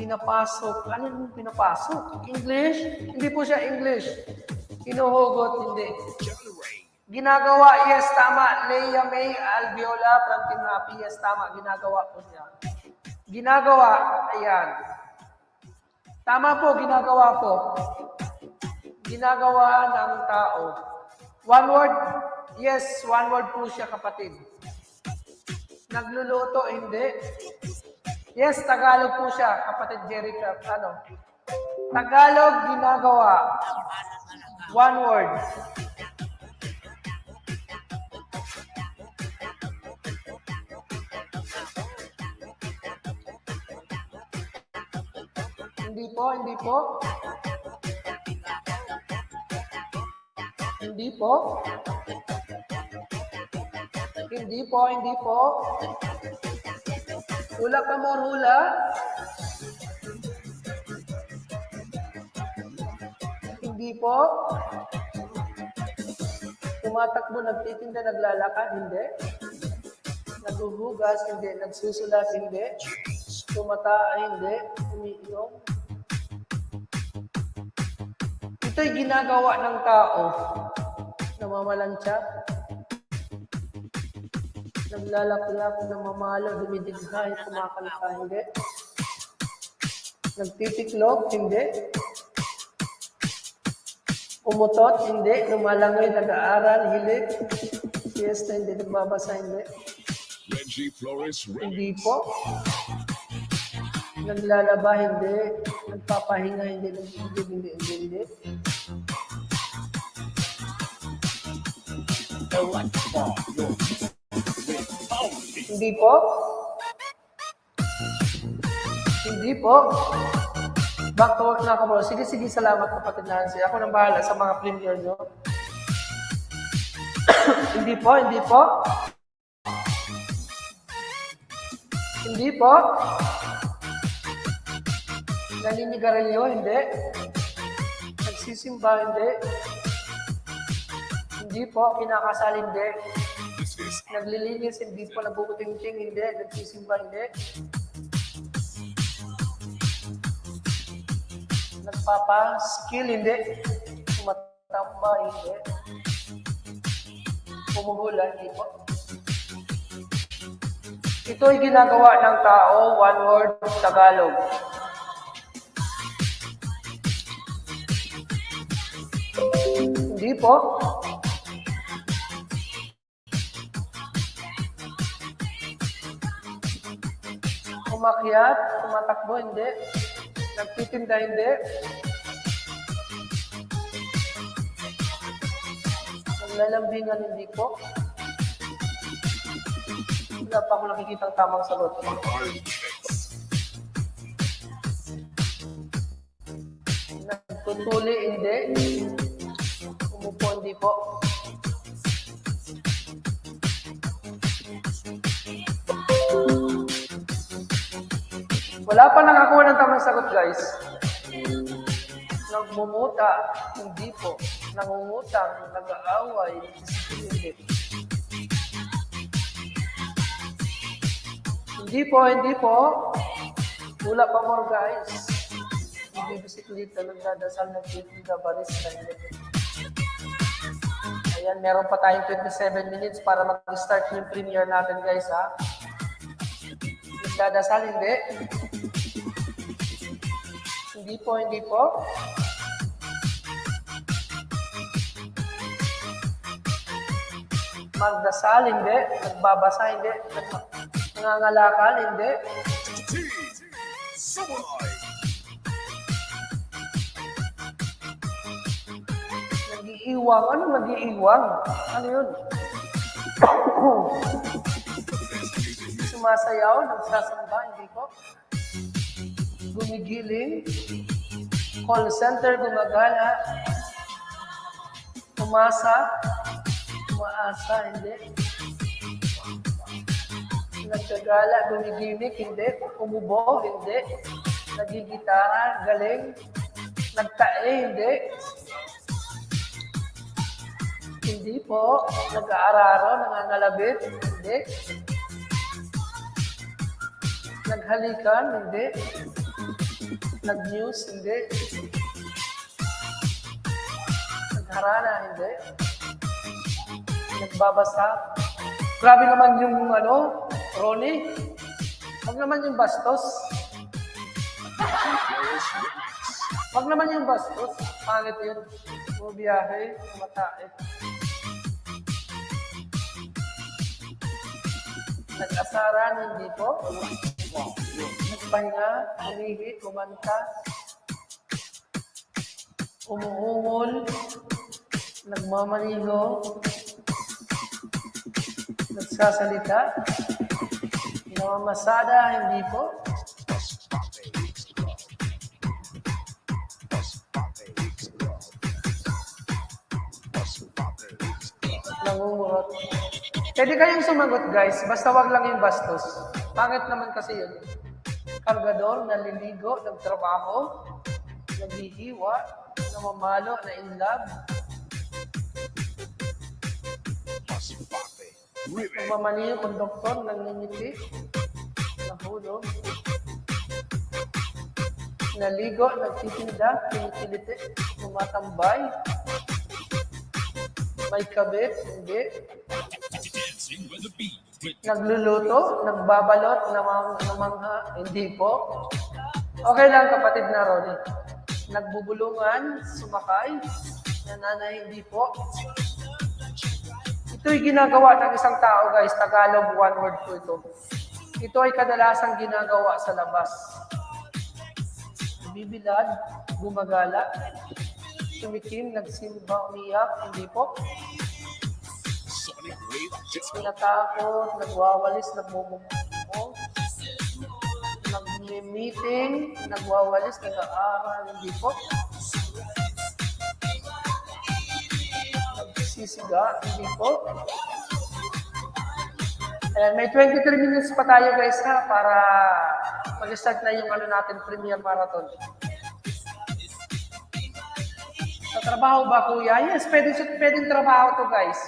S3: Pinapasok. Ano yung pinapasok? English? Hindi po siya English. Hinuhugot, hindi. Ginagawa, yes, tama. Leia May Alviola from Team Happy, yes, tama. Ginagawa po siya. Ginagawa, ayan. Tama po, ginagawa po. Ginagawa ng tao. One word, yes, one word po siya, kapatid. Nagluluto, hindi. Yes, Tagalog po siya, kapatid Jerry Craft. Ano? Tagalog, ginagawa. One word. Hindi po, hindi po. Hindi po. Hindi po, hindi po. Hula ka mo, hula. Hindi po. Tumatakbo, nagtitinda, naglalakad, hindi. Naghuhugas, hindi. Nagsusulat, hindi. Tumata, hindi. Umiinom. Ito'y ginagawa ng tao. Namamalansya. Naglalaklak, namamalo, dumidighay, kumakanta, hindi. Nagtitiklop, hindi. Umutot, hindi. Lumalangoy, nag-aaral, hilig. Siesta, hindi. Nagbabasa, hindi.
S5: Reggie Flores
S3: Hindi po. Naglalaba, hindi. Nagpapahinga, hindi. Hindi. Hindi po. Hindi po. Back to work na ako, bro. Sige, salamat, kapatid Nancy. Ako nang bahala sa mga premier nyo. Hindi po. Hindi po. Naninigarilyo, hindi. Nagsisimba, hindi. Hindi po, kinakasal, hindi.
S5: This is
S3: Naglilinis, hindi po. Nagbubuting-ting, hindi. Nagsisimba, hindi. Nagpapa-skill, hindi. Tumatamba, hindi. Pumuhula, hindi po. Ito ay ginagawa ng tao, one word, Tagalog. Hindi po. Umakyat, tumatakbo, hindi. Nagtitinda, hindi. Naglalambingan, hindi po. Wala pa ako nakikita ang tamang sagot. Nagtutuli, hindi. Umupo, hindi po. Wala pa nakakuha ng tamang sagot, guys. Nagmumuta, hindi po. Nangungutang, nag-aaway, hindi. Hindi po, hindi po. Wala pa more, guys. Nagbibisiklita, nagdadasal, nagtitinda, barista, hindi. Ayan, meron pa tayong 27 minutes para mag-start yung premiere natin, guys, ha? Nagdadasal, hindi. Hindi po, hindi po. Magdasal, hindi. Nagbabasa, hindi. Nangangalakal, hindi. Nag-iiwang. Ano nag-iiwang? Ano yun? Sumasayaw, nagsasamba, hindi po. Gumigiling. Call center, gumagala. Umasa. Umaasa, hindi. Nagkagala, gumigimik, hindi. Umubo, hindi. Nagigitara, galing. Nagtae, hindi. Hindi po. Nag-aararo, nangangalabit, hindi. Naghalikan, hindi. Nag-news, hindi. Nagharana, hindi. Nagbabasa. Grabe naman yung Ronnie. Huwag naman yung bastos. Huwag naman yung bastos. Pangit yun. Bumiyahe, matae. Nag-asaran, hindi po. Nagpahinga, umihi, kumanta. Umuungol. Nagmamaligo. Nagsasalita. Namamasada, hindi po. Nangungurot. Pwede kayong sumagot, guys. Basta wag lang yung bastos. Pangit naman kasi yun. Kargador, naliligo, nagtrabaho, naghihiwa, namamalo, na in love. Nagmamali yung konduktor, nangingiti, nahulog. Naligo, nagtitinda, kinikiliti, tumatambay. May kabit, hindi. Nagluluto, nagbabalot, namangha, hindi po. Okay lang, kapatid na Ronnie. Nagbubulungan, sumakay, nananay, hindi po. Ito'y ginagawa ng isang tao, guys. Tagalog, one word po ito. Ito ay kadalasang ginagawa sa labas. Bibilad, gumagala, tumikim, nagsimba, umiyak, hindi po. Pinatakot, nagwawalis, nagmumukmo, nag-meeting, nagwawalis, nag-aaral, hindi po. Nagsisiga, hindi po. Ayan, may 23 minutes pa tayo, guys, ha, para mag-start na yung natin, Premier Marathon. Trabaho ba, kuya? Yes, pwedeng trabaho to, guys.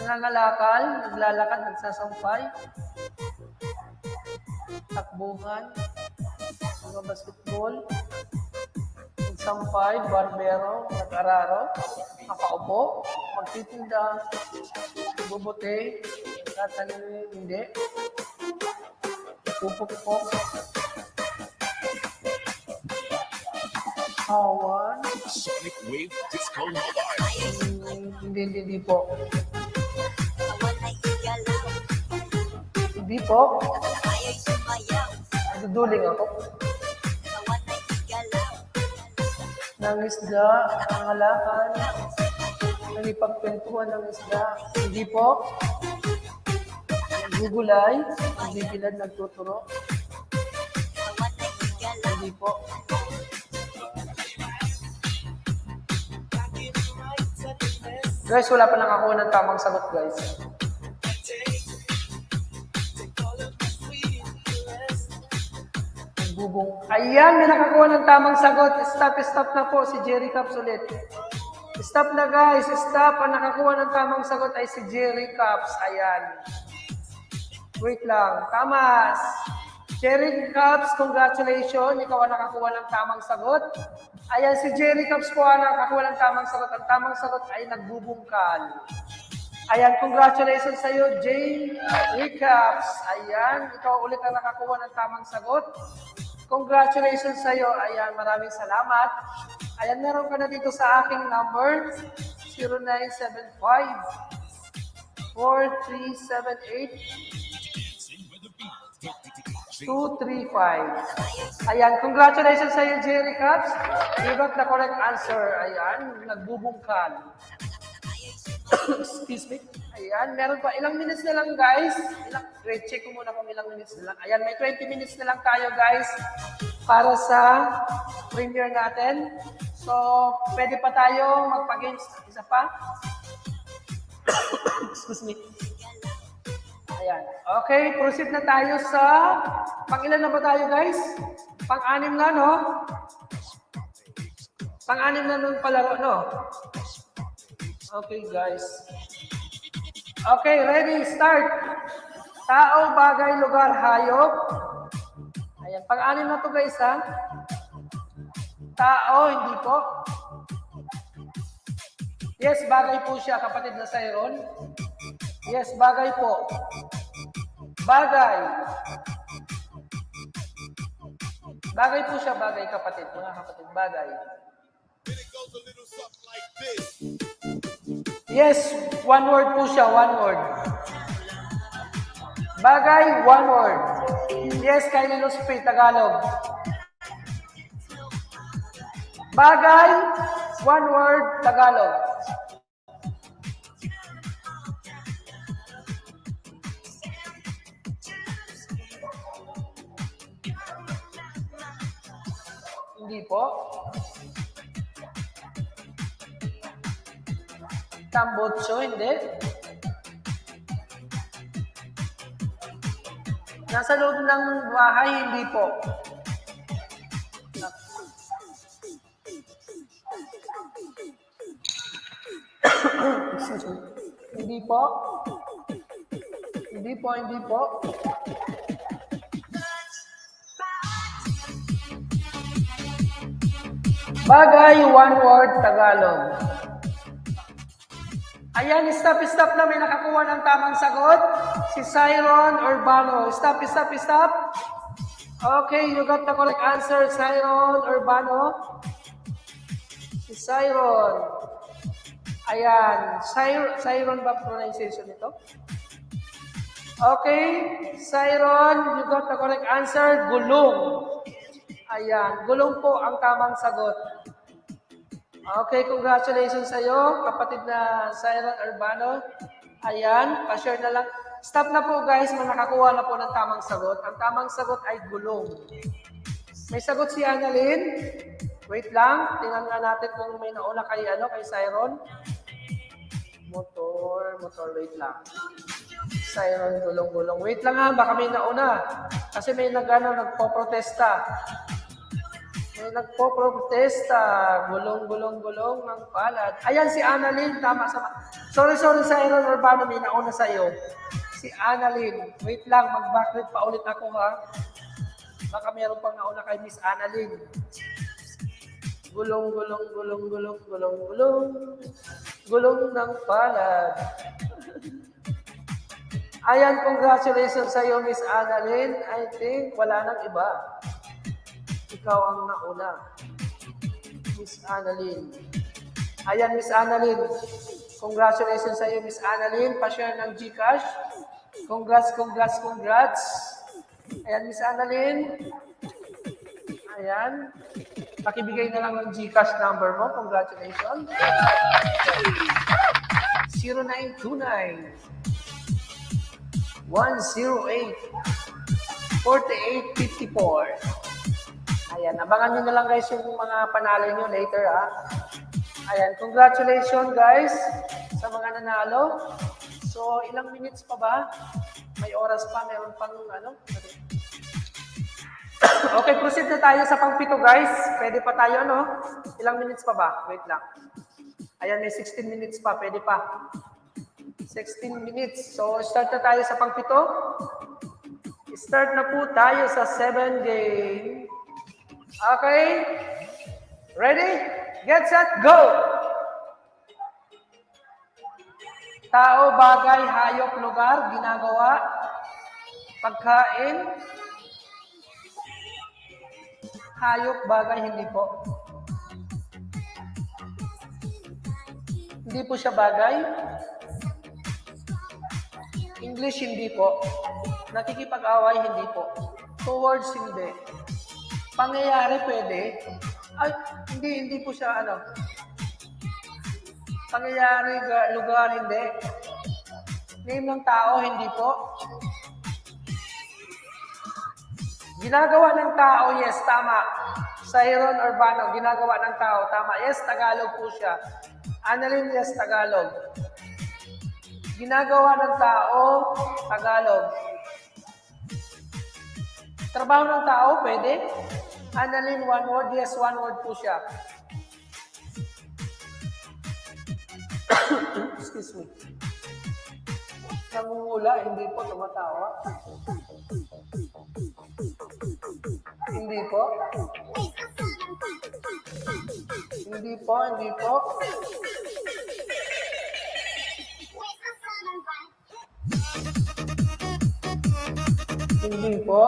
S3: Nangangalakal, naglalakad, nagsasampay, takbuhan, mga basketball, nagsampay, barbero, nag-araro, nakaupo, magtitinda, bubote, tatanim, hindi, pupukpok, hawan,
S5: Sonic Wave Disco Mobile.
S3: hindi po. Hindi po. Naduduling ako. Nangisda, nangalakan, nanipagkwentuhan ng isda. Hindi po. Nagugulay, nagbibilad, nagtuturo. Hindi po. Guys, wala pa nakakuha ng tamang sagot, guys. Bubong. Ayan, may nakakuha ng tamang sagot. Stop na po si Jerry Caps ulit. Stop na, guys. Stop. Ang nakakuha ng tamang sagot ay si Jerry Caps. Ayan. Wait lang. Tamas. Jerry Caps, congratulations. Ikaw ang nakakuha ng tamang sagot. Ayan, si Jerry Caps po ang nakakuha ng tamang sagot. Ang tamang sagot ay nagbubungkal. Ayan, congratulations sa iyo, Jerry Caps. Ayan, ikaw ulit ang nakakuha ng tamang sagot. Congratulations sa iyo. Ayan, maraming salamat. Ayan, meron ka na dito sa aking number, 0975 4378 235. Ayan, congratulations sa iyo, Jerry Caps. You got the correct answer. Ayan, nagbubungkal. Excuse me. Ayan, meron pa. Ilang minutes na lang, guys. Wait, check ko muna kung ilang minutes na lang. Ayan, may 20 minutes na lang tayo, guys, para sa premiere natin. So, pwede pa tayo magpa-games. Isa pa. Excuse me. Ayan. Okay, proceed na tayo sa... Pang-ilan na ba tayo, guys? Pang-anim na, no? Pang-anim na nung palaro, no? Okay, guys. Okay, ready, start. Tao, bagay, lugar, hayop. Ayan, pang-anim na to, guys, ha? Tao, hindi po. Yes, bagay po siya, kapatid na Sayron. Yes, bagay po. Bagay. Bagay po siya, bagay, kapatid. Mga kapatid, bagay. Yes, one word po siya, one word. Bagay, one word. Yes, Kylie Lospe, Tagalog. Bagay, one word, Tagalog. Hindi po. Tambotso, hindi. Nasa loob ng bahay, hindi po. Excuse me. Hindi po. Hindi po, hindi po. Bagay, one word, Tagalog. Ayan, stop na. May nakakuha ng tamang sagot. Si Cyron Urbano. Stop. Okay, you got the correct answer, Cyron Urbano. Si Cyron. Ayan, Cyron ba pronunciation ito? Okay, Cyron, you got the correct answer, gulong. Ayan, gulong po ang tamang sagot. Okay, congratulations sa iyo, kapatid na Cyron Urbano. Ayan, pa-share na lang. Stop na po, guys, nakakuha na po ng tamang sagot. Ang tamang sagot ay gulong. May sagot si Annalyn. Wait lang, tingnan nga natin kung may nauna kay Cyron. Motor, wait lang. Cyron, gulong. Wait lang ha, baka may nauna. Kasi may nagpo-protesta. May nagpo-protesta. Gulong ng palad. Ayan si Annalyn. Tama sa... Sorry sa Aaron Urbano. May nauna sa iyo. Si Annalyn. Wait lang. Mag-backlit pa ulit ako ha. Baka meron pang nauna kay Miss Annalyn. Gulong ng palad. Ayan, congratulations sa iyo, Miss Annalyn. I think wala nang iba. Ikaw ang nauna. Miss Annalyn. Ayan, Miss Annalyn. Congratulations sa iyo, Miss Annalyn. Pa-share ng GCash. Congrats. Ayan, Miss Annalyn. Ayan. Pakibigay na lang ng GCash number mo. Congratulations. 0929 108 4854. Ayan, abangan nyo na lang guys yung mga panalo nyo later ha. Ayan, congratulations guys sa mga nanalo. So, ilang minutes pa ba? May oras pa, meron pang ano? Okay, proceed na tayo sa pang-pito guys. Pwede pa tayo, no? Ilang minutes pa ba? Wait lang. Ayan, may 16 minutes pa. Pwede pa. 16 minutes. So, start na tayo sa pang-pito. Start na po tayo sa 7 game. Okay? Ready? Get set, go! Tao, bagay, hayop, lugar, ginagawa, pagkain, hayop, bagay, hindi po. Hindi po siya bagay. English, hindi po. Nakikipag-away, hindi po. Towards, hindi. Pangyayari, pwede. Ay, hindi po siya, ano. Pangyayari, lugar, hindi. Name ng tao, hindi po. Ginagawa ng tao, yes, tama. Aaron Urbano, ginagawa ng tao, tama. Yes, Tagalog po siya. Annalyn, yes, Tagalog. Ginagawa ng tao, Tagalog. Trabaho ng tao, pwede. Annalyn, one word, yes, one word po siya. Excuse me. Nangungula, hindi po tumatawa. Hindi po. Hindi po. Hindi po.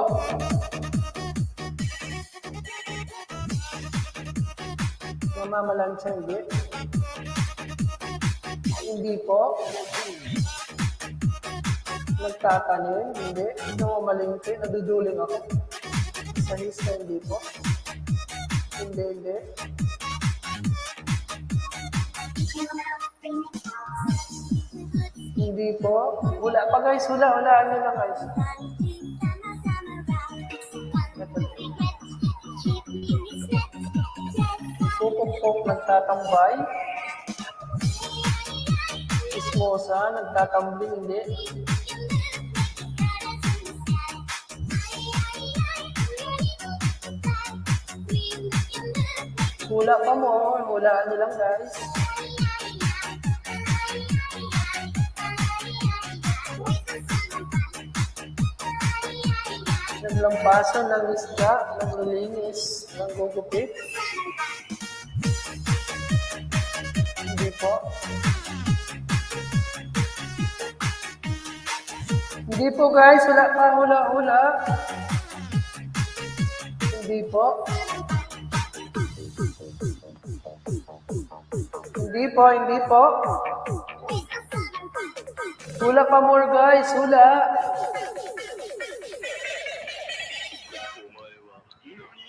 S3: Namamalansya, hindi. Hindi po. Nagtatanim, hindi. Namamalingki, naduduling ako. Sa hisa, hindi po. Hindi. Hindi po. Wala pa guys, hulaan nyo lang guys. Pupok-pok, nagtatambay. Ismosa, nagtatambling, hindi. Hula pa mo, hulaan nyo lang guys. Naglampasan ng isda, naglilinis, nanggugupit. Hindi po. Hindi po guys, wala pa, hula. Hindi po. Hindi po. Hula pa more guys, hula.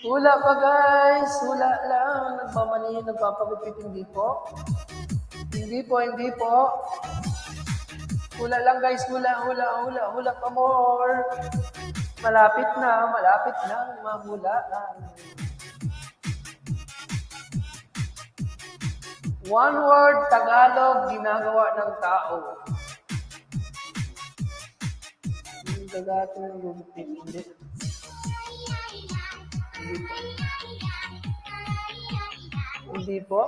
S3: Hula pa guys, hula lang. Nagmamanihin, nagpapagupit, hindi po. Hindi po. Hula lang guys, hula pa more. Malapit na, mahulaan. One word, Tagalog, ginagawa ng tao. Yung gagato ng gupit, hindi. Hindi po.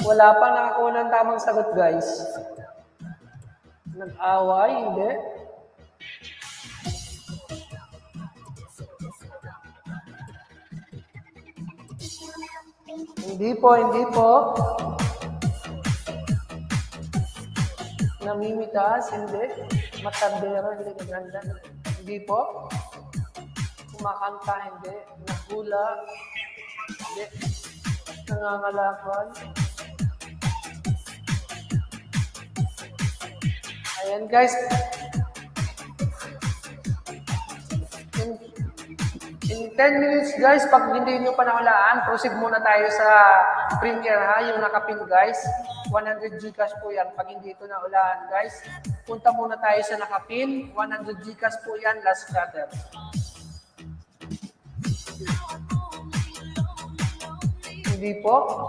S3: Wala pa nakakuha ng tamang sagot, guys. Nag-away, hindi. Hindi po, hindi po. Namimitas, hindi. Matandero, hindi maganda. Hindi po. Kumakanta, hindi. Nahula, hindi. Nangangalakan. Ayan guys. In 10 minutes guys, pag hindi nyo pa nahulaan, proceed muna tayo sa Premier ha, yung nakapin guys. 100 Gcash po yan. Pag hindi ito nahulaan guys, punta muna tayo sa nakapin. 100 Gcash po yan, last chatter. Hindi po.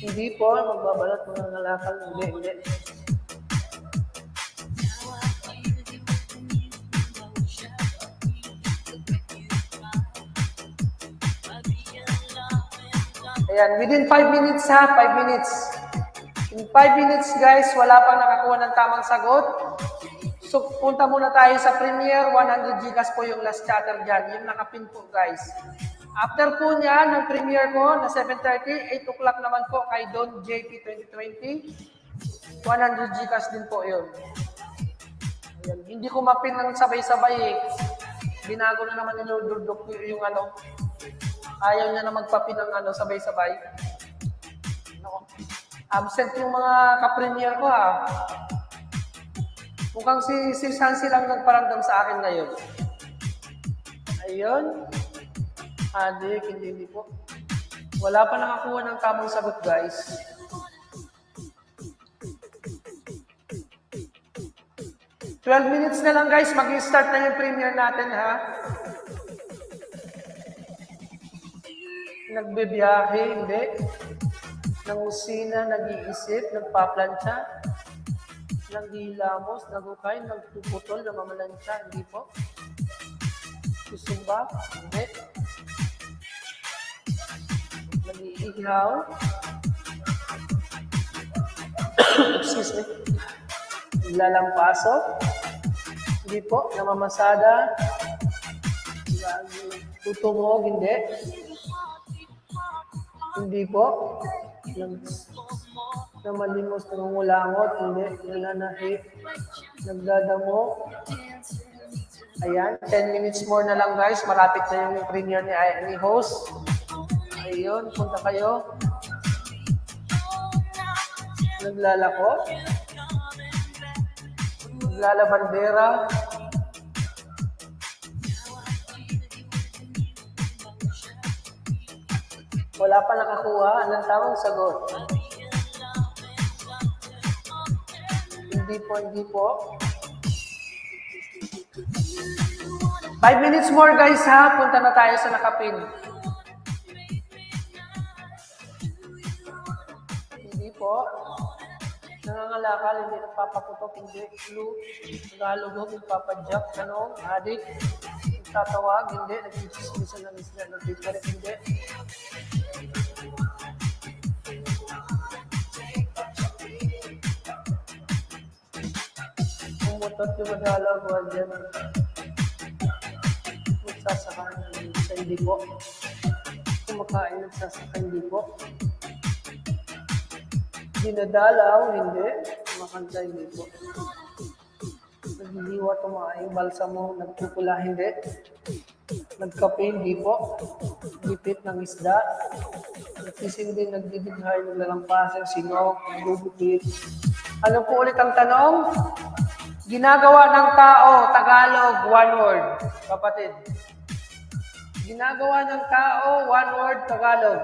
S3: Hindi po, magbabalot mga ngalakal. Hindi, hindi. Ayan, within 5 minutes ha, 5 minutes. In 5 minutes guys, wala pang nakakuha ng tamang sagot. So, punta muna tayo sa Premier, 100 Gcash po yung last chatter dyan. Yung nakapin po guys. After po niya, ng Premier ko na 7:30, 8 o'clock naman po kay Don JP 2020. 100 Gcash din po yun. Ayan. Hindi ko mapin ng sabay-sabay eh. Binago na naman niludurdok yung ano. Ayaw niya na magpapin ng ano, sabay-sabay. No. Absent yung mga ka-Premier ko ha. Mukhang si Sansi lang nagparamdam sa akin ngayon. Ayun. Adik, hindi po. Wala pa nakakuha ng tamang sagot, guys. "12 minutes na lang, guys. Mag-start na yung Premier natin, ha? Nagbibiyahe, hindi. Nangusina, nag-iisip, nagpaplantsa, naghihilamos, nagukay, nagpuputol, namamalansya, hindi po. Susumba, hindi. Nag-iihaw. Excuse me. Lalampasok. Hindi po. Namamasada. Tutungog, hindi. Hindi po. Namalimos, nangungulangot, hindi. Nananahi. Nagdadamo. Ayan. 10 minutes more na lang guys. Malapit na yung Premier ni host. Ayun, punta kayo. Naglalako. Naglalabandera. Wala pa nakakuha ng tamang sagot. Hindi po, hindi po. 5 minutes more guys ha. Punta na tayo sa nakapin. Hindi po. Nangangalakal, hindi nagpapaputok, hindi. Flu, naghalugog, nagpapadyak, ano, adik, nagtatawag, hindi. Nagchismisan ng isla, nagtitarik, hindi. Umutot yung madalaw, wala dyan. Nagsasaka sa hindi po. Kumakain, nagsasaka hindi po. Dinadalaw, hindi. Makanta, hindi po. Nagliliwa, tumaing, balsamo, nagpupula, hindi. Nagkape, hindi po. Gipit ng isda. Nagsisindi, nagdidibhay, naglalampasan, sinok, nagugupit. Ano po ulit ang tanong? Ginagawa ng tao, Tagalog, one word. Kapatid. Ginagawa ng tao, one word, Tagalog.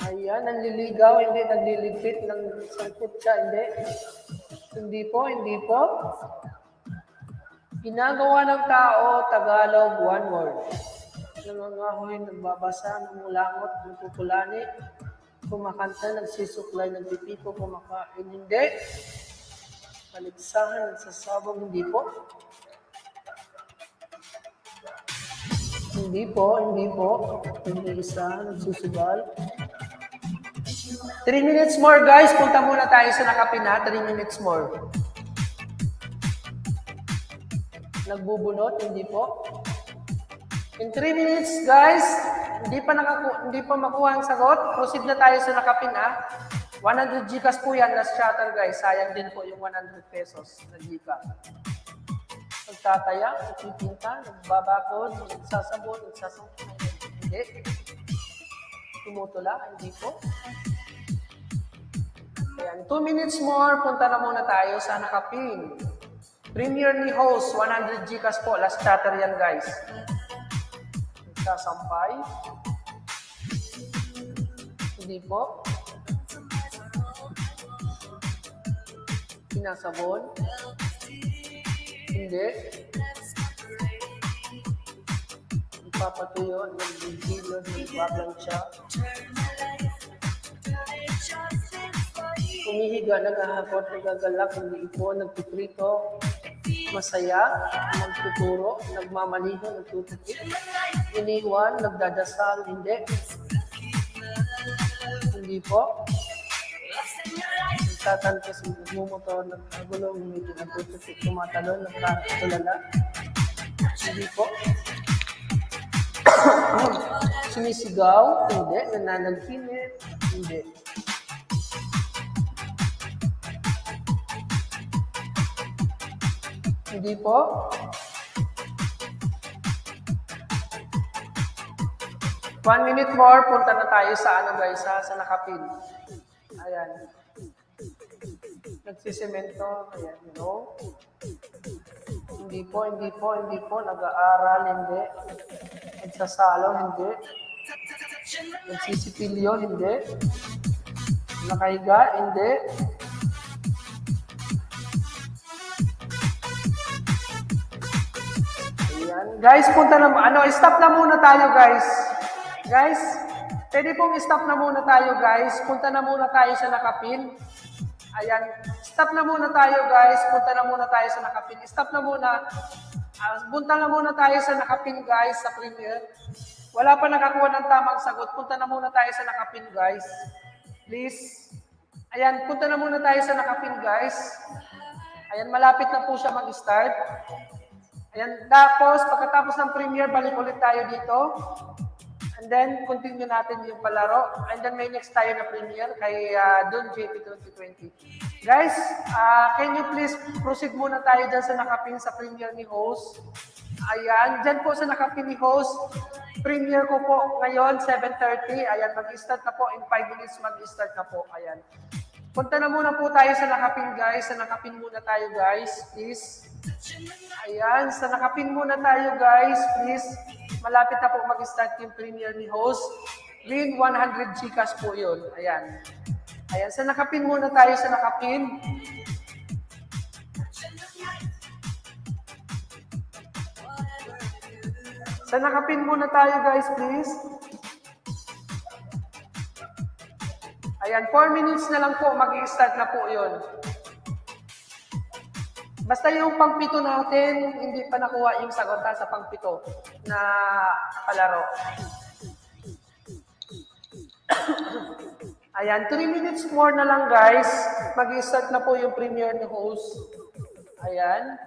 S3: Ayan, nanliligaw, hindi, nagliligpit, ng sangkot siya, hindi. Hindi po, hindi po. Ginagawa ng tao, Tagalog, one word. Nangangahoy, nagbabasa, nangulangot, nagkukulani, kumakanta, nagsisuklay, nagpipipo, kumakain, hindi. Paligsahan, nagsasabong, hindi po. Hindi po, hindi po. Hindi isa, nagsusugal. 3 minutes more, guys. Punta muna tayo sa nakapin, ha? 3 minutes more. Nagbubunot, hindi po. In 3 minutes, guys, hindi pa makuha ang sagot. Proceed na tayo sa nakapin, ha? 100 Gcash po yan, last shatter, guys. Sayang din po yung 100 pesos na Gcash. Nagtataya, nagpipinta, nagbabakod, nagsasabon, hindi. Tumutula, hindi po. Ayan, 2 minutes more, punta na muna tayo sa nakapin. Premier ni host, 100 Gcash po, last chatter yan, guys. Nagsasampay. Hindi po. Sinasabon. Hindi. Nagpapatuyo, nagbibigilod, nagbablang siya. Humihiga, naghahakot, nagagalak, hindi ipo, nagpiprito, masaya, nagtuturo, nagmamaliho, nagtutupi, iniwan, nagdadasal, hindi. Hindi po. Nagtatantas, nagmumotor, nagkagulong, hindi nagtutupi, tumatalon, nagkatulala. Hindi po. Sumisigaw, hindi. Nananagpinit, hindi. Hindi po. 1 minute more, punta na tayo sa ano guys, sa nakapin. Ayan. Nagsisemento, ayan, no? Hindi po, hindi po, hindi po. Nag-aaral, hindi. Nagsasalo, hindi. Nagsisipilyo, hindi. Nakahiga, hindi. Ayan. Guys, punta na, stop na muna tayo, guys. Guys, pwede pong stop na muna tayo, guys. Punta na muna tayo sa nakapin. Ayan. Stop na muna tayo, guys. Punta na muna tayo sa nakapin. Stop na muna. Punta na muna tayo sa nakapin, guys, sa premier. Wala pa nakakuha ng tamang sagot. Punta na muna tayo sa nakapin, guys. Please. Ayan, punta na muna tayo sa nakapin, guys. Ayan, malapit na po siya mag-start. Ayan, tapos, pagkatapos ng premiere, balik ulit tayo dito. And then, continue natin yung palaro. And then, may next tayo na premiere kay Don JP 2020. Guys, can you please proceed muna tayo dyan sa nakapin sa premiere ni host. Ayan, dyan po sa nakapin ni host. Premiere ko po ngayon, 7:30. Ayan, mag-start na po. In 5 minutes, mag-start na po. Ayan. Punta na muna po tayo sa nakapin, guys. Sa nakapin muna tayo, guys. Please. Ayan, sa nakapin muna tayo, guys. Please. Malapit na po mag-start yung premiere ni host. Win 100 Gcash po yun. Ayan. Ayan, sa nakapin muna tayo sa nakapin. Sa nakapin muna tayo, guys, please. Ayan, 4 minutes na lang po, mag-i-start na po yun. Basta yung pangpito natin, hindi pa nakuha yung sagot sa pangpito na palaro. Ayan, 3 minutes more na lang, guys. Mag-i-start na po yung premiere ni host. Ayan.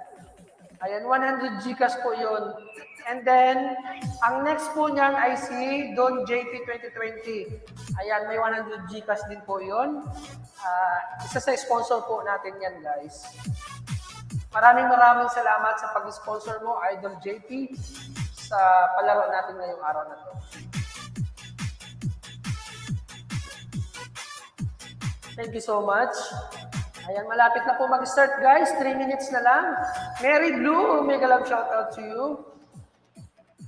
S3: Ayan, 100 Gcash po yun. And then, ang next po niyan ay si Don JP 2020. Ayan, may 100 Gcash din po yun. Isa sa sponsor po natin yan, guys. Maraming salamat sa pag-sponsor mo, Idol JP, sa palaro natin ngayong araw na to. Thank you so much. Ayan, malapit na po mag-start, guys. 3 minutes na lang. Mary Blue, mega love shoutout to you.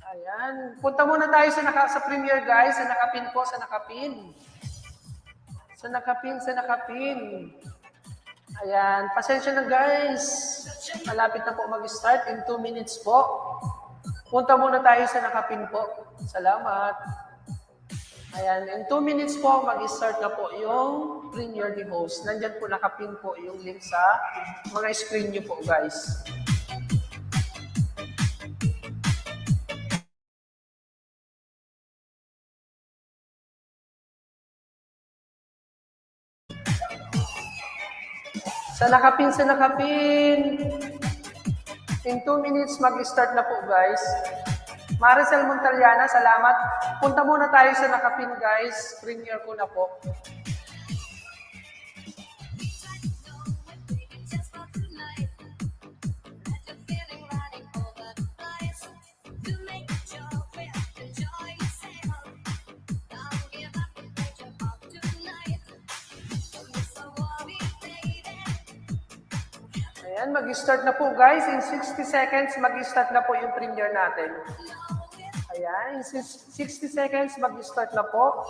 S3: Ayan. Punta muna tayo sa premiere, guys. Sa nakapin po, sa nakapin. Sa nakapin, sa nakapin. Ayan, pasensya na guys. Malapit na po mag-start in 2 minutes po. Punta muna tayo sa nakapin po. Salamat. Ayan, in 2 minutes po, mag-start na po yung premiere ni host. Nandyan po nakapin po yung link sa mga screen nyo po guys. Sa nakapin, sa nakapin. In 2 minutes, mag-start na po guys. Maricel Montaliana, salamat. Punta muna tayo sa nakapin guys. Premiere ko na po.
S1: Just for tonight. Let the feeling running over the eyes. To make your way, enjoy yourself. Don't give up the pleasure of tonight. Don't be so worried, baby.
S3: Ayan, mag-start na po guys. In 60 seconds, mag-start na po yung premiere natin. Ayan, in 60 seconds, mag-start na po.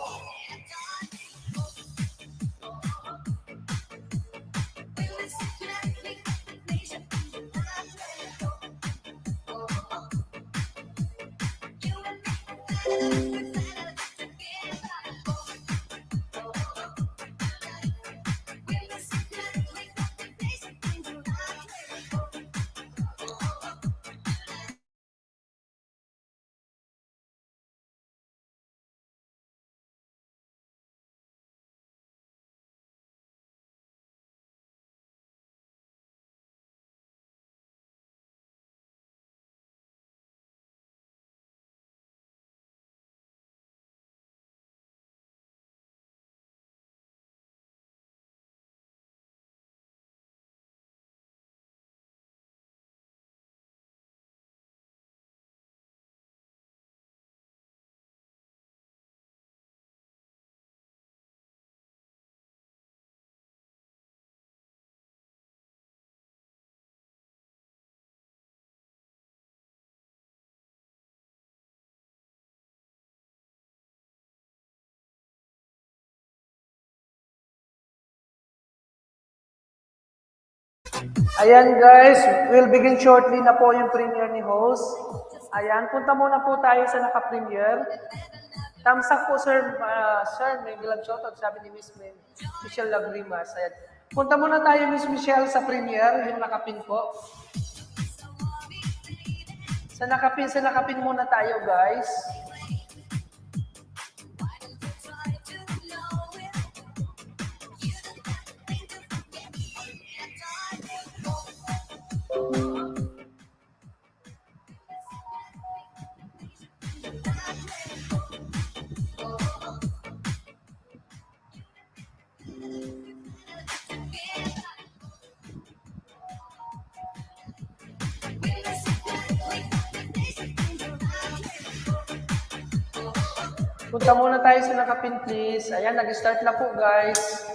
S3: Ayan guys, we'll begin shortly na po yung premiere ni host. Ayan, punta muna po tayo sa naka-premiere. Thumbs up po sir, sir, may glove shoutout, sabi ni Miss Michelle Lagrimas. Ayan. Punta muna tayo Miss Michelle sa premiere, yung nakapin po. Sa nakapin muna tayo guys. Punta muna tayo sa nakapin please. Ayan, nag-start na po guys.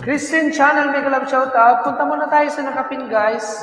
S3: Christian Channel, may galab shoutout. Punta muna tayo sa nakapin guys.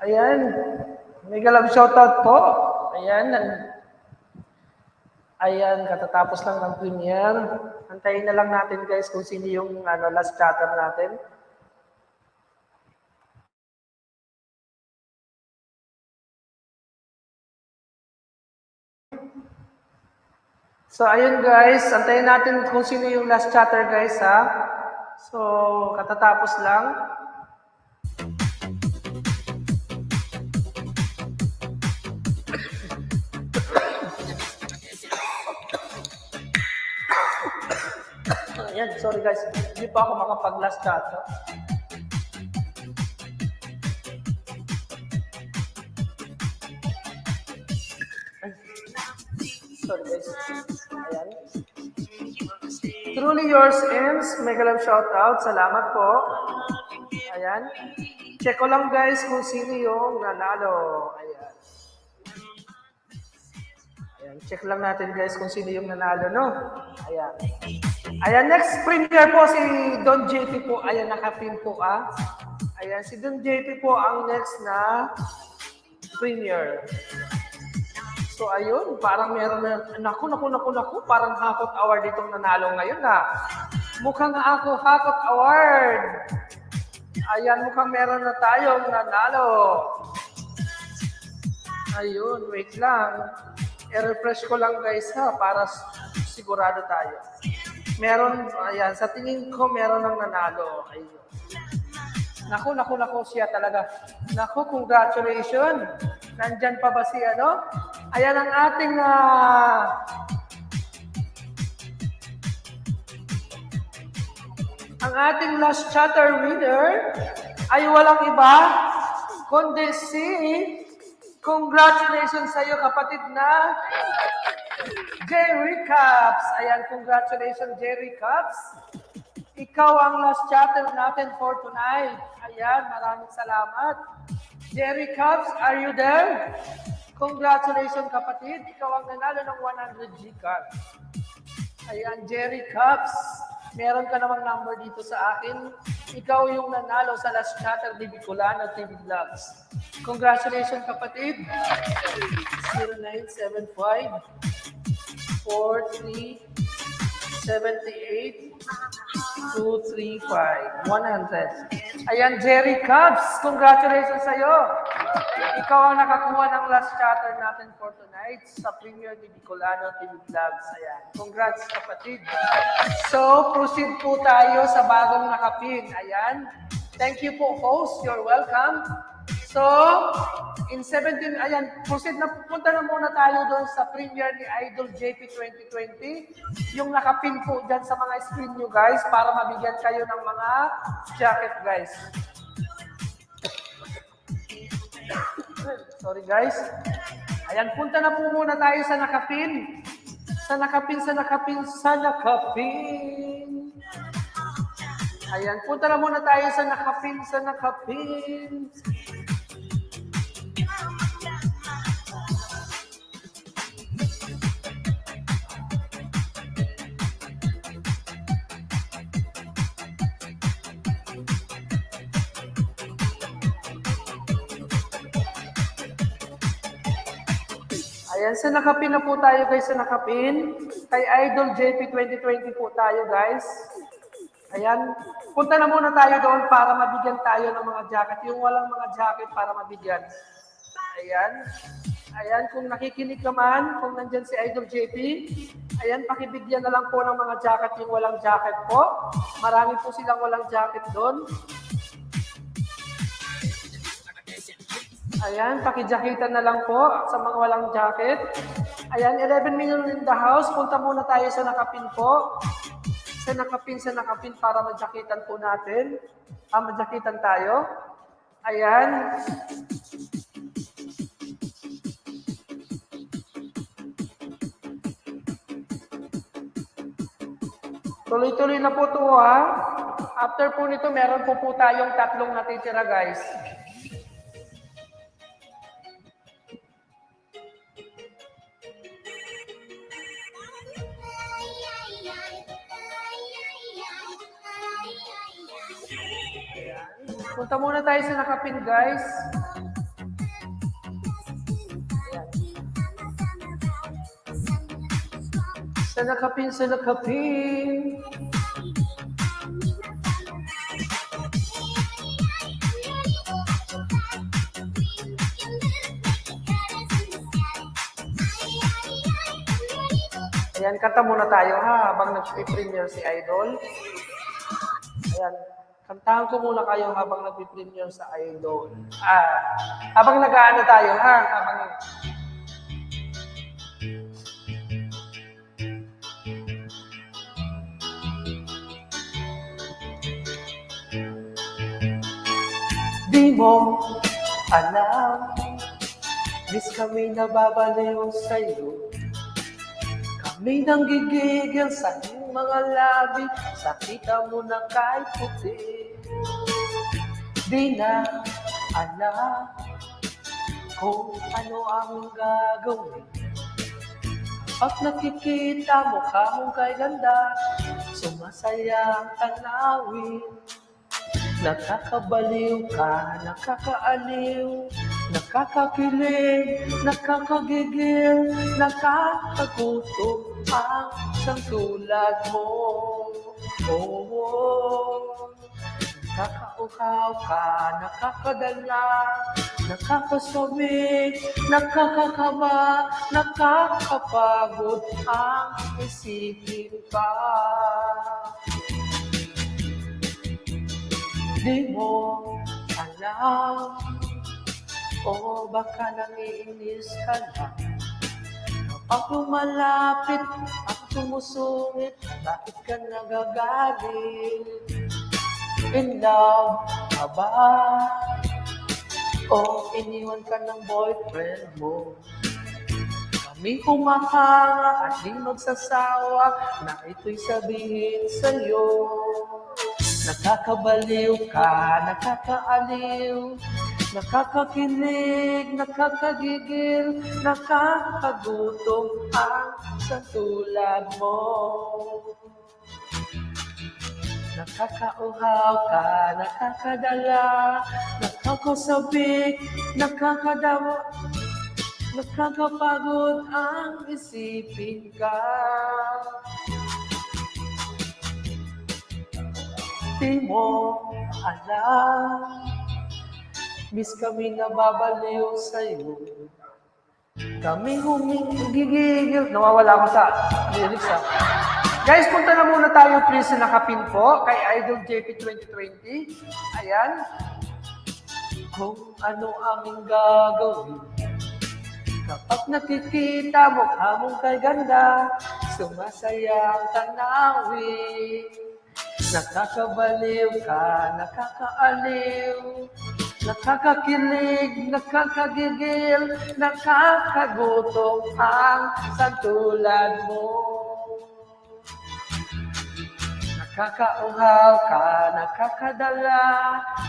S3: Ayan. Mega love shoutout po. Ayan. Ayan, katatapos lang ng premiere. Antayin na lang natin guys kung sino yung last chatter natin. So, ayun guys, antayin natin kung sino yung last chatter guys ha. So, katatapos lang. Ayan, sorry guys, hindi pa ako makapag-last chatter. Sorry guys. Ayan. Truly yours, Ems. Mega love shoutout. Salamat po. Ayan. Check ko lang guys kung sino yung nanalo. Ayan. Ayan. Check lang natin guys kung sino yung nanalo, no? Ayan. Ayan, next premier po si Don JP po. Ayan, nakapin po ah. Ayan, si Don JP po ang next na premier. So ayun, parang meron na, naku, parang Hakot Award itong nanalo ngayon ha. Mukhang ako Hakot Award. Ayan, mukhang meron na tayong nanalo. Ayun, wait lang. I-refresh ko lang guys ha, para sigurado tayo. Meron, ayan, sa tingin ko meron ng nanalo. Ayun. Naku, siya talaga. Naku, congratulations. Nandyan pa ba si ano? Ayan ang ating last chatter winner ay walang iba kundi si congratulations sa iyo kapatid na Jerry Caps. Ayan, congratulations Jerry Caps. Ikaw ang last chatter natin for tonight. Ayan, maraming salamat. Jerry Caps, are you there? Congratulations kapatid. Ikaw ang nanalo ng 100 Gcash. Ayan, Jerry Caps. Meron ka namang number dito sa akin. Ikaw yung nanalo sa last chatter ni Bicolano TV Vlogs. Congratulations kapatid. 0975 43 78 235 100. Ayan, Jerry Cubs, congratulations sa iyo. Ikaw ang nakakuha ng last chatter natin for tonight sa Premier ni Bicolano TV Vlogs. Ayan, congrats kapatid. So, proceed po tayo sa bagong nakapin. Ayan. Thank you po, host. You're welcome. So, in 17, ayan, proceed na, punta na muna tayo doon sa premiere ni Idol JP 2020. Yung nakapin po dyan sa mga screen nyo guys para mabigyan kayo ng mga jacket guys. Sorry guys. Ayan, punta na po muna tayo sa nakapin. Sa nakapin. Ayan, punta na muna tayo sa nakapin. Ayan, sa nakapin na po tayo guys, sa nakapin. Kay Idol JP 2020 po tayo guys. Ayan, punta na muna tayo doon para mabigyan tayo ng mga jacket. Yung walang mga jacket para mabigyan. Ayan, kung nakikinig ka man, kung nandyan si Idol JP, ayan, pakibigyan na lang po ng mga jacket yung walang jacket po. Marami po silang walang jacket doon. Ayan, pakijakitan na lang po sa mga walang jacket. Ayan, 11 million in the house. Punta muna tayo sa nakapin po. Sa nakapin para majakitan po natin. Majakitan tayo. Ayan. Tuloy-tuloy na po ito ha. After po nito, meron po tayong 3 natitira guys. Punta muna tayo sa nakapin, guys. Sa nakapin, sa nakapin. Ayan, kanta muna tayo ha, habang nag-premiere si Idol. Ayan, kantahan ko muna kayo habang nag-premiere sa Idol. Habang nag-aano tayo ha, habang... Di mo alam, miss kami nababaliw sa'yo. Kami nang gigigil sa iyong mga labi, sakita mo na kahit puti. Di na alam kung ano ang gagawin. Pag nakikita mo ka mong kay ganda, sumasaya ang tanawin. Nakakabaliw ka, nakakaaliw, nakakakilig, nakakagigil, nakakagutom ang isang tulad mo. Oh, nakakauhaw ka, nakakadala, nakakasabik, nakakakaba, nakakapagod ang isipin ka. Di mo alam, o baka nangiinis ka lang. Kapag lumalapit at sumusungit, bakit ka nagagalit? In love ka ba? O iniwan ka ng boyfriend mo? Kami humahanga at di magsasawa na ito'y sabihin sa'yo. Nakakabaliw ka, nakakaaliw, nakakakilig, nakakagigil, nakakagutom ang sa tulad mo. Nakakauhaw ka, nakakadala, nakakasabik, nakakadawa, nakakapagod ang isipin ka. Di mo alam, miss kami nababaliw sa'yo. Kami humigigil. Nawawala ako sa lyrics ha. Guys, punta na muna tayo please sa nakapin po kay Idol JP 2020. Ayan. Kung ano aming gagawin, kapag nakikita mo kamong kay ganda, sumasaya ang tanawin. Nakakabaliw ka, nakakaaliw, nakakakilig, nakakagigil, nakakagutom ang sa tulad mo. Nakakauhaw ka, nakakadala,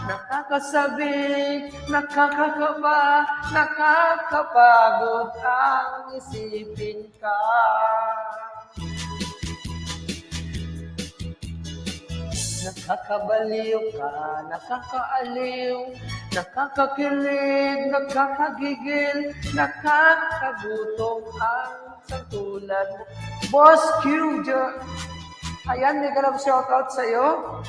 S3: nakakasabik, nakakakaba, nakakapagod ang isipin ka. Nakakabaliw ka, nakakaaliw, nakakakilig, nakakagigil, nakakagutom ang sa tulad mo. Boss Q, ayan, may ganap shoutout sa'yo.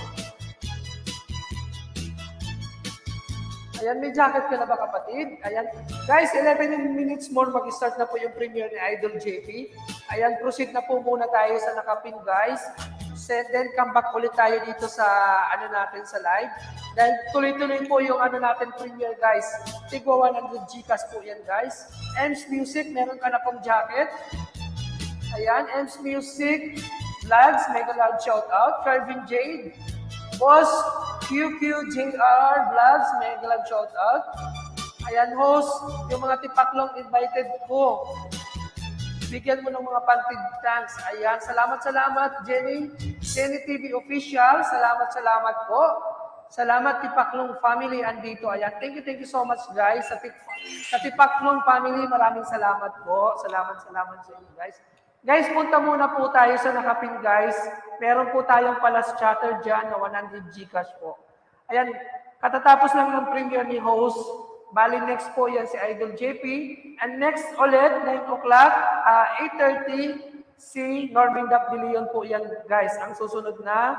S3: Ayan, may jacket ka na ba kapatid? Ayan. Guys, 11 minutes more mag-start na po yung premiere ni Idol JP. Ayan, proceed na po muna tayo sa nakapin guys. Then come back ulit tayo dito sa ano natin sa live. Dahil tuloy-tuloy po yung ano natin premiere guys. Tigwa 100 Gcash po yan guys. Ems Music, meron ka na pong jacket. Ayan, Ems Music, Vlogs, mega loud shout out. Carvin Jade, Boss QQJR Vlogs, mega loud shout out. Ayan host, yung mga tipaklong invited po. Bigyan mo ng mga pantig thanks. Ayan, salamat Jenny. Jenny TV Official, salamat po. Salamat Tipaklong Family andito. Ayan, thank you so much guys. Sa Tipaklong Family, maraming salamat po. Salamat sa inyo guys. Guys, punta muna po tayo sa nakapin guys. Meron po tayong palas chatter dyan na 100 Gcash po. Ayan, katatapos lang ng premiere ni host. Bali, next po yan si Idol JP. And next ulit, 9 o'clock, 8:30 si Norman Dap de Leon po yan, guys. Ang susunod na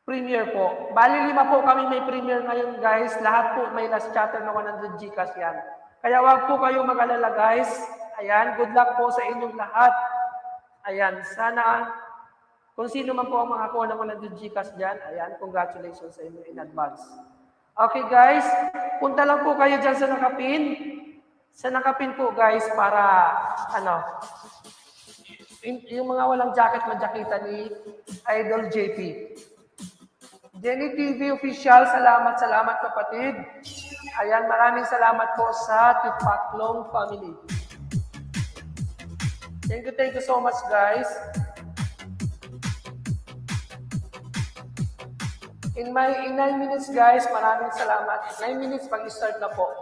S3: premier po. Bali 5 po kami may premier ngayon, guys. Lahat po may last chatter na 100 Gcash yan. Kaya wag po kayo mag-alala, guys. Ayan, good luck po sa inyong lahat. Ayan, sana kung sino man po ang makakuha ng 100 Gcash dyan, ayan, congratulations sa inyo in advance. Okay, guys, punta lang po kayo dyan sa nakapin. Sa nakapin po, guys, para, yung mga walang jacket, majakita ni Idol JP. Jenny TV Official, salamat kapatid. Ayan, maraming salamat po sa Tipaklong family. Thank you so much, guys. In 9 minutes, guys, maraming salamat. 9 minutes, pag-start na po.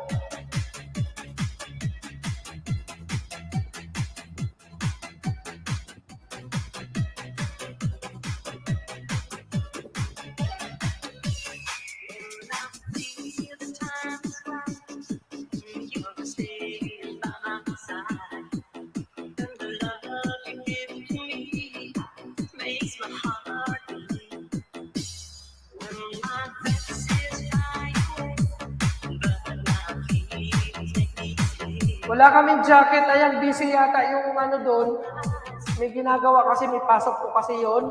S3: Wala kaming jacket. Ayan, busy yata yung doon. May ginagawa kasi, may pasok po kasi yon.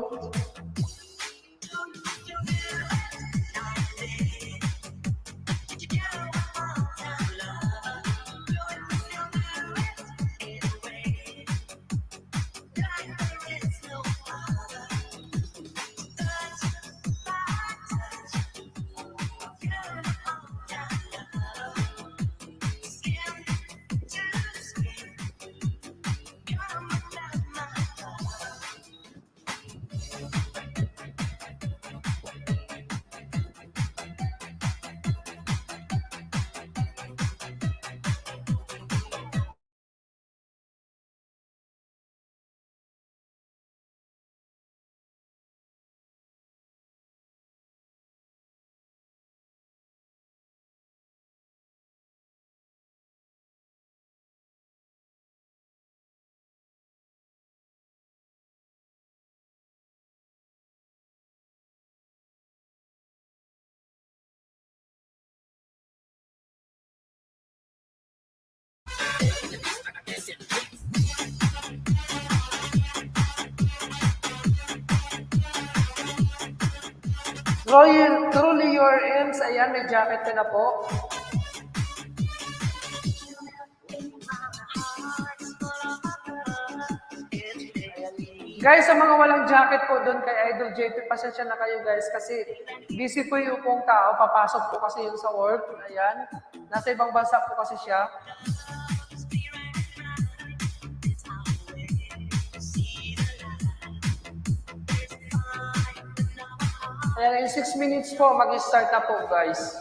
S3: Truly your M's. Ayan, may jacket ka na po. Guys, sa mga walang jacket po doon kay Idol JP, pasensya na kayo, guys, kasi busy po yung upong tao. Papasok po kasi yun sa work. Ayan. Nasa ibang bansa po kasi siya. Ayan, in 6 minutes po, mag-start na po, guys.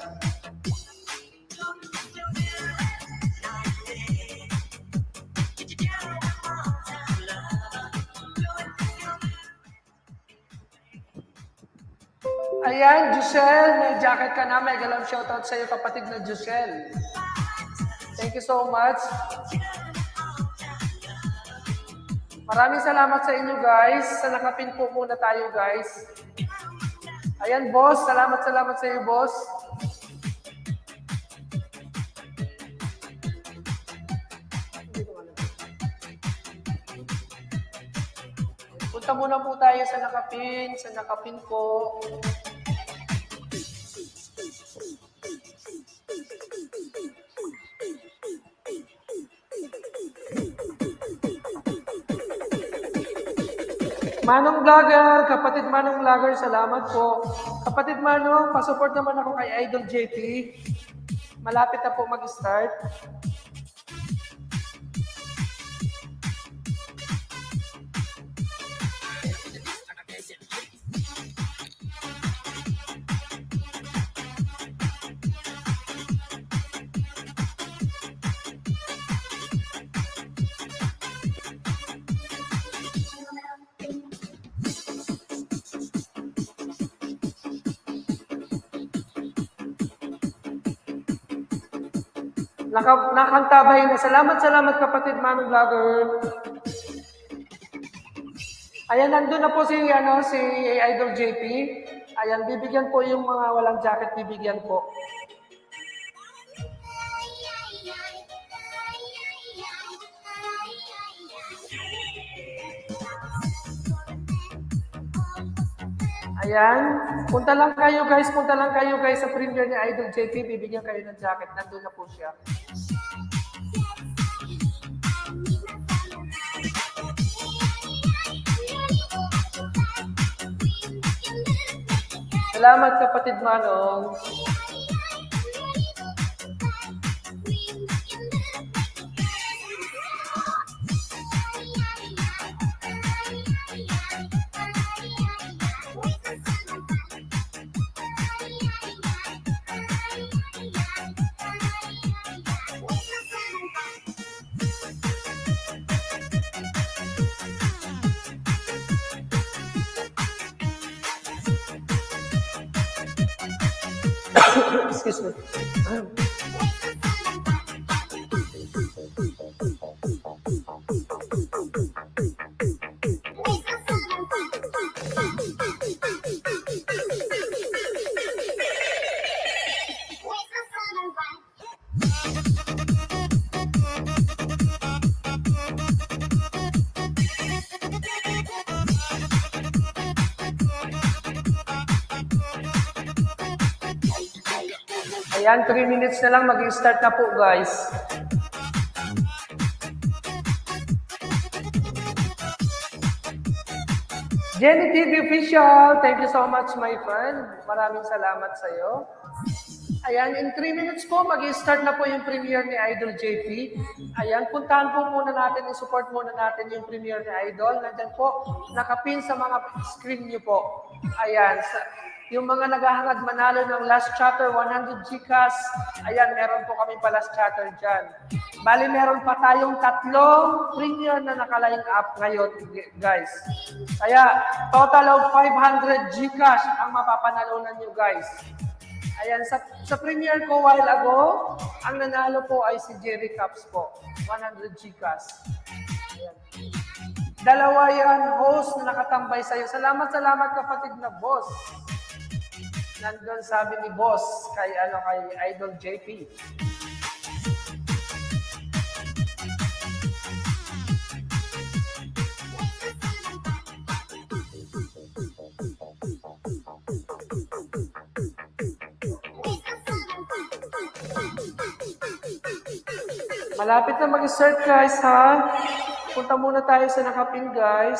S3: Ayan, Giselle, may jacket ka na. May galang shoutout sa iyo, kapatid na Giselle. Thank you so much. Maraming salamat sa inyo, guys. Sa nakapin po muna tayo, guys. Ayan, boss. Salamat sa iyo, boss. Punta muna po tayo sa nakapin. Sa nakapin po. Manong Vlogger, kapatid Manong Vlogger, salamat po. Kapatid Manong, pasupport naman ako kay Idol JP. Malapit na po mag-start. Nakantabay na. Salamat kapatid Manong Vlogger. Ayan, nandun na po si Idol JP. Ayan, bibigyan po yung mga walang jacket, bibigyan po. Ayan, punta lang kayo guys sa premiere ni Idol JP, bibigyan kayo ng jacket. Nandun na po siya. Salamat kapatid Manong. Excuse me. Ayan, 3 minutes na lang, mag-start na po guys. Jenny TV Official, thank you so much my friend. Maraming salamat sa iyo. Ayan, in 3 minutes po, mag-start na po yung premiere ni Idol JP. Ayan, puntahan po muna natin, i-support muna natin yung premiere ni Idol. Nandyan po, nakapin sa mga screen niyo po. Ayan, yung mga naghahangad manalo ng last chatter, 100 GCash. Ayan, meron po kami pa last chatter dyan. Bali, meron pa tayong 3 premiere na naka-line up ngayon, guys. Kaya, total of 500 GCash ang mapapanalunan nyo, guys. Ayan, sa premiere ko while ago, ang nanalo po ay si Jerry Caps po. 100 GCash. Ayan. Dalawa yan, host na nakatambay sa'yo. Salamat kapatid na boss. Nandun sabi ni boss kay Idol JP. Malapit na mag-start guys ha. Punta muna tayo sa nakapin guys.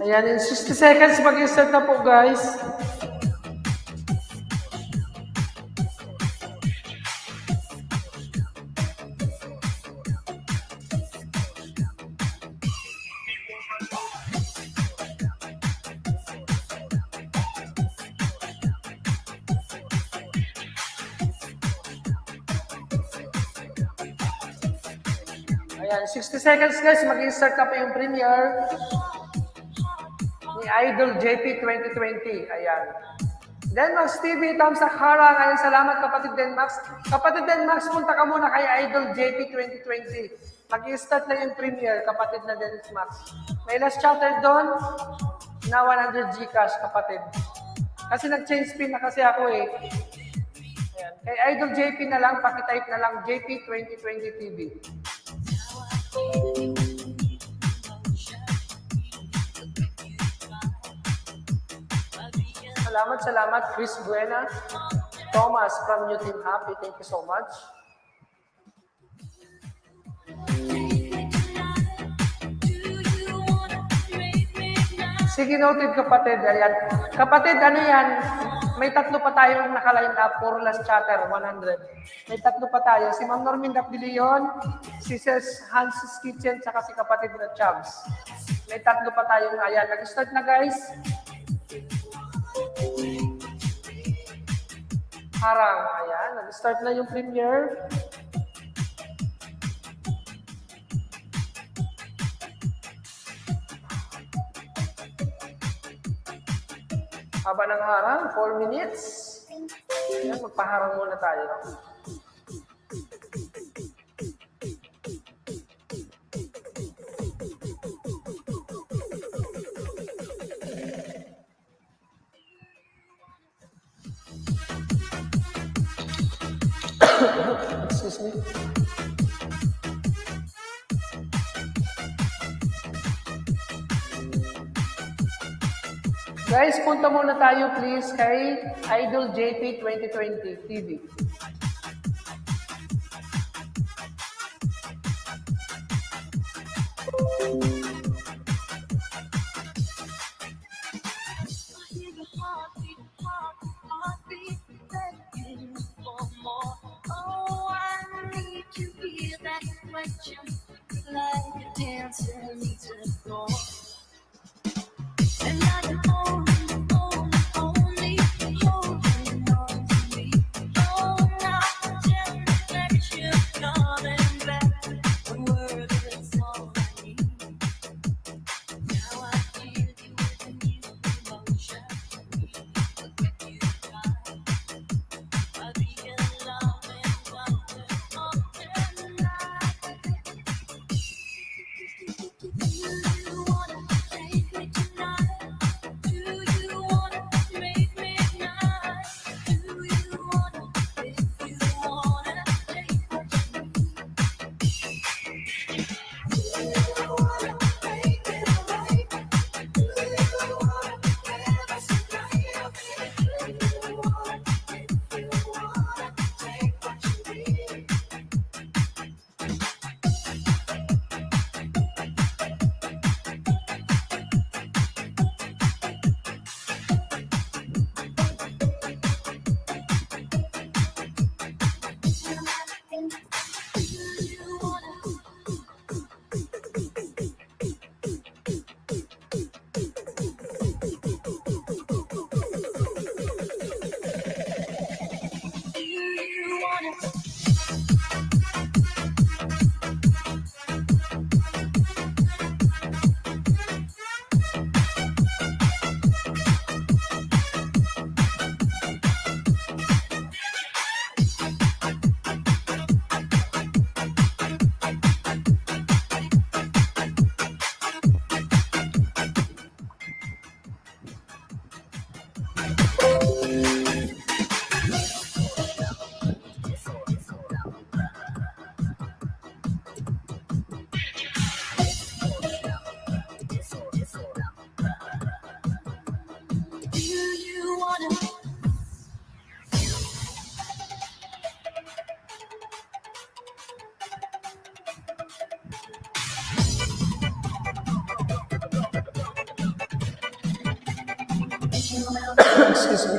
S3: Ayan, in 60 seconds mag-start na po guys. Ayan, 60 seconds guys, mag-start na po yung premiere ni Idol JP 2020. Ayan. Denmax TV, Tamsa Harang. Ayan, salamat kapatid Denmax. Kapatid Denmax, punta ka muna kay Idol JP 2020. Mag-start na yung premiere, kapatid na Denmax. May last chatter doon na 100 GCash, kapatid. Kasi nag-change pin na kasi ako eh. Ayan. Kay Idol JP na lang, pakitype na lang JP 2020 TV. Salamat. Chris Buena. Thomas from New Team Happy. Thank you so much. Sige, noted kapatid. Ayan. Kapatid, ano yan? May tatlo pa tayong naka-line up for last chatter, 100. May tatlo pa tayo. Si Ma'am Normin Dapdilion, si Ses Hans's Kitchen, saka si kapatid na Chubbs. May tatlo pa tayong, ayan. Nag-start na guys. Harang, ayan. Nag-start na yung premiere. Haba ng harang, 4 minutes. Ayan, magpaharang muna tayo. Excuse me. Guys, punta muna tayo please kay Idol JP 2020 TV.
S1: Hear your heartbeat, begging for more. Oh, I need to hear that question like a dancer needs a floor. And now you're only holding on to me. Oh, now pretend that you're coming back. One word is all I need. Now I feel you with a new emotion. With you gone, I'll be in love and wonder all tonight. Do you wanna take me tonight? Do you wanna make me nice? Do you wanna, if you wanna, take what you need? Do you wanna make it right? Do you wanna have us tonight? Do you wanna, if you wanna, take what you need? Do you wanna?
S3: Excuse me.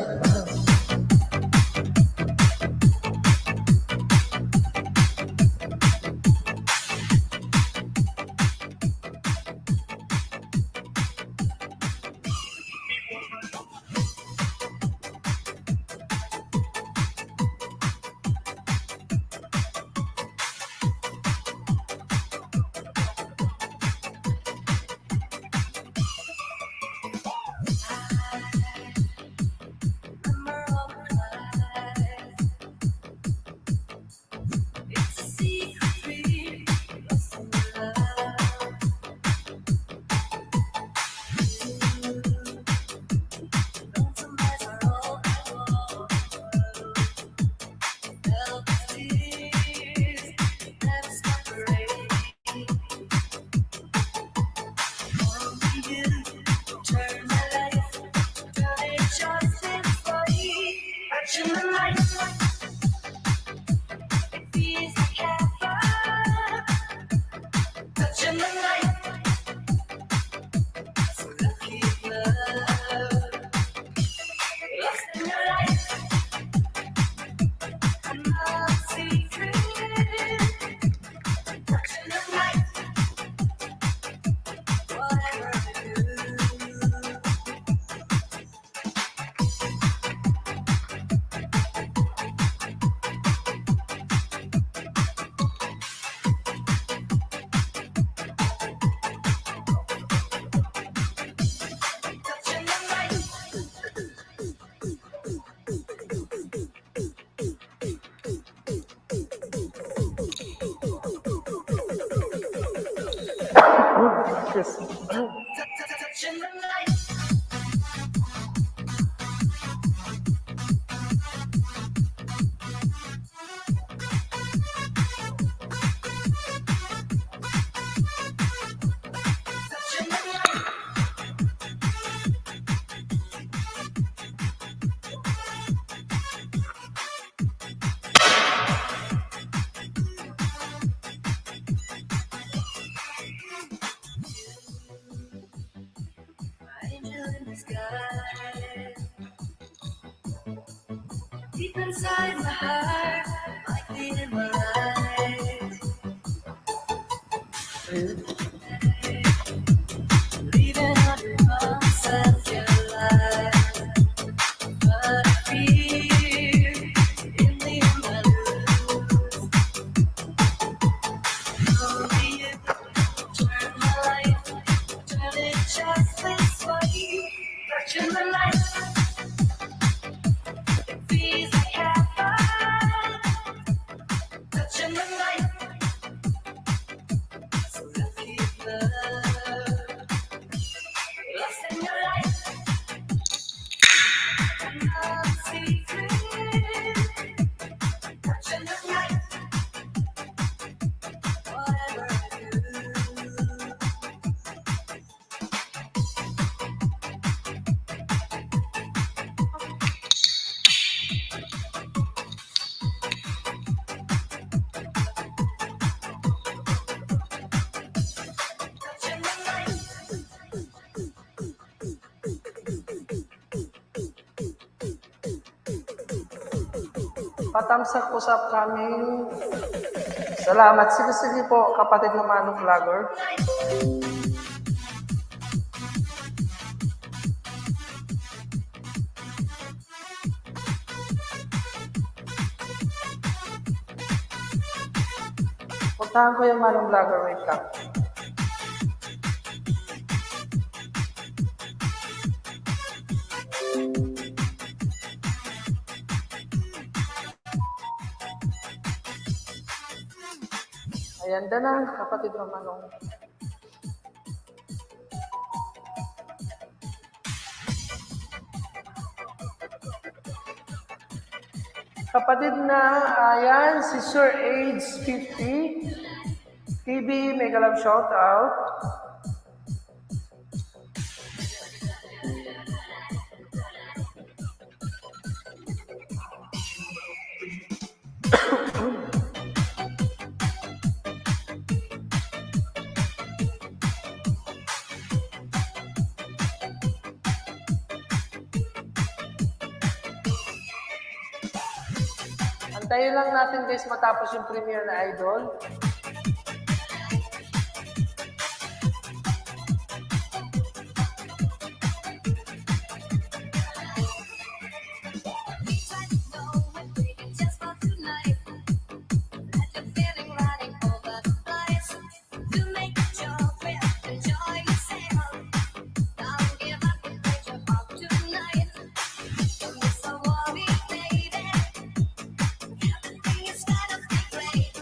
S3: boses.
S1: Touching the light. Touching the light. Angel in the sky. Deep inside my heart, like the in my eyes. Leaving under concept your life. But I fear in the end I lose. Only you turn my life, turn it just this way. Touching the light. It feels like heaven. Touching the light. So lucky love. Lost in your light. Another secret. Touching the light. Whatever I do. Touching the light.
S3: Patamsak po sa upcoming. Salamat. Sige po, kapatid ng Manong Vlogger. Puntahan ko yung Manong Vlogger. Wait lang. Ayan, na kapatid ng Manong. Kapatid na, ayan, si Sir Age 50. TV, mega love shout out. Antayin lang natin guys matapos yung premiere na Idol.
S1: Just for tonight. Let the feeling running over the place. To make your feel, enjoy yourself. Don't give up the picture of tonight. Don't be so worried, baby. Everything is gonna be great.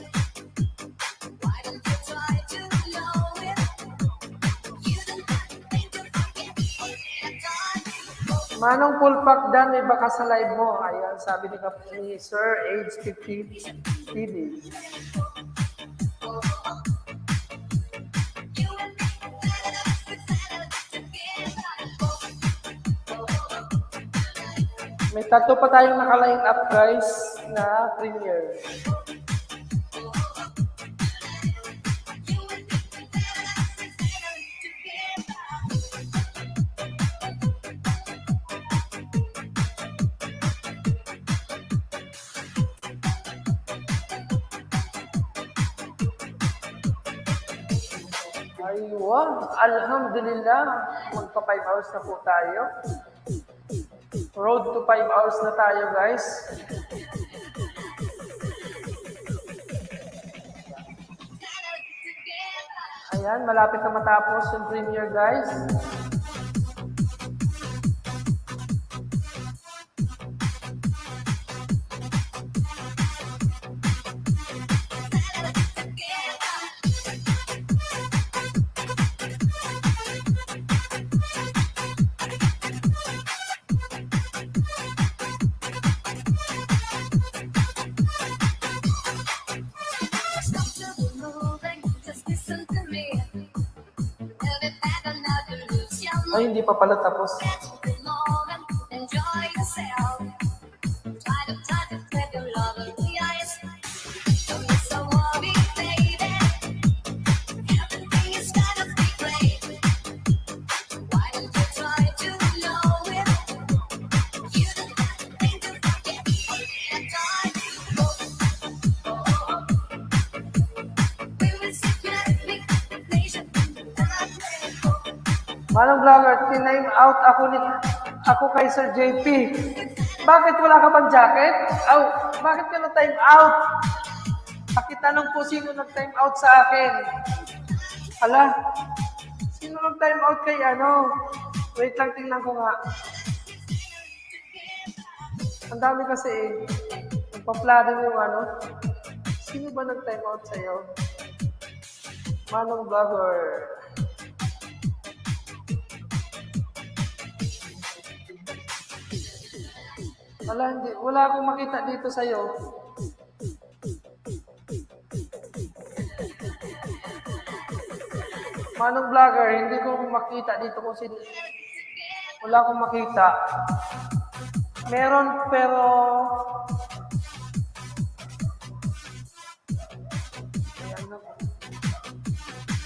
S1: Why don't you try to know it? You don't have to think to forget the time.
S3: Manong Pulpak Dan, may baka sa live mo. Ayan, sabi ni Sir Age 50 TV.
S1: You and me, we're better together.
S3: May tatlo pa tayong naka-line up guys na premiere.
S1: You and me, we're better together.
S3: Aywa, alhamdulillah, magpa 5 hours na po tayo. Road to 5 hours na tayo guys. Ayan, malapit na matapos yung premiere guys. Ay, hindi pa pala tapos.
S1: the moment, enjoy yourself. Try to touch it with your lover, yes. Don't be so worried, baby. Everything is gonna be great. Why don't you try to know it? You don't have to think to forget the time. We will sit gently, patient,
S3: Manong vlogger, tinime out ako kay Sir JP. Bakit wala ka bang jacket? Aw, bakit ka na-time out? Pakitanong po sino nag-time out sa akin. Hala, sino nag-time out kay ano? Wait lang, tingnan ko nga. Ang dami kasi eh. Nagpa-flooding yung ano. Sino ba nag-time out sa'yo? Manong vlogger. Wala akong makita dito sa'yo. Manong vlogger, hindi ko makita dito kung sino. Wala akong makita. Meron, pero... Ayan na po.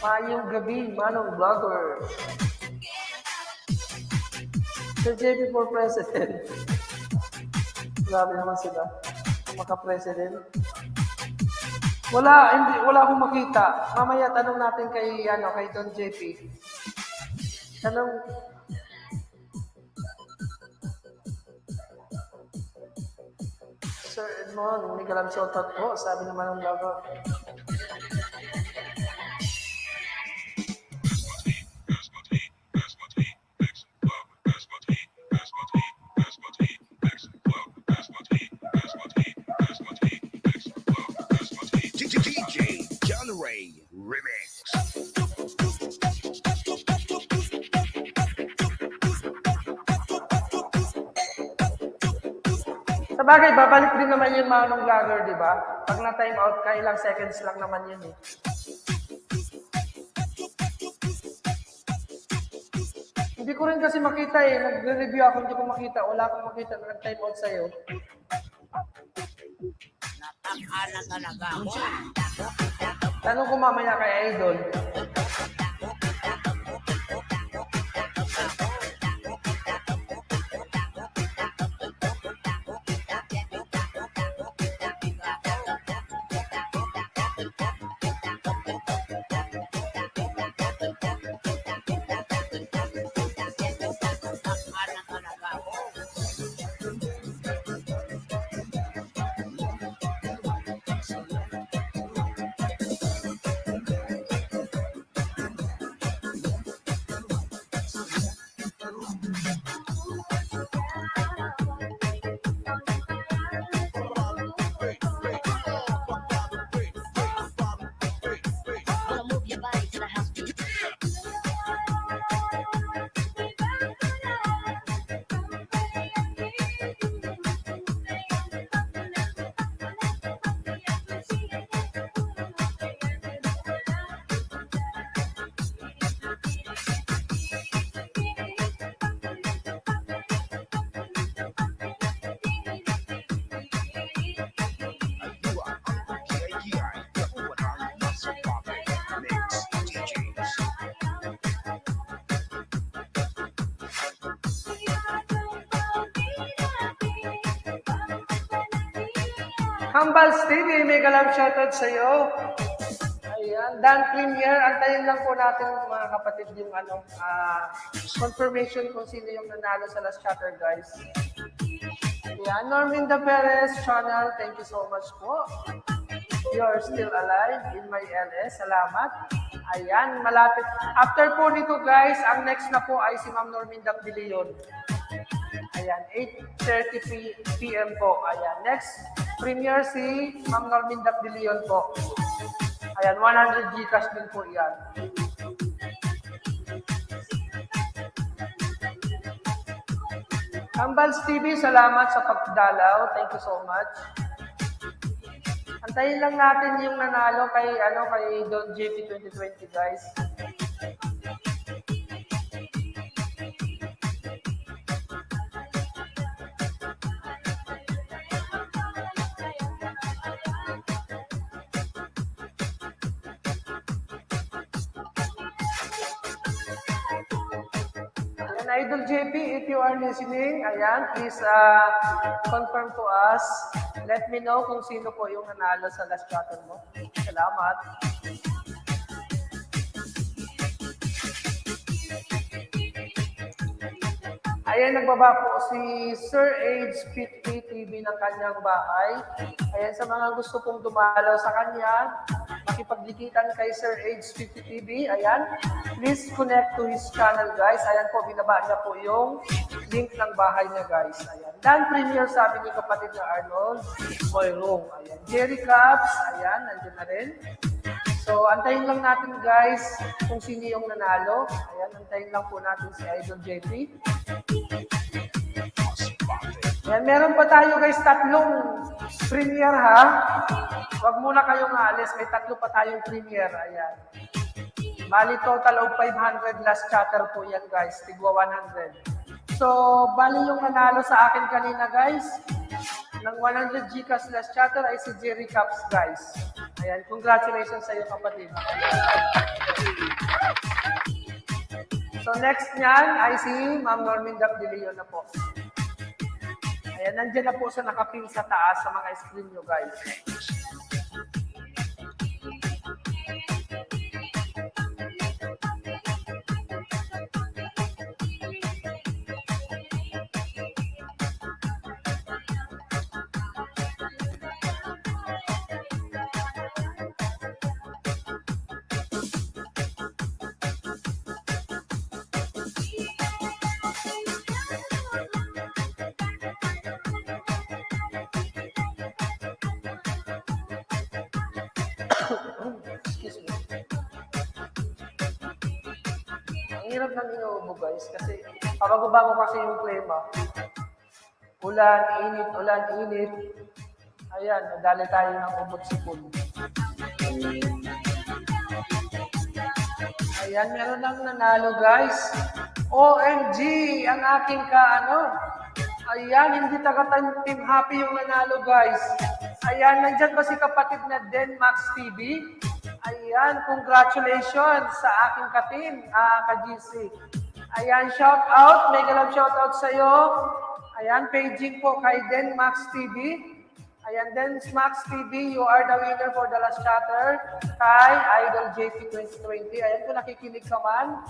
S3: Mayong gabi, Manong vlogger. Sir JP for President. Grabe naman sila. Maka-president. Wala akong makita. Mamaya tanong natin kay Don JP. Tanong Sir Edmond, may galang shoutout po, sabi naman ng vlogger.
S2: DJ John Ray Remix.
S3: Sa bagay, babalik din naman yun mga nung vlogger, di ba? Pag na-time out ka, ilang seconds lang naman yun eh. Hindi ko rin kasi makita eh. Nagre-review ako, hindi ko makita. Wala akong makita na nag-time out sa'yo.
S4: Nataka na talaga ako.
S3: Tanong ko mamaya kay Idol.
S4: Nataka na talaga ako.
S1: Wanna move your body to the house beat.
S2: You are JPI, the overall Muscle Bobby Mix DJs.
S3: Hambals TV, may galang shoutout sa'yo. Ayan, Dan Premier, antayin lang po natin mga kapatid yung confirmation kung sino yung nanalo sa last chatter, guys. Ayan, Norminda Perez channel, thank you so much po. You're still alive in my LS, salamat. Ayan, malapit. After po nito, guys, ang next na po ay si Ma'am Norminda De Leon. Ayan, 8:30 p.m. po. Ayan, next premiere si Ma'am Norminda De Leon po. Ayan, 100 Gcash din po yan. Hambals TV, salamat sa pagdalaw. Thank you so much. Antayin lang natin yung nanalo kay Don JP 2020, guys. Idol JP, if you are listening, ayan, please confirm to us. Let me know kung sino po yung nanalo sa last chatter mo. Salamat. Ayan, nagbaba po si Sir Age 50 TV ng kanyang bahay. Ayan, sa mga gusto pong dumalaw sa kanya, makipagdikitan kay Sir Age 50 TV. Ayan, please connect to his channel, guys. Ayan po, binaba niya po yung link ng bahay niya, guys. Ayan, Dan Premier, sabi ni kapatid na Arnold Moyrong. Ayan, Jerry Caps, ayan, nandiyan na rin. So, antayin lang natin, guys, kung sino yung nanalo. Ayan, antayin lang po natin si Idol JP. Ayan, meron pa tayo, guys, tatlong premier, ha? Huwag muna kayong alis. May tatlo pa tayong premier. Ayan. Bali, total of 500 last chatter po yan, guys. Tigwa 100. So, bali yung nanalo sa akin kanina, guys, ng 100 Gcash last chatter ay si Jerry Caps, guys. Ayan, congratulations sa iyo, kapatid. So, next niyan ay si Ma'am Normin Dapdilio na po. Ayan, nandiyan na po sa nakapin sa taas sa mga screen nyo, guys. Excuse me. Ang hirap ng inuubo, guys, kasi pabago-bago kasi yung klima. Ulan, init. Ayan, nadali tayo ng ubot sipon. Ayan, meron lang nanalo, guys. OMG, ang aking Ayan, hindi taga-team happy yung nanalo, guys. Ayan, nandyan ba si kapatid na Denmax TV? Ayan, congratulations sa aking ka-team, ka-GC. Ayan, shout out, mega love shout out sa'yo. Ayan, paging po kay Denmax TV. Ayan, Denmax TV, you are the winner for the last chatter kay Idol JP 2020. Ayan, kung nakikinig ka man,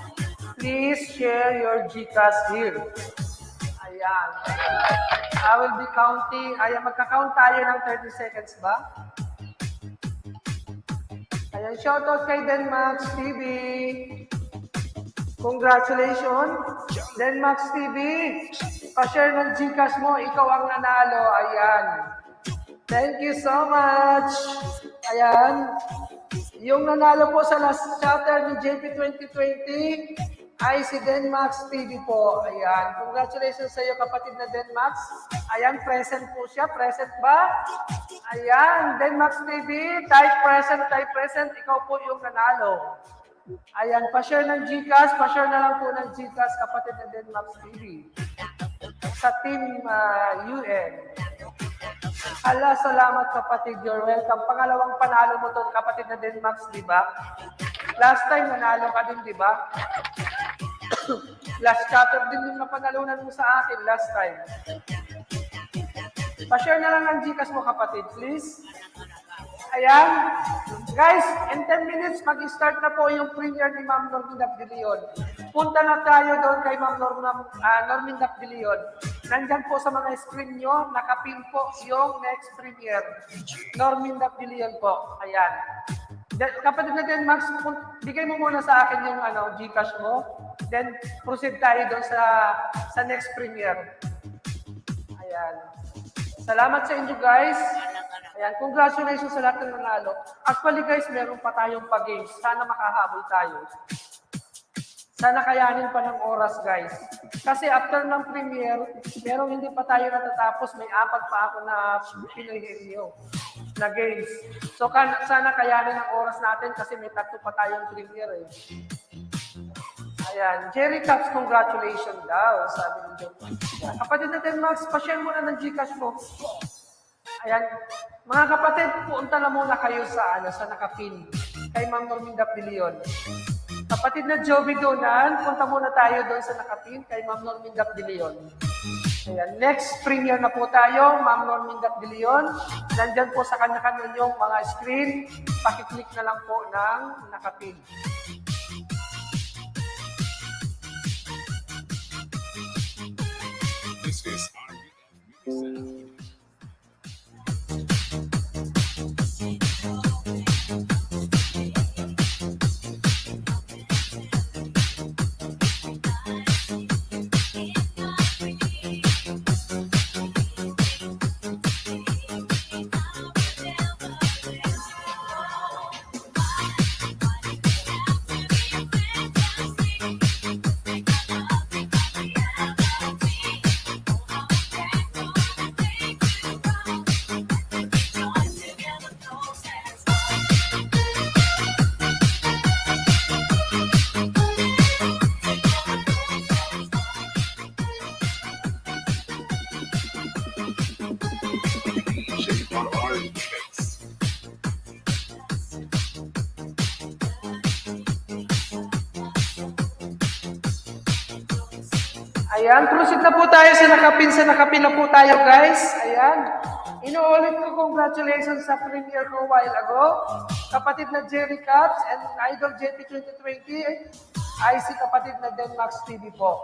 S3: please share your Gcash here. Ayan. I will be counting. Ayan, magka-count tayo ng 30 seconds ba? Ayan, shoutout kay Denmax TV. Congratulations. Denmax TV, pa-share ng Gcash mo, ikaw ang nanalo. Ayan. Thank you so much. Ayan. Yung nanalo po sa last chatter ni JP 2020, ay si Denmax TV po. Ayan. Congratulations sa iyo, kapatid na Denmax. Ayan, present po siya. Present ba? Ayan, Denmax TV, type present. Ikaw po yung nanalo. Ayan, pa-share ng Gcash. Pa-share na lang po ng Gcash, kapatid na Denmax TV. Sa Team UN. Ala, salamat, kapatid. You're welcome. Pangalawang panalo mo to, kapatid na Denmax, di ba? Last time, nanalo ka din, di ba? Last chatter din yung napanalunan mo sa akin last time. Pa-share na lang ng Gcash mo, kapatid, please. Ayan. Guys, in 10 minutes, mag-start na po yung premiere ni Ma'am Normin Dapdilion. Punta na tayo doon kay Ma'am Normin Dapdilion. Nandyan po sa mga screen nyo, nakapin po yung next premiere. Normin Dapdilion po. Ayan. Kapatid na din, Max, bigay mo muna sa akin yung Gcash mo. Then, proceed tayo doon sa next premiere. Ayan. Salamat sa inyo, guys. Ayan, congratulations sa lahat ng nanalo. Actually, guys, meron pa tayong pa-games. Sana makahabol tayo. Sana kayanin pa ng oras, guys. Kasi after ng premiere, merong hindi pa tayo natatapos. May 4 pa ako na pinahihil na games. So, sana kayanin ang oras natin kasi may 3 pa tayong premiere. Ayan. Jerry Caps, congratulations daw, sabi ni John. Kapatid natin, Max, pa-share muna ng Gcash mo. Ayan. Mga kapatid, punta na muna kayo sa nakapin. Kay Ma'am Normin Dapdilion. Kapatid na Joey Donan, punta muna tayo doon sa nakapin kay Ma'am Normindap de Leon. Ayan, next premiere na po tayo, Ma'am Normindap de Leon. Nandyan po sa kanya-kanya yung mga screen. Pakiclick na lang po ng nakapin.
S5: This is R&B. DJ RR Mix.
S3: Ayan, proceed na po tayo sa nakapin na po tayo guys. Ayan. Inuulit ko congratulations sa premiere ko a while ago. Kapatid na Jerry Caps and Idol JP 2020 ay si kapatid na Denmax TV po.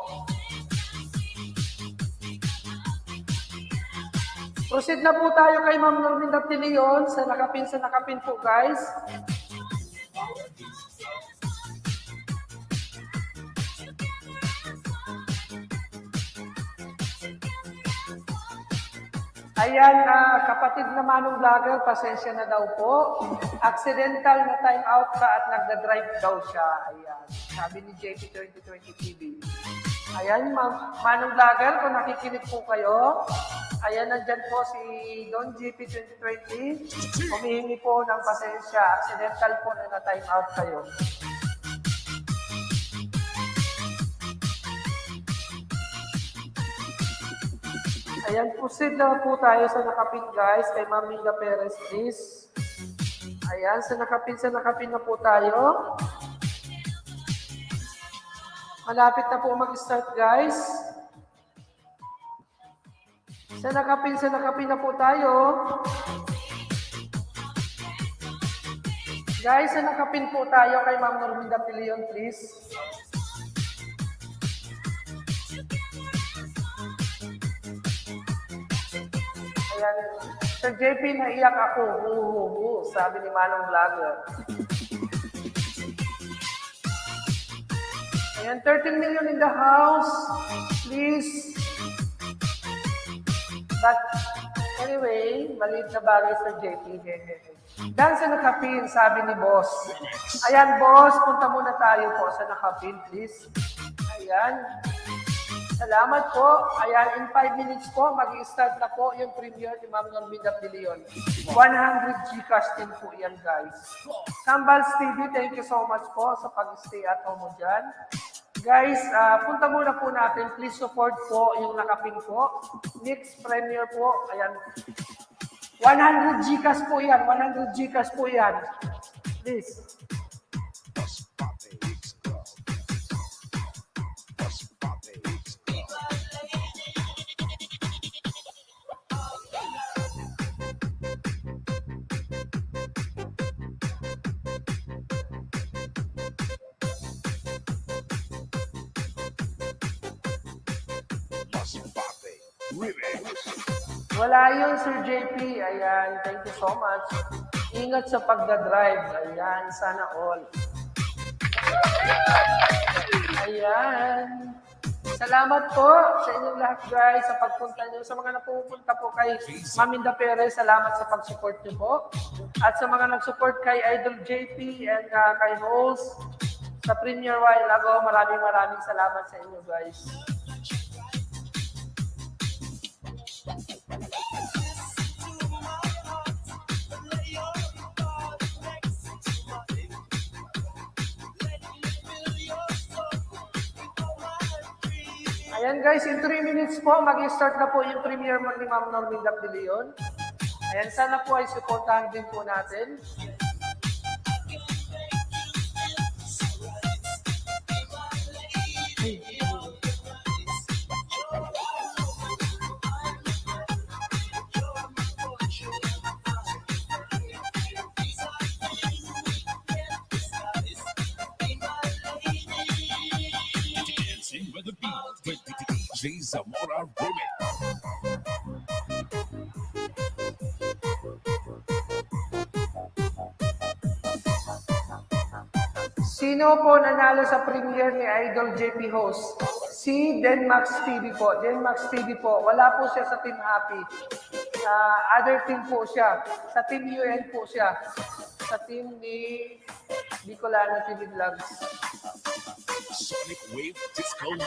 S3: Proceed na po tayo kay Ma'am Normindap de Leon sa nakapin po guys. Ayan, kapatid na Manong Vlogger, pasensya na daw po. Accidental na time out ka at nagda-drive daw siya. Ayan, sabi ni JP 2020 TV. Ayan, Manong Vlogger, kung nakikinig po kayo, ayan, nandyan po si Don JP 2020. Humihingi po ng pasensya. Accidental po na time out kayo. Ayan, proceed na po tayo sa nakapin guys, kay Ma'am Minda Perez, please. Ayan, sa nakapin na po tayo. Malapit na po mag-start guys. Sa nakapin na po tayo. Guys, sa nakapin po tayo kay Ma'am Normindap de Leon, please. Ayan, Sir JP, naiyak ako. Sabi ni Manong Vlogger. Ayan, 13 million in the house. Please. But, anyway, maliit na bagay Sir JP. Dahil sa nakapin, sabi ni Boss. Ayan, Boss, punta muna tayo po sa nakapin, please. Ayan. Salamat po. Ayan, in 5 minutes po, mag-i-start na po yung premiere ni Ma'am Normindap de Leon. 100 Gcash din po yan, guys. Sambals TV, thank you so much po sa pag-stay at home mo dyan. Guys, punta muna po natin. Please support po yung nakapin po. Next premiere po, ayan. 100 Gcash po yan. 100 Gcash po yan. Please. Wala yun, Sir JP. Ayan, thank you so much. Ingat sa pagdadrive. Ayan, sana all. Ayan. Salamat po sa inyong lahat, guys, sa pagpunta nyo. Sa mga napupunta po kay Ma'am Minda Perez, salamat sa pag-support nyo po. At sa mga nag-support kay Idol JP and kay host sa Premier while ago, maraming salamat sa inyo, guys. Ayan guys, in 3 minutes po, mag-start na po yung premiere ni Ma'am Normindap de Leon. Ayan, sana po ay supportahan din po natin.
S5: DJ Zamora Remix.
S3: Sino po nanalo sa premiere ni Idol JP Host? Si Denmax TV po. Denmax TV po. Wala po siya sa Team Happy. Other team po siya. Sa Team UN po siya. Sa team ni Bicolano TV Vlogs.
S5: Sonic Wave Disco Mobile.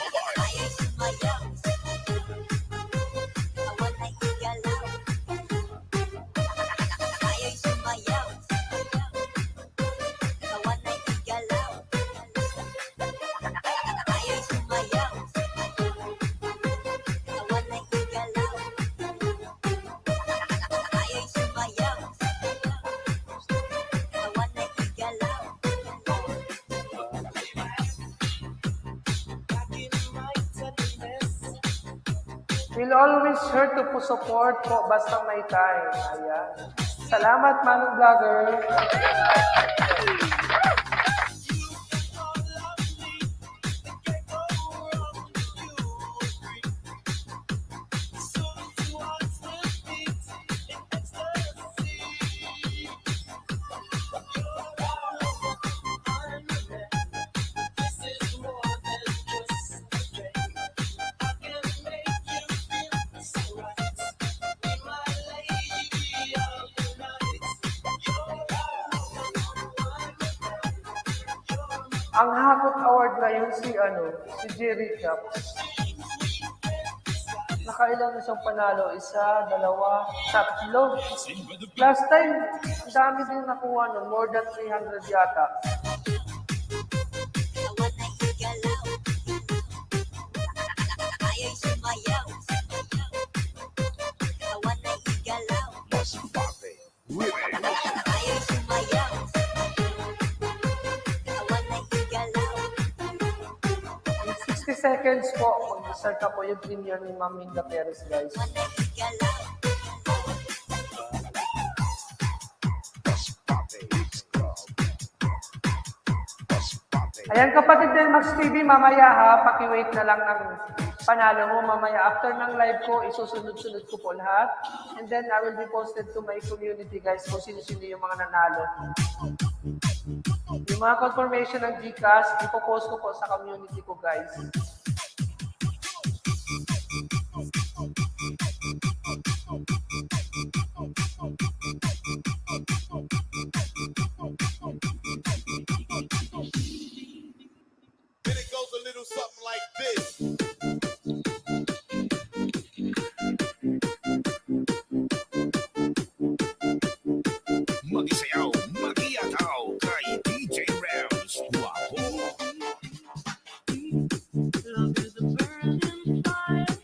S3: We'll always sure to support po basta may time. Ayan. Salamat, Manong Vlogger. Ang Hakot Award na yun si Jerry Caps. Nakailan na siyang panalo? Isa, dalawa, tatlo. Last time, ang dami din nakuha nun. More than 300 yata.
S2: Mas Pape Remix.
S3: 60 seconds po. Mag-start na po yung premiere ni Ma'am Minda Perez, guys.
S2: Mas Pape Mix Club. Mas Pape.
S3: Ayan, kapatid din, Max TV, mamaya ha, paki-wait na lang ng panalo mo. Mamaya, after ng live ko, isusunod-sunod ko po lahat. And then, I will be posted to my community, guys, kung sino-sino yung mga nanalo. Yung mga confirmation ng GCash, ipopost ko po sa community ko, guys.
S10: Then it goes a little something like this.
S2: Magisayaw, magiyataw kay DJ Rams. Wapo.
S7: Love is a burning fire.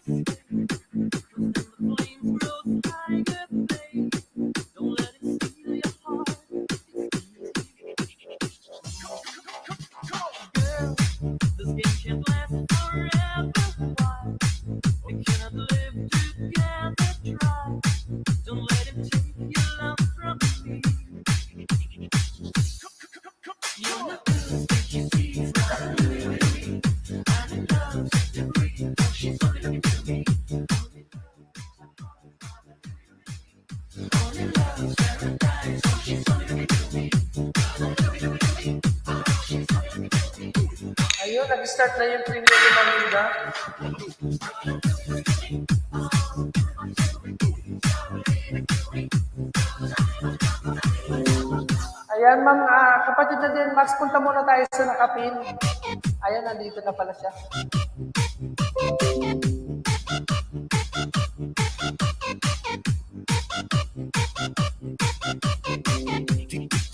S7: And the flames grow higher, babe. Don't let it steal your heart. Girl, this game can't last forever. Why? We cannot live together. Try. Don't let it take your love from me. You're not good, but you see, it's not really me. I'm in love, to breathe. She's only to me. Only love's paradise. She's only to me.
S3: Ayun, nag-start na yung premiere ni Ma'am Minda. Ayan, ma'am, kapatid na din, Max, punta muna tayo sa nakapin. Ayan, nandito na pala siya.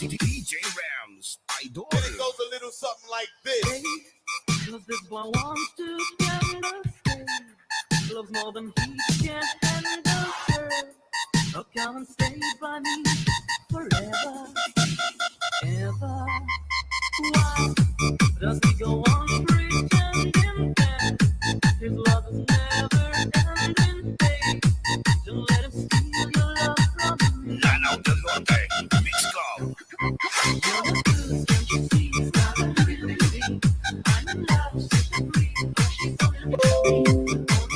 S2: DJ Rams, Idol.
S10: Then it goes a little something like this.
S7: Cause this boy wants to spend the day. Loves more than he can handle, girl. Oh, come and stay by me forever, ever. Why does he go on pretending that his love is never ending, babe? Don't let him steal your love from me.
S2: Lanaw del Norte, Mix Club.
S7: You're the good, can't you see? It's not really me. I'm in love, set free. She's only with me.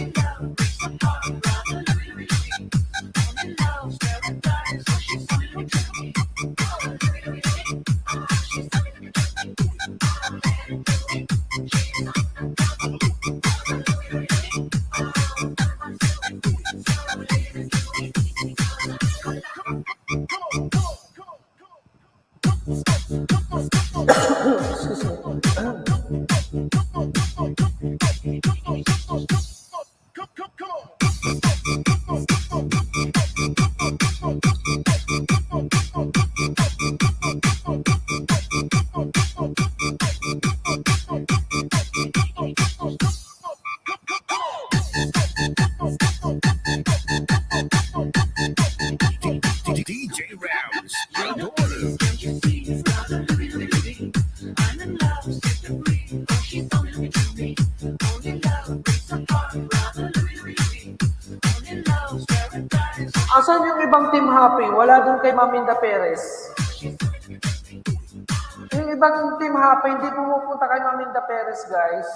S2: DJ Rams, Idol.
S3: Asan yung ibang team happy? Wala dun kay Maminda Perez. Yung ibang team happy, hindi pumupunta kay Maminda Perez, guys.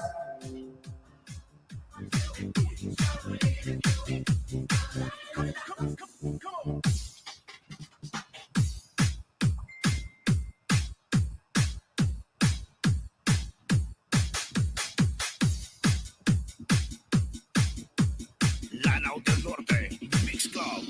S2: Lanao del Norte, Mix Club.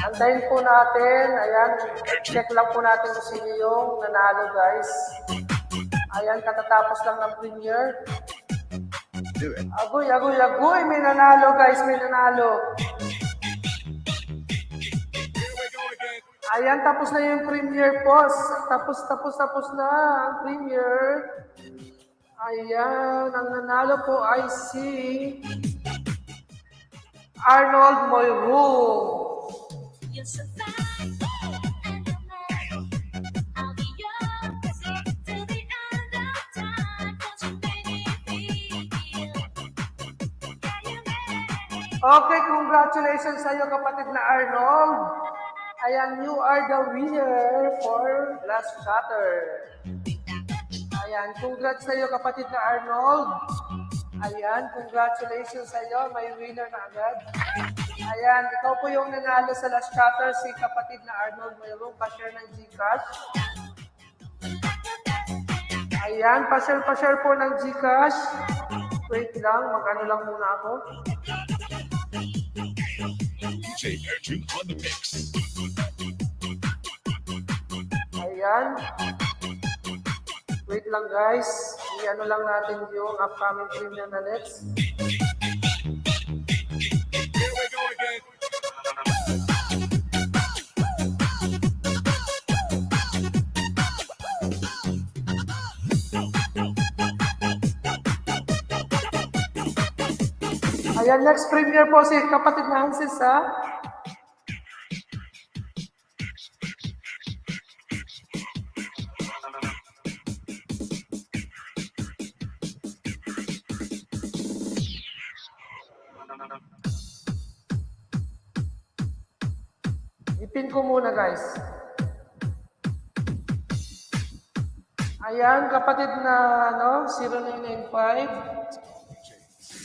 S3: Antayin po natin. Ayan. Check lang po natin kung sino yung nanalo, guys. Ayan, katatapos lang ng premiere. Agoy, agoy, agoy. May nanalo, guys. May nanalo. Ayan, tapos na yung premiere post. Tapos na ang premiere. Ayan, ang nanalo po ay si Arnold Moyrung.
S1: You'll survive, and I'll be yours till the end of time. 'Cause you made me feel, yeah, you made me.
S3: Okay, congratulations sa iyo, kapatid na Arnold. Ayan, you are the winner for last chatter. Ayan, congrats sa iyo kapatid na Arnold. Ayan, congratulations sa iyo, may winner na agad. Ayan, ikaw po yung nanalo sa last chatter, si kapatid na Arnold. Mayroong pa-share ng Gcash. Ayan, pa-share po ng Gcash. Wait lang, mag-ano lang muna ako.
S2: DJ Erjun on the mix.
S3: Ayan. Wait lang guys. I-ano lang natin yung upcoming premium na next.
S2: Here we go again.
S3: Ayan, next premiere po si kapatid na Hansis ha. Ipin ko muna guys. Ayan, kapatid na 0995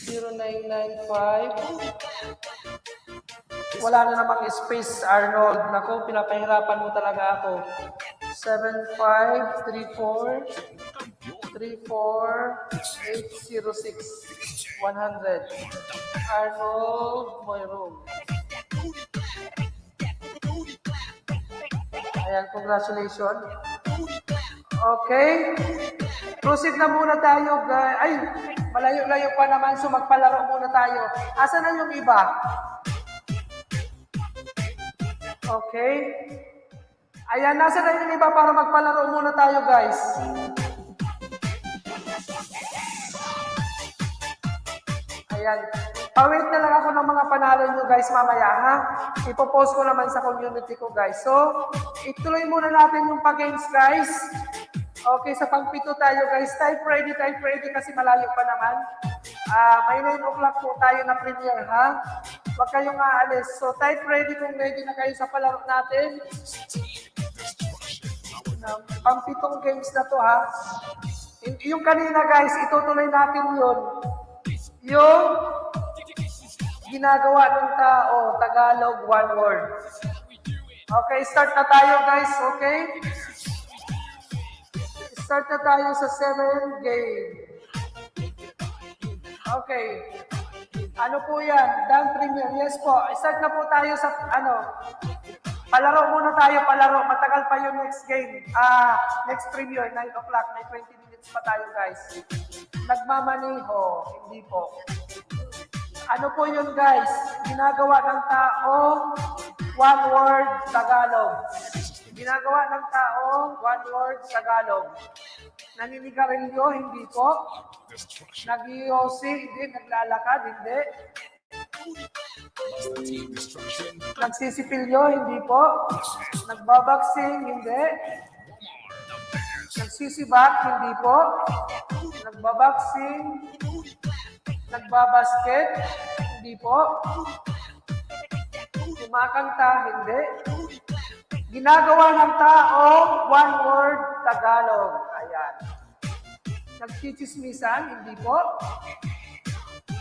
S3: 0995. Wala na namang space, Arnold. Naku, pinapahirapan mo talaga ako. 7534 806 100. Arnold Moyroom. Ayan, congratulations. Okay. Proceed na muna tayo, guys. Ay, malayo-layo pa naman, so magpalaro muna tayo. Asa na yung iba? Okay. Ayan, nasa na yung iba para magpalaro muna tayo, guys. Ayan. Pa-wait na lang ako ng mga panalo nyo, guys, mamaya, ha? Ipopost ko naman sa community ko, guys. So, ituloy muna natin yung pag-games, guys. Okay, sa pang-pito tayo, guys. Type ready kasi malayo pa naman. May 9 o'clock po tayo na premiere, ha? Huwag kayong aalis. So, type ready kung ready na kayo sa palaro natin. Pang-pitong games na to, ha? Yung kanina, guys, itutuloy natin yun. Yung ginagawa ng tao, Tagalog, one word. Okay, start na tayo, guys. Okay? Start na tayo sa 7 game. Okay. Ano po yan? Dan Premier. Yes po. Start na po tayo sa, palaro muna tayo, palaro. Matagal pa yung next game. Next Premier, 9 o'clock. May 20 minutes pa tayo, guys. Nagmamaneho. Hindi po. Ano po yun, guys? Ginagawa ng tao, one word, Tagalog. Ginagawa ng tao, one word, Tagalog. Naninigarilyo, hindi po. Nag-iossi, hindi. Naglalakad, hindi. Nagsisipilyo, hindi po. Nagbabaksing, hindi. Nagsisibak, hindi po. Nagbabaksing. Nagbabasket, hindi po. Kumakanta, hindi. Ginagawa ng tao, one word, Tagalog. Ayan. Nagchichismisan, hindi po.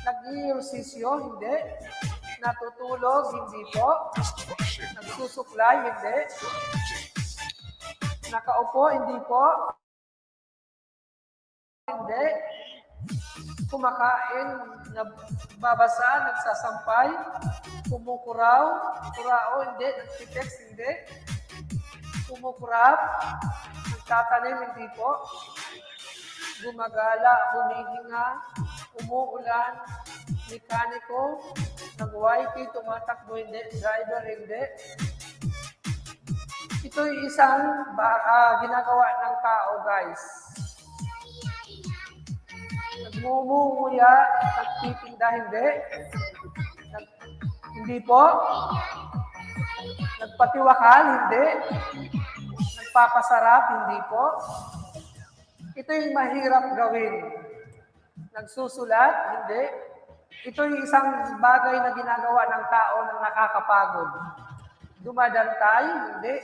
S3: Nag-iirsisyo, hindi. Natutulog, hindi po. Nagsusuklay, hindi. Nakaupo, hindi po. Hindi. Kumakain, nagbabasa, nagsasampay, kumukuraw, kurao, hindi. Nagtitext, hindi. Kumukurap, nagtatanim, hindi po. Gumagala, humihinga, umuulan, mekaniko, nag-wifey, tumatakbo, hindi. Driver, hindi. Ito yung isang ginagawa ng tao, guys. Nagmumuya, nagtitinda, hindi. Hindi po. Nagpatiwakal, hindi. Nagpapasarap, hindi po. Ito yung mahirap gawin. Nagsusulat, hindi. Ito yung isang bagay na ginagawa ng tao na nakakapagod. Dumadantay, hindi.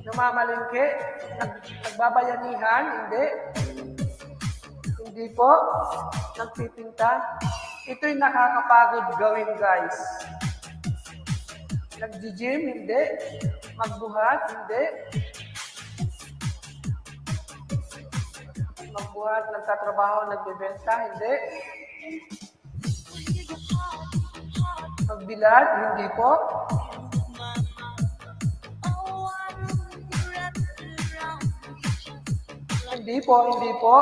S3: Namamalingke, nagbabayanihan, hindi. Hindi po. Nagpipinta. Ito'y nakakapagod gawin, guys. Nag-gym, hindi. Magbuhat, hindi. Magbuhat, nagtatrabaho, nagbebenta, hindi. Magbilad, hindi po. Hindi po, hindi po.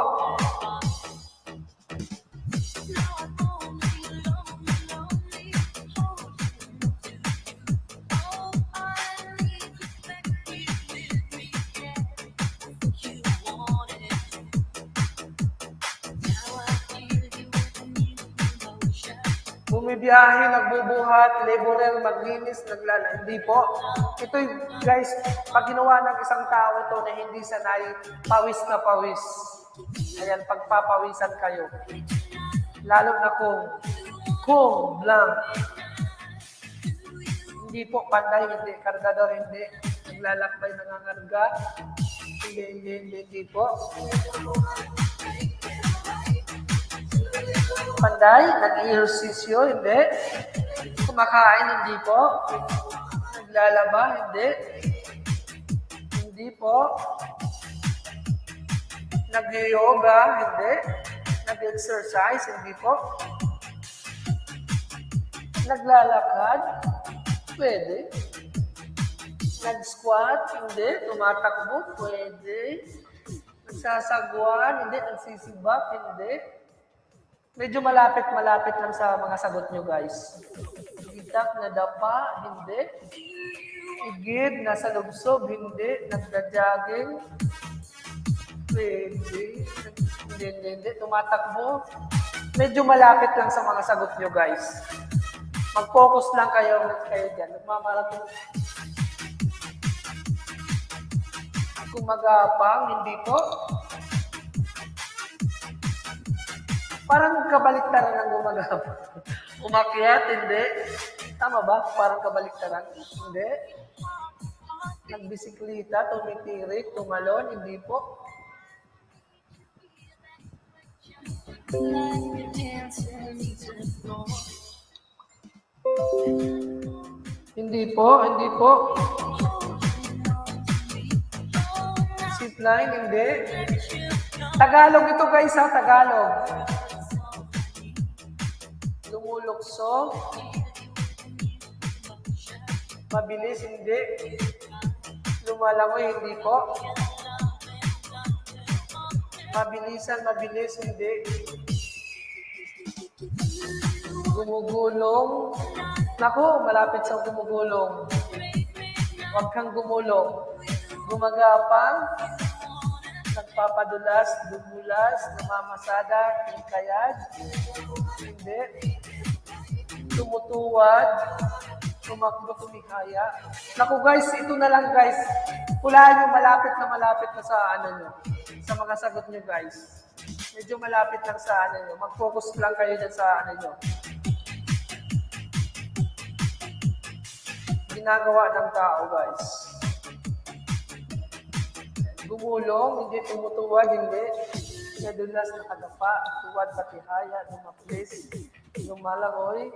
S3: Bumibiyahe, nagbubuhat, laborer, maglinis, naglala. Hindi po. Ito'y, guys, pag ginawa ng isang tao to na hindi sanay, pawis na pawis. Ayan, pagpapawisan kayo. Lalo na kung blank. Hindi po, panday, hindi. Kargador, hindi. Naglalakbay, nangangarga. Hindi po. Panday, nag-ehersisyo, hindi. Kumakain, hindi po. Naglalaba, hindi. Hindi po. Nag-yoga, hindi. Nag-exercise, hindi po. Naglalakad, pwede. Nag-squat, hindi. Tumatakbo, pwede. Nagsasagwan, hindi. Nagsisibak, hindi. Medyo malapit lang sa mga sagot nyo, guys. Itak na dapa, hindi. Igid, nasa lubsob, hindi. Nagda-jogging, pwede. Hindi. Tumatakbo. Medyo malapit lang sa mga sagot nyo, guys. Mag-focus lang kayo dyan. Nagmamarathon. Gumagapang, hindi po. Parang kabaliktaran ng gumagapang. Umakyat, hindi. Tama ba? Parang kabaliktaran. Hindi. Nagbisiklita, tumitirik, tumalon, hindi po. Hindi po. Zipline, hindi. Tagalog ito, guys, ha? Tagalog. Lumulukso. Mabilis, hindi. Lumalangoy, hindi po. Mabilis, hindi. Gumugulong. Naku, malapit sa gumugulong. Huwag kang gumulong. Gumagapang. Nagpapadulas, dumulas, namamasada, hikayad. Hindi. Tumutuwad. Tumakbo, tumikaya. Naku guys, ito na lang guys. Hulaan nyo, malapit na sa ano nyo. Sa mga sagot nyo guys. Medyo malapit lang sa ano nyo. Mag-focus lang kayo dyan sa ano nyo. Ginagawa ng tao guys. Gumulong, hindi. Tumutuwad, hindi. Nadulas, nakadapa, tuwad, patihaya, lumaplis, lumalangoy.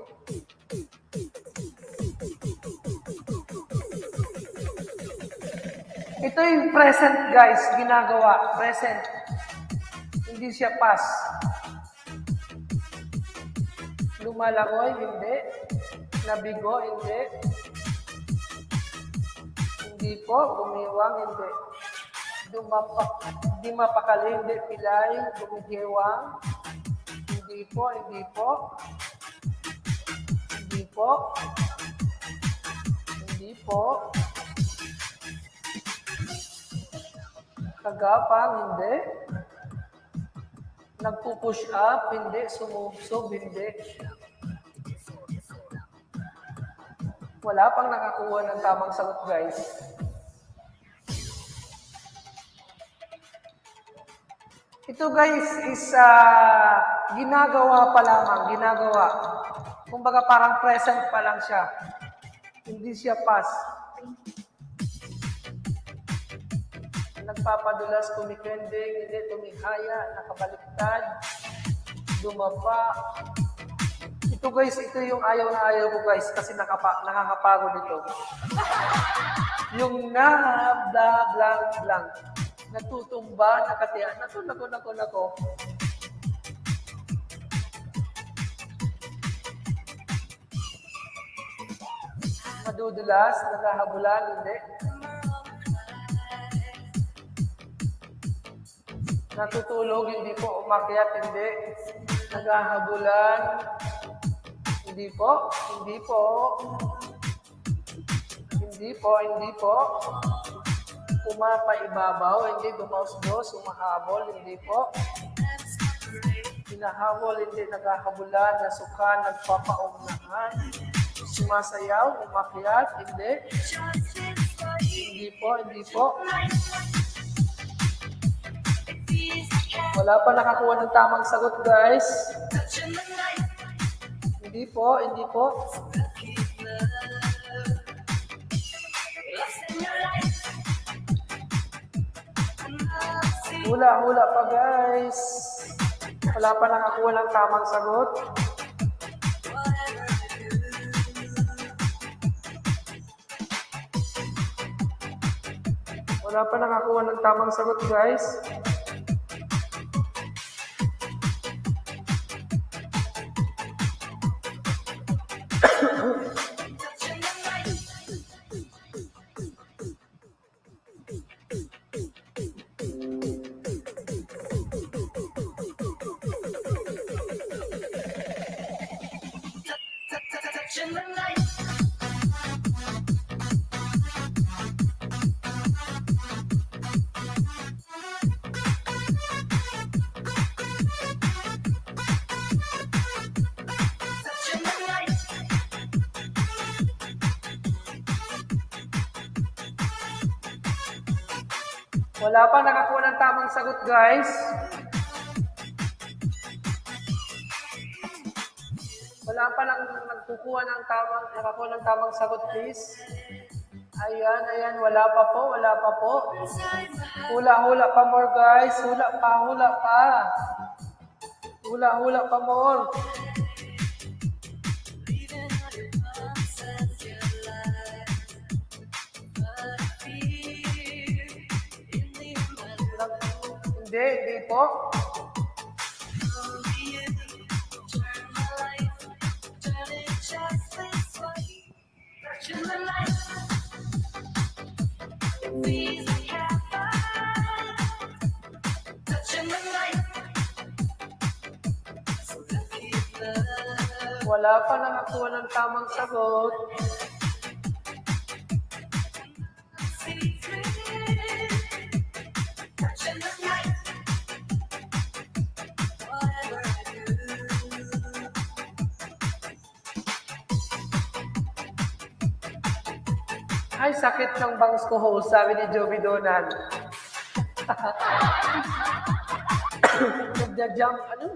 S3: Ito yung present, guys, ginagawa. Present. Hindi siya past. Lumalangoy, hindi. Nabigo, hindi. Hindi po. Gumiwang, hindi. Di mapakali, hindi. Pilay, gumigiwang. Hindi po. Kagapang, hindi. Nagpo-push up, hindi. Sumubsob, hindi. Wala pang nakakuha ng tamang sagot, guys. Ito, guys, is ginagawa pa lamang, ginagawa. Kumbaga parang present pa lang siya. Hindi siya past. Nagpapadulas, kumikending, hindi tumihaya, nakabaliktad, dumapa. Ito guys, ito yung ayaw na ayaw ko guys kasi nakakapagod ito. Yung blang, natutumba, nakatiyan, nako. Madudulas, naghahabulan, hindi. Natutulog, hindi po. Umakyat, hindi. Naghahabulan, hindi po. Pumapaibabaw, hindi. Dumausdos, umahabol, hindi po. Hinahabol, hindi. Naghahabulan, nasukan, nagpapaugnahan. Sumasayaw, umakyat, hindi. Hindi po. Wala pa nakakuha ng tamang sagot, guys. Hindi po. Hula pa, guys. Wala pa nakakuha ng tamang sagot. Wala pa nakakuha ng tamang sagot, guys. Wala pa nakakuha ng tamang sagot, guys. Wala pa nakakuha ng tamang sagot, please. Ayan, wala pa po. Hula pa more, guys. Hula pa more. Hindi po. Wala pa nakakuha ng tamang sagot. Ay, sakit ng bangs ko, host, sabi ni Joey Donald.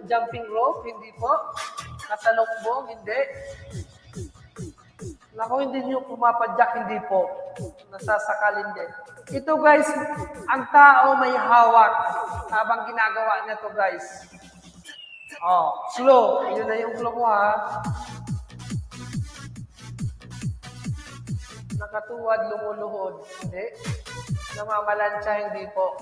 S3: Jumping rope, hindi po. Kasalokbong, hindi. Naku, hindi nyo pumapadyak, hindi po. Nasasakalin din. Ito guys, ang tao may hawak habang ginagawa niya to guys. Slow. Yun na yung flow mo ha. Nakatuwad, lumuluhod. Hindi. Namamalansya, hindi po.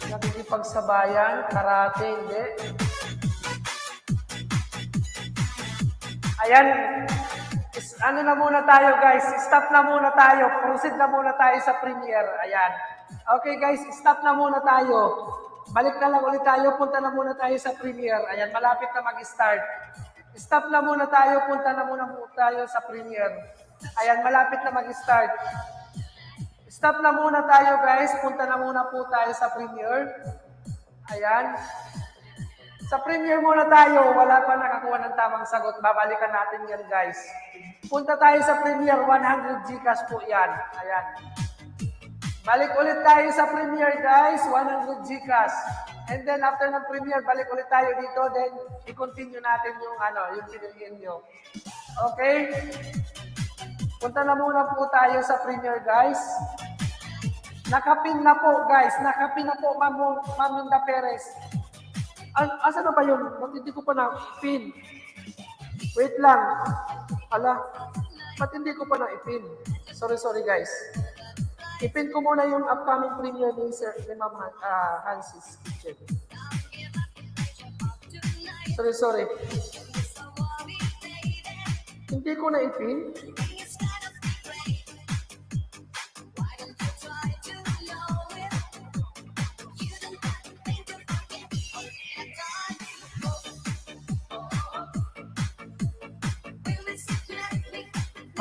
S3: Nakikipagsabayan, karate, hindi. Ayan. Ano na muna tayo guys, stop na muna tayo. Proceed na muna tayo sa premiere. Ayan. Okay guys, stop na muna tayo. Balik na lang ulit tayo, punta na muna tayo sa premiere. Ayan, malapit na mag-start. Stop na muna tayo, punta na muna tayo sa premiere. Ayan, malapit na mag-start. Stop na muna tayo guys, punta na muna po tayo sa premiere. Ayan. Sa premiere muna tayo, wala pa nakakuha ng tamang sagot. Babalikan natin yan guys. Punta tayo sa premiere, 100 Gcash po yan. Ayan. Balik ulit tayo sa premiere, guys. 100 Gcash. And then, after ng premiere, balik ulit tayo dito. Then, i-continue natin yung yung piniliin nyo. Okay? Punta na muna po tayo sa premiere, guys. Nakapin na po, guys. Nakapin na po, Ma'am Linda Perez. Asa na ba yun? Ba't hindi ko pa na-pin? Wait lang. Ala, ba't hindi ko pa na-pin? Sorry, guys. I-pin ko muna yung upcoming premiere ni Ma'am Hansy's Kitchen. Sorry. Hindi ko na i-pin.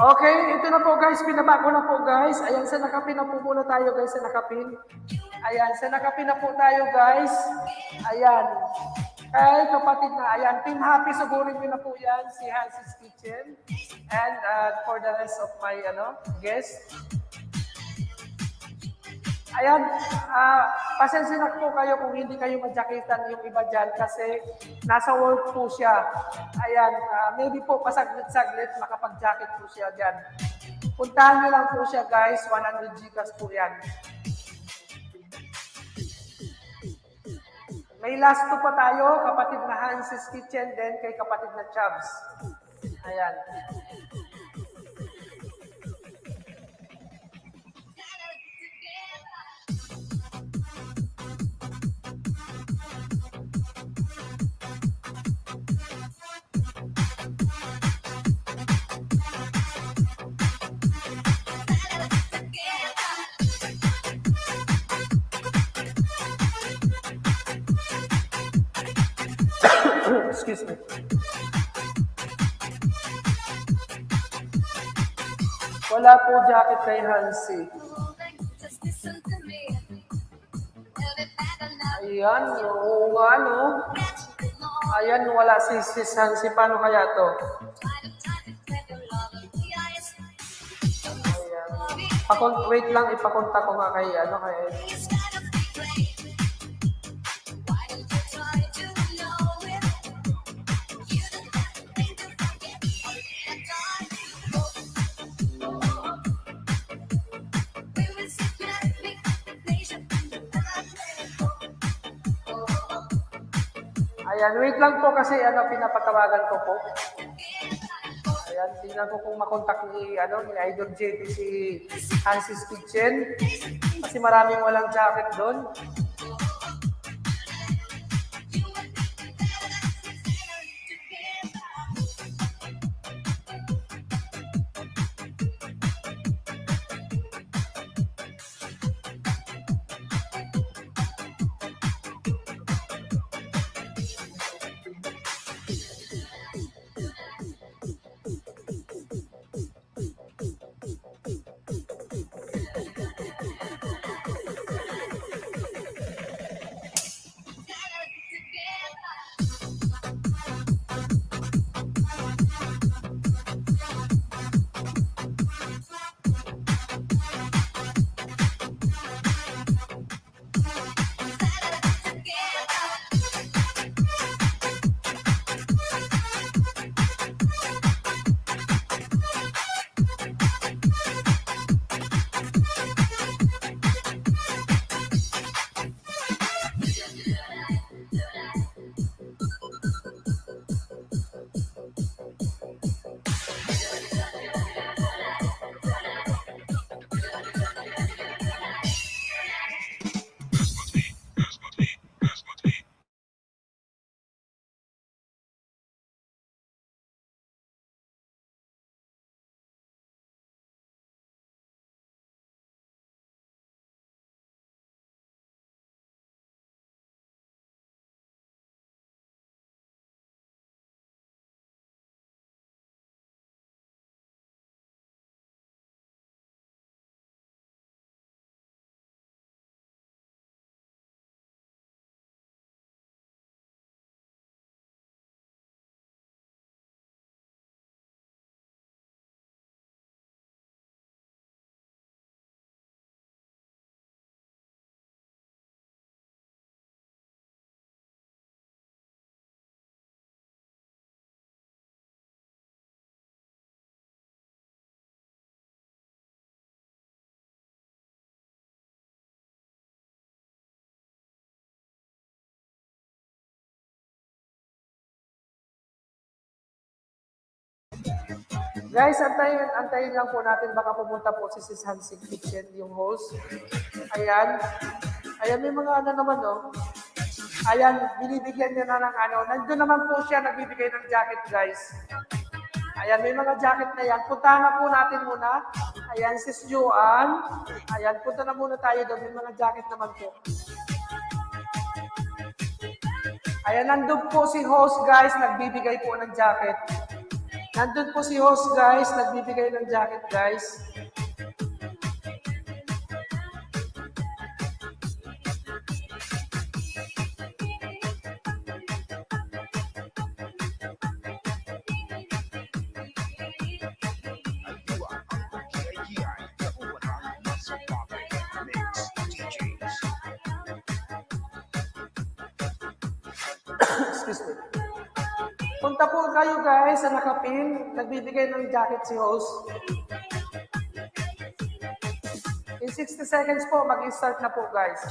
S3: Okay, ito na po guys, pinaba ko na po guys. Ayan, sa nakapin na po muna tayo guys, sa nakapin. Ayan, sa nakapin na po tayo guys. Ayan. Ay, kapatid na. Ayan, Team Happy, sugurin nyo na po yan, si Hansy's Kitchen. And for the rest of my guests. Ayan, pasensya na po kayo kung hindi kayo madyakitan yung iba dyan kasi nasa work po siya. Ayan, maybe po pasaglit-saglit makapag-jacket po siya dyan. Puntahan nyo lang po siya guys, 100 Gcash po yan. May last two pa tayo, kapatid na Hansy's Kitchen, then kay kapatid na Chubbs. Ayan. Excuse me. Wala po jacket kay Hansy. Ayan, oo nga, no? Ayan, wala si Hansy. Paano kaya to? Ayan. Wait lang, ipakonta ko nga kay Ayan, wait lang po kasi pinapatawagan ko po. Ayan, tingnan ko kung makontak ni Idol JP si Hansy's Kitchen. Kasi maraming walang jacket doon. Guys, antayin lang po natin. Baka pumunta po si Sis Hansing Kitchen, yung host. Ayan. Ayan, may mga ano naman, no? Ayan, binibigyan niya na ng ano. Nandun naman po siya nagbibigay ng jacket, guys. Ayan, may mga jacket na yan. Puntahan na po natin muna. Ayan, Sis Joanne. Ayan, punta na muna tayo doon. May mga jacket naman po. Ayan, nandun po si host, guys. Nagbibigay po ng jacket. Nandun po si host, guys. Nagbibigay ng jacket, guys. Excuse me. Punta po kayo, guys, sa nakapin. Nagbibigay ng jacket si host. In 60 seconds po, mag-start na po, guys.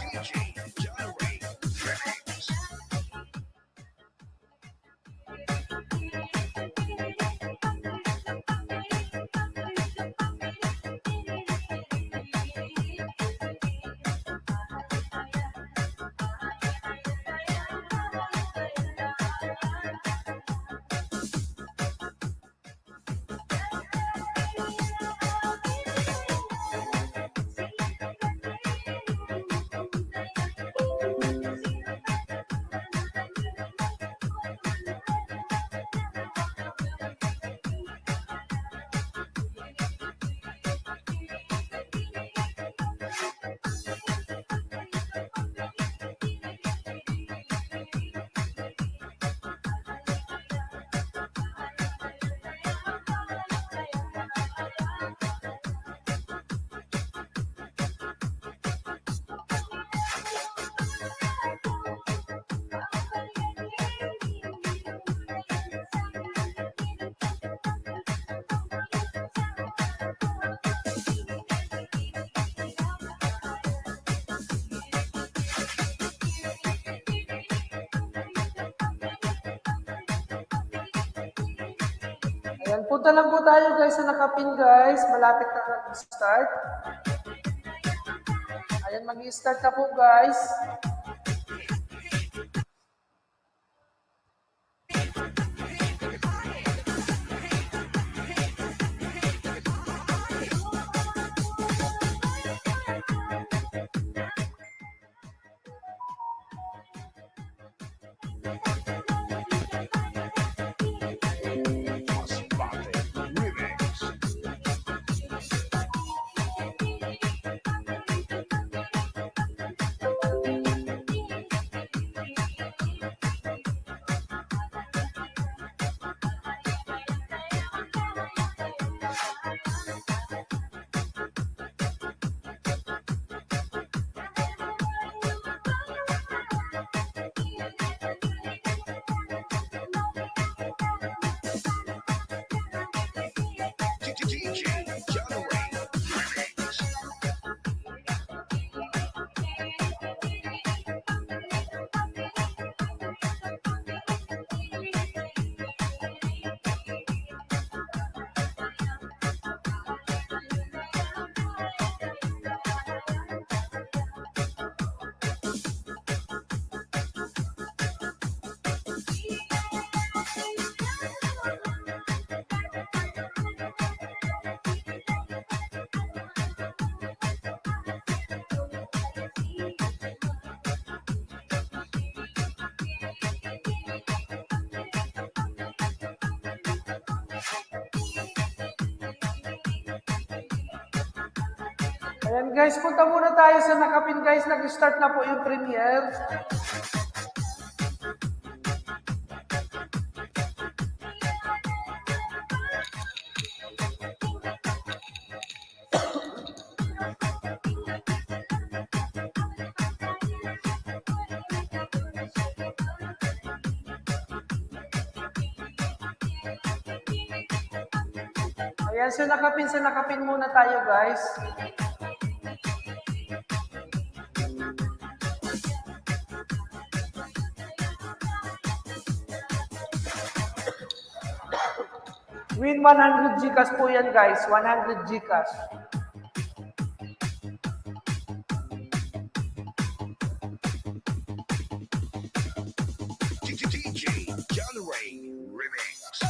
S3: Ayan, punta lang po tayo, guys, sa nakapin, guys. Malapit na mag-start. Ayan, mag-start na po, guys. Ayan, guys, punta muna tayo sa nakapin, guys. Nag-start na po yung premiere. Ayan, sa nakapin muna tayo, guys. Win 100 Gcash po yan guys. 100 Gcash.
S10: DJ John Ray Remix.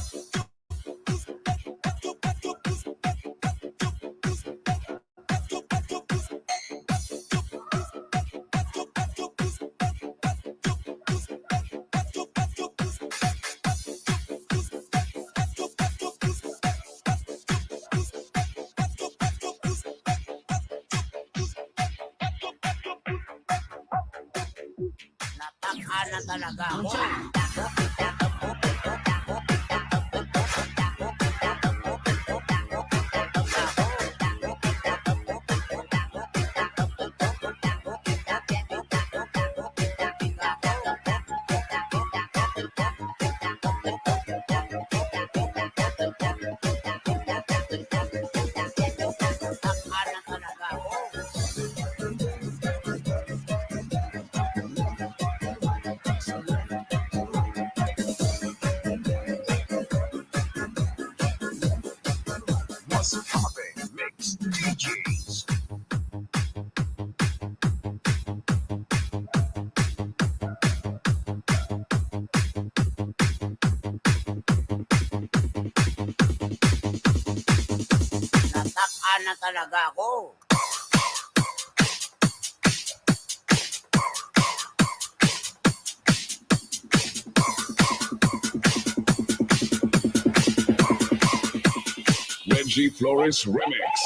S4: Nataka na talaga ako. Nataka na talaga ako.
S10: What's poppin'? Mix DJs.
S4: Nataka na talaga ako.
S2: Reggie Flores Remix.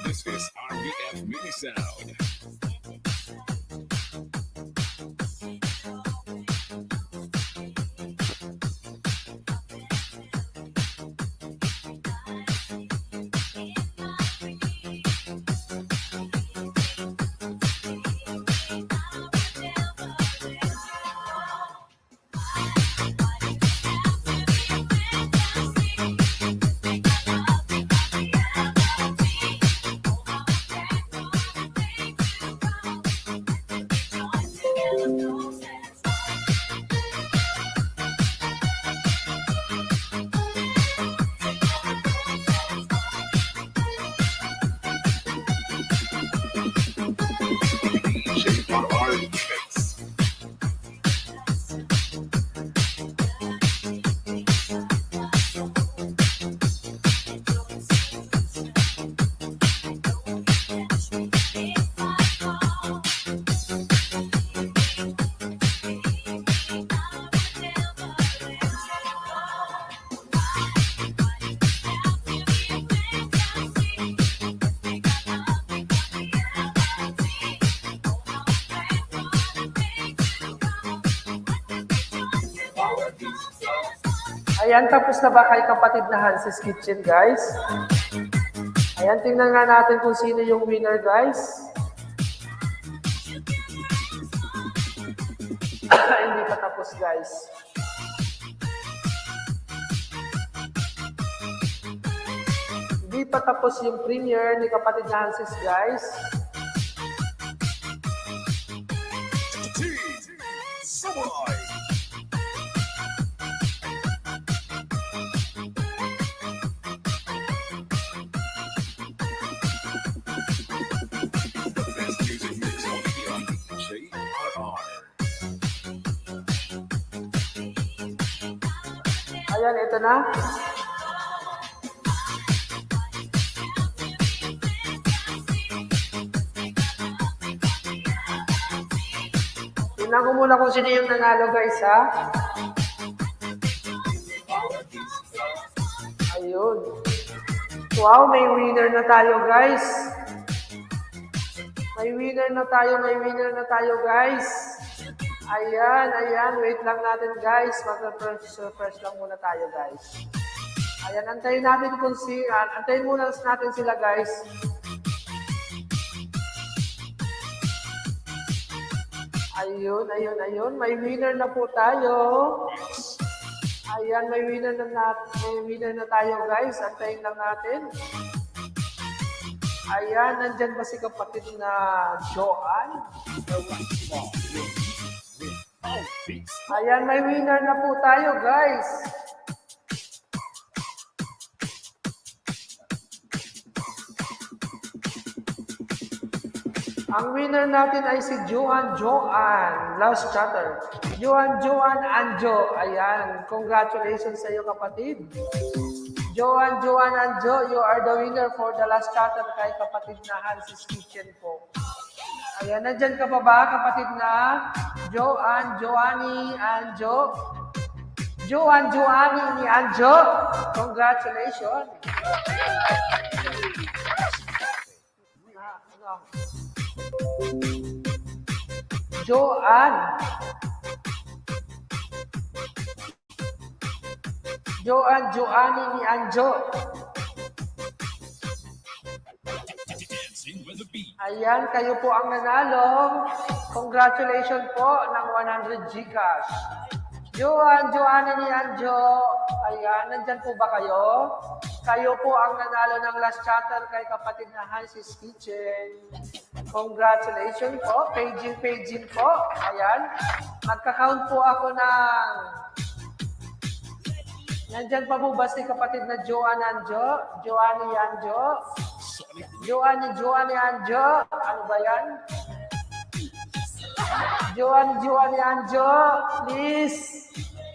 S2: This is RBF Mini Sound. DJ RR Remix.
S3: Ayan, tapos na ba kay kapatid na Hans's Kitchen, guys? Ayan, tingnan nga natin kung sino yung winner, guys. Hindi pa tapos, guys. Hindi pa tapos yung premiere ni kapatid na Hans's, guys.
S10: T Samurai. The best music mix only on JRR.
S3: Ayan, ito na. Tingnan ko muna kung sino yung nanalo, guys, ha? Ayun. Wow, may winner na tayo, guys. May winner na tayo guys. Ayan, wait lang natin guys. Mag-refresh lang muna tayo guys. Ayan, antayin muna natin sila guys. Ayun. May winner na po tayo. Ayan, may winner na tayo guys. Antayin lang natin. Ayan, nandyan ba si kapatid na Joanne? Ayan, may winner na po tayo guys. Ang winner natin ay si Joanne. Last chatter. Joanne Anjo. Ayan. Congratulations sa iyo kapatid. Joanne Anjo, you are the winner for the last chatter kay kapatid na Hans's Kitchen po. Ayan. Nandyan ka pa ba kapatid na Joanne Anjo? Joanne ni Anjo. Congratulations. Joanne ni Anjo. Ayan, kayo po ang nanalo. Congratulations po ng 100 Gcash. Joanne ni Anjo. Ayan, nandyan po ba kayo? Kayo po ang nanalo ng last chatter kay kapatid na Hans's Kitchen. Congratulations po. Paging po. Ayan. Magka-count po ako ng... Nandyan pa po ba si kapatid na Joanne Anjo? Joanne Anjo. Ano ba yan? Joanne Anjo. Please.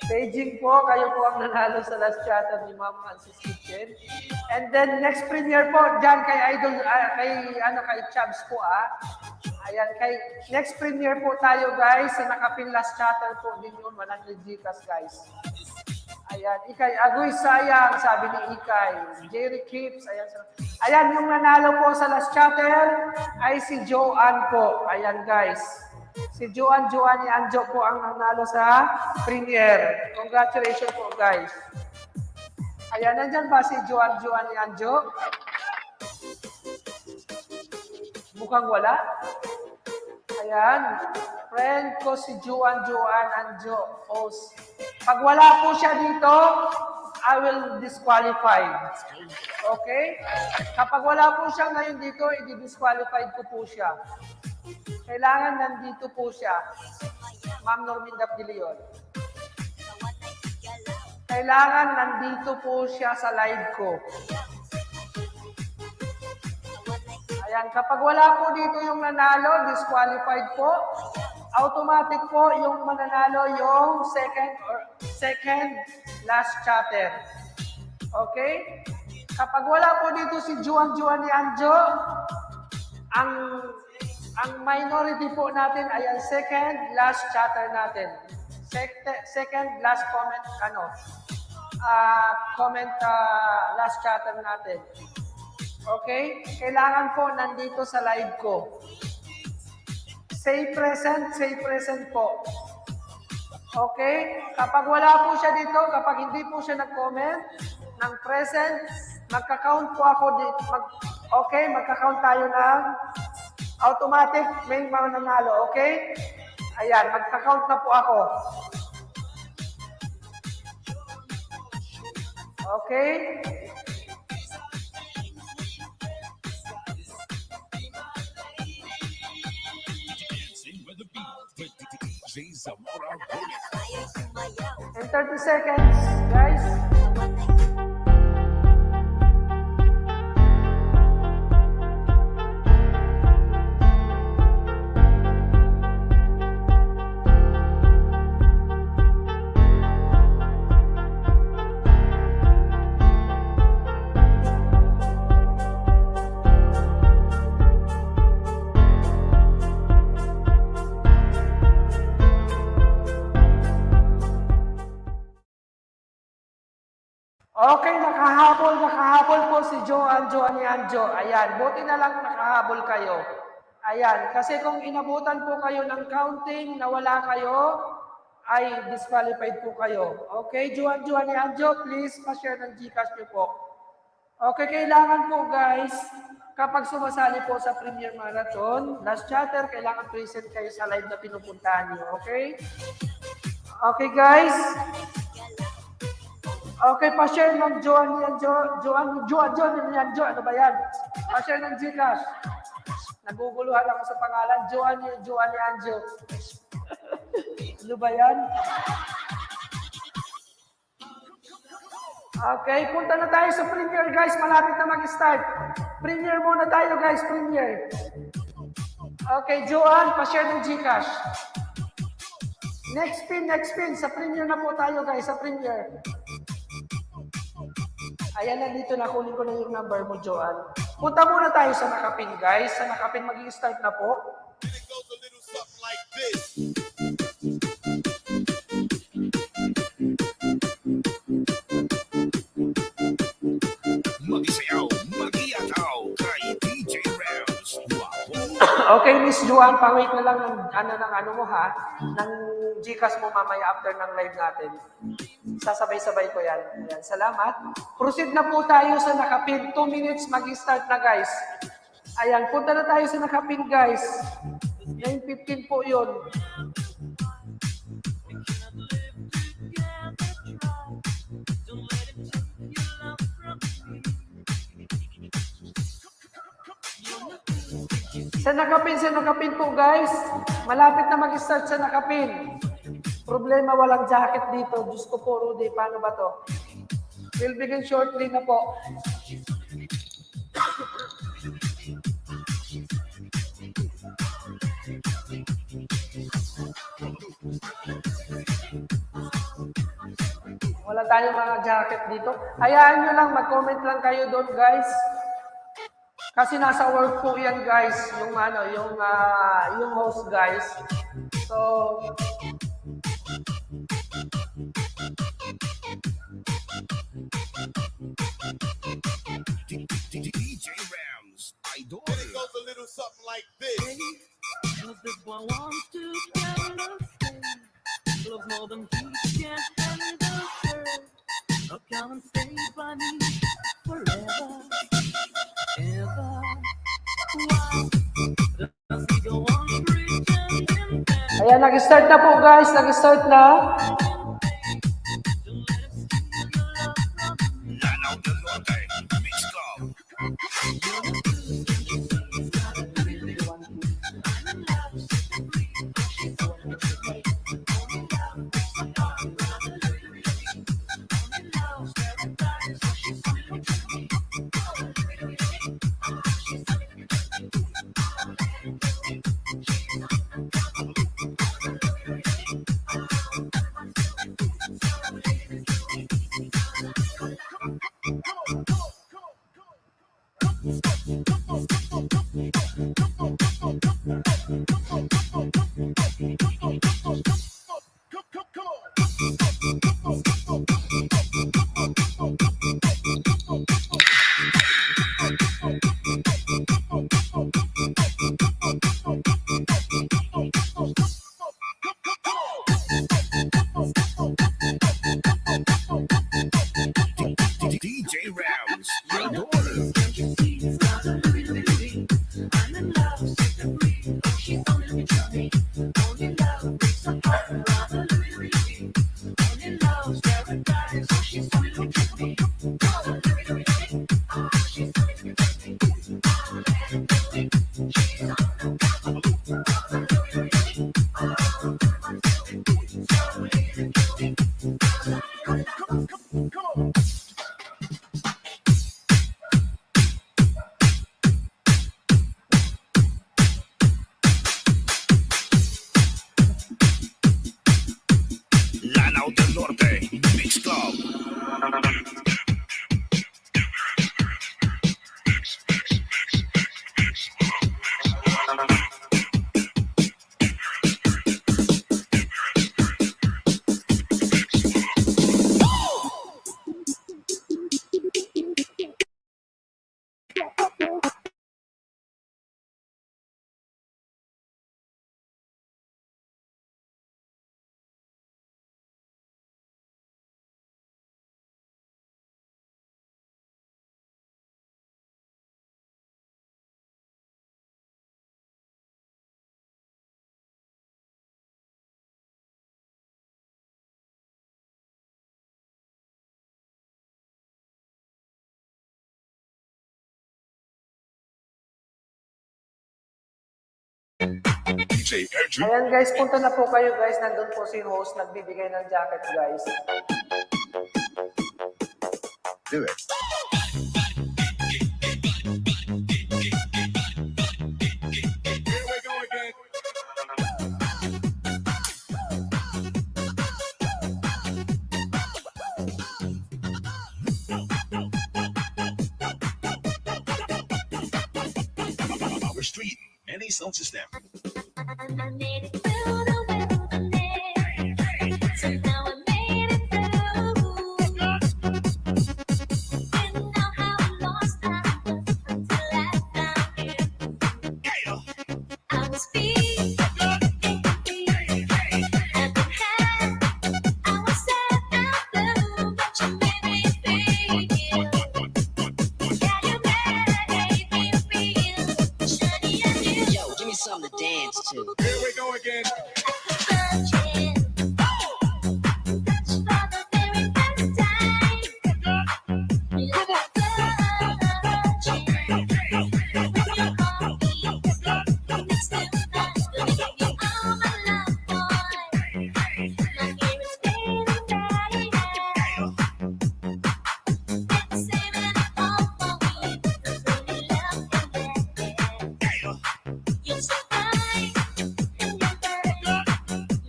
S3: Paging po. Kayo po ang nanalo sa last chatter ni Ma'am Hans's Kitchen. And then next premiere po dyan kay Idol, kay Chabs po Ayan, next premiere po tayo guys sa nakapin last chatter po din yun, 100 Gcash guys. Ayan, Ikay Agoy Sayang, sabi ni Ikay. Jerry Kips, ayan. Ayan, yung nanalo po sa last chatter ay si Joanne po. Ayan guys. Si Joanne Anjo po ang nanalo sa premiere. Congratulations po guys. Ayan, nandyan ba si Joanne Anjo? Mukhang wala. Ayan. Friend ko si Joanne Anjo. Pag wala po siya dito, I will disqualify. Okay? Kapag wala po siya ngayon dito, i-disqualified ko po siya. Kailangan nandito po siya. Ma'am Norminda Pilion. Kailangan nandito po siya sa live ko. Ayan, kapag wala po dito yung nanalo, disqualified po. Automatic po yung mananalo yung second last chatter. Okay? Kapag wala po dito si Joanne ni Anjo, ang minority po natin ay ang second last chatter natin. Second last comment, last chatter natin. Okay? Kailangan po nandito sa live ko. Say present po. Okay? Kapag wala po siya dito, kapag hindi po siya nag-comment ng present, magka-count po ako dito. Okay? Magka-count tayo ng automatic may mananalo. Okay? Ayan, magka-count na po ako. Okay? In 30 seconds, guys. Okay, nakahabol po si Joanne ni Anjo. Ayan, buti na lang nakahabol kayo. Ayan, kasi kung inabutan po kayo ng counting na wala kayo, ay disqualified po kayo. Okay, Juan ni Anjo, please pa-share ng Gcash niyo po. Okay, kailangan po guys, kapag sumasali po sa Premier Marathon, last chatter, kailangan present kayo sa live na pinupuntahan niyo. Okay? Okay guys? Okay, pa-share ng Joan ni Anjo, ano ba yan? Pa-share ng Gcash. Naguguluhan ako sa pangalan, Joan ni Anjo. Ano ba yan? Okay, punta na tayo sa Premier guys. Malapit na mag-start. Premier muna tayo guys, Premier. Okay, Joan, pa-share ng Gcash. Next spin. Sa Premier na po tayo guys, sa Premier. Ayan, nandito na. Kunin ko na yung number mo, Joan. Punta muna tayo sa Nakapin guys. Sa Nakapin, mag-start na po.
S2: Mag-isayaw, mag-iyataw kay DJ Rams. Guwapo.
S3: Okay, Miss Joan, pang-wait na lang ng ano mo ha, ng Gcash mo mamaya after ng live natin. Sasabay-sabay ko yan. Ayan, salamat. Proceed na po tayo sa Nakapin. 2 minutes, mag-start na guys. Ayan, punta na tayo sa Nakapin guys. Ngayon 15 po yun. Sa Nakapin po guys. Malapit na mag-start sa Nakapin. Problema, walang jacket dito. Diyos ko po, Rudy, paano ba to? We'll begin shortly na po. Wala tayong mga jacket dito. Hayaan nyo lang, mag-comment lang kayo doon guys. Kasi nasa work po yan guys, yung host guys. So,
S2: DJ Rams, Idol.
S10: It goes a little something like this.
S7: Cause this boy wants to tell us loves more than he can handle, girl. Oh, come and stay by me forever, ever. Why does he go on pretending that
S3: ayan, nag-start na po guys, nag-start na.
S2: Lanaw del Norte, Mix Club. DJ Rams, Idol. Lanaw del Norte, Mix Club.
S10: DJ Edwin.
S3: Ayan guys, punta na po kayo guys. Nandun po si host, nagbibigay ng jacket guys.
S10: Do it. Our street, any sound system.
S1: I made it through the wilderness. So now I made it through. Didn't know how lost I was until I found you. I was beat, incomplete. I've been had, I was sad and blue, but you made me feel. Yeah, you made me feel shiny and new.
S4: Yo, give me something to dance to.
S10: Here we go again.
S1: You're so fine, and your body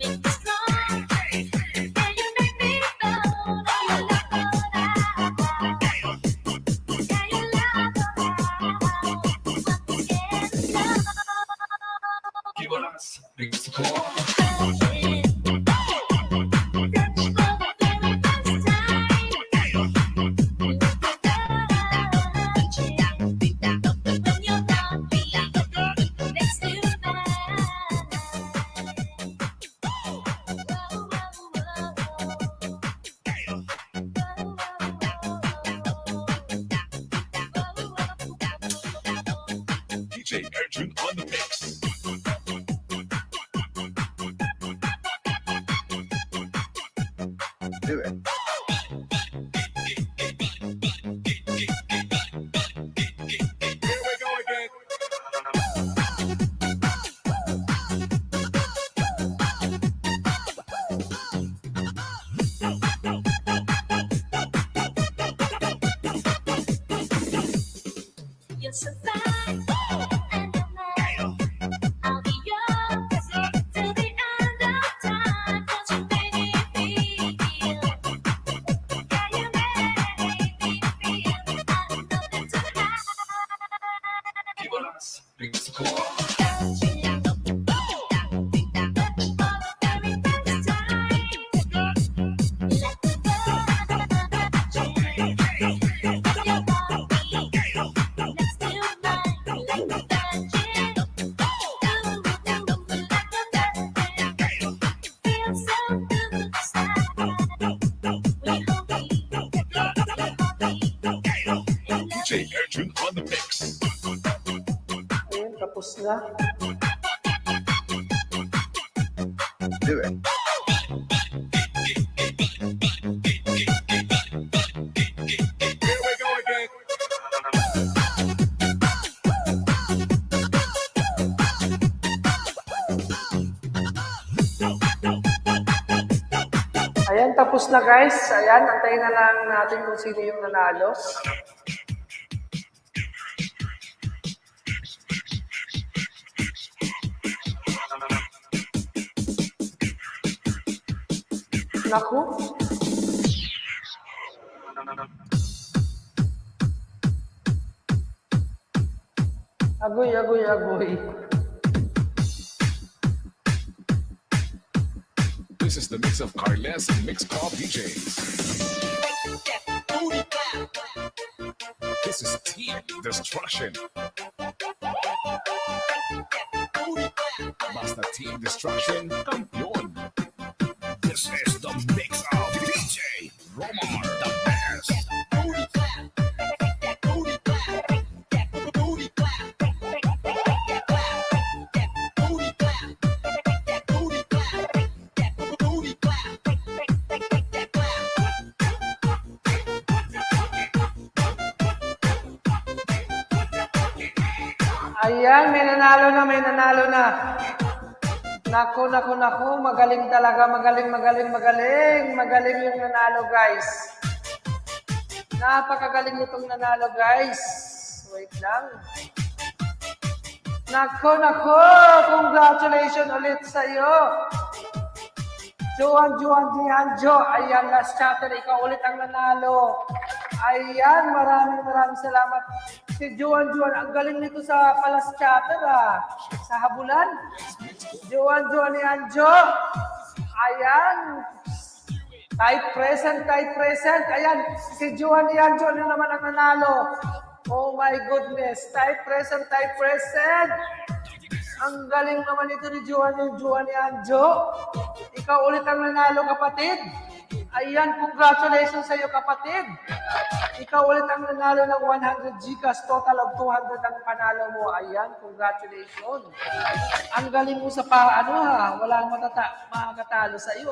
S1: make me strong. Yeah, you make me know that you love around. Yeah, you love
S10: DJ Edwin on the mix. Do it. Here we go again.
S1: You're so fine, and you're mine. I'll be yours till the end of time. 'Cause you made me feel. Yeah, you made me feel. I know that tonight.
S10: DJ Edwin on the mix.
S3: Ayun, tapos na.
S10: Do it. Here we go again.
S3: Ayan, tapos na guys. Ayan, antayin na lang natin kung sino yung nanalo. Naku. Agoy, agoy, agoy.
S10: This is the mix of Carles and Mix Club DJs. This is Team Destruction. Basta Team Destruction, campeón. This is the mix of DJ Romar, the best.
S3: Ayan, may nanalo na, may nanalo na. Naku, magaling talaga, magaling yung nanalo, guys. Napakagaling itong nanalo, guys. Wait lang. Naku, congratulations ulit sa iyo. Juan Dianjo, ayan, last chatter, ikaw ulit ang nanalo. Ayan, maraming salamat. Si Juan, ang galing nito sa palas chatter, sa habulan. Juan Dianjo, ayan. Type present. Ayan, si Juan Dianjo na naman ang nanalo. Oh my goodness, type present. Ang galing naman ito ni Juan Dianjo. Ikaw ulit ang nanalo, kapatid. Ayan, congratulations sa iyo, kapatid. Ikaw ulit ang nanalo ng 100 Gcash, total of 200 ang panalo mo. Ayan, congratulations. Ang galing mo sa walang makakatalo sa iyo,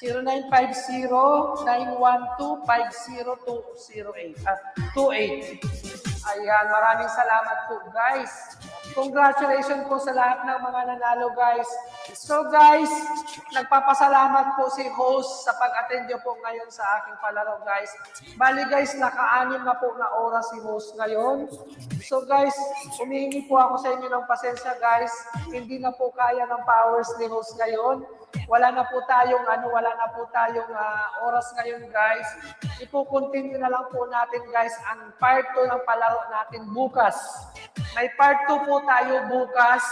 S3: 0950-912-50208. Ayan, maraming salamat po, guys. Congratulations po sa lahat ng mga nanalo, guys. So, guys, nagpapasalamat po si host sa pag-attend nyo po ngayon sa aking palaro, guys. Bali, guys, naka-anim na po na oras si host ngayon. So, guys, humihingi po ako sa inyo ng pasensya, guys. Hindi na po kaya ng powers ni host ngayon. Wala na po tayong oras ngayon, guys. Ipo-continue na lang po natin, guys, ang part 2 ng palaro natin bukas. May part 2 po tayo bukas.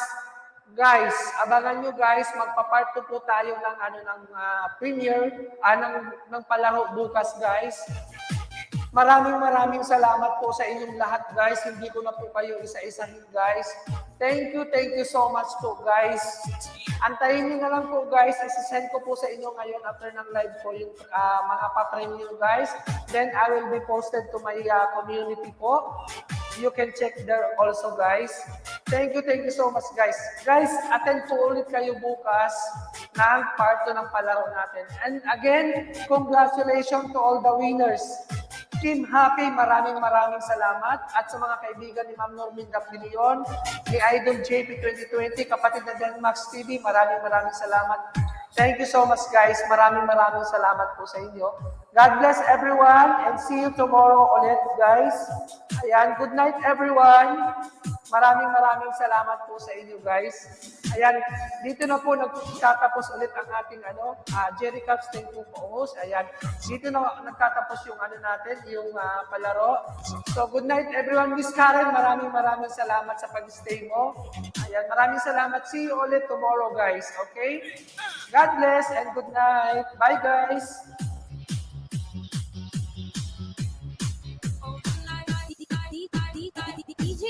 S3: Guys, abangan nyo, guys, magpa-part 2 po tayo ng premiere ng palaro bukas, guys. Maraming salamat po sa inyong lahat, guys. Hindi ko na po kayo isa-isahin, guys. Thank you so much po, guys. Antayin nyo na lang po, guys. Isasend ko po sa inyo ngayon after ng live po yung mga pa-frame nyo, guys. Then I will be posted to my community po. You can check there also, guys. Thank you so much, guys. Guys, attend po ulit kayo bukas ng part 2 ng palaro natin. And again, congratulations to all the winners. Team Happy, maraming salamat. At sa mga kaibigan ni Ma'am Normin Gaplion, ni Idol JP 2020, kapatid na Denmax TV, maraming salamat. Thank you so much, guys. Maraming salamat po sa inyo. God bless everyone and see you tomorrow ulit, guys. Ayan, good night everyone. Maraming salamat po sa inyo, guys. Ayan, dito na po nagtatapos ulit ang ating Jerry Caps, thank you po, host. Ayan, dito na nagtatapos yung natin, yung palaro. So, good night everyone. Miss Karen, maraming salamat sa pag-stay mo. Ayan, maraming salamat. See you ulit tomorrow, guys. Okay? God bless and good night. Bye, guys.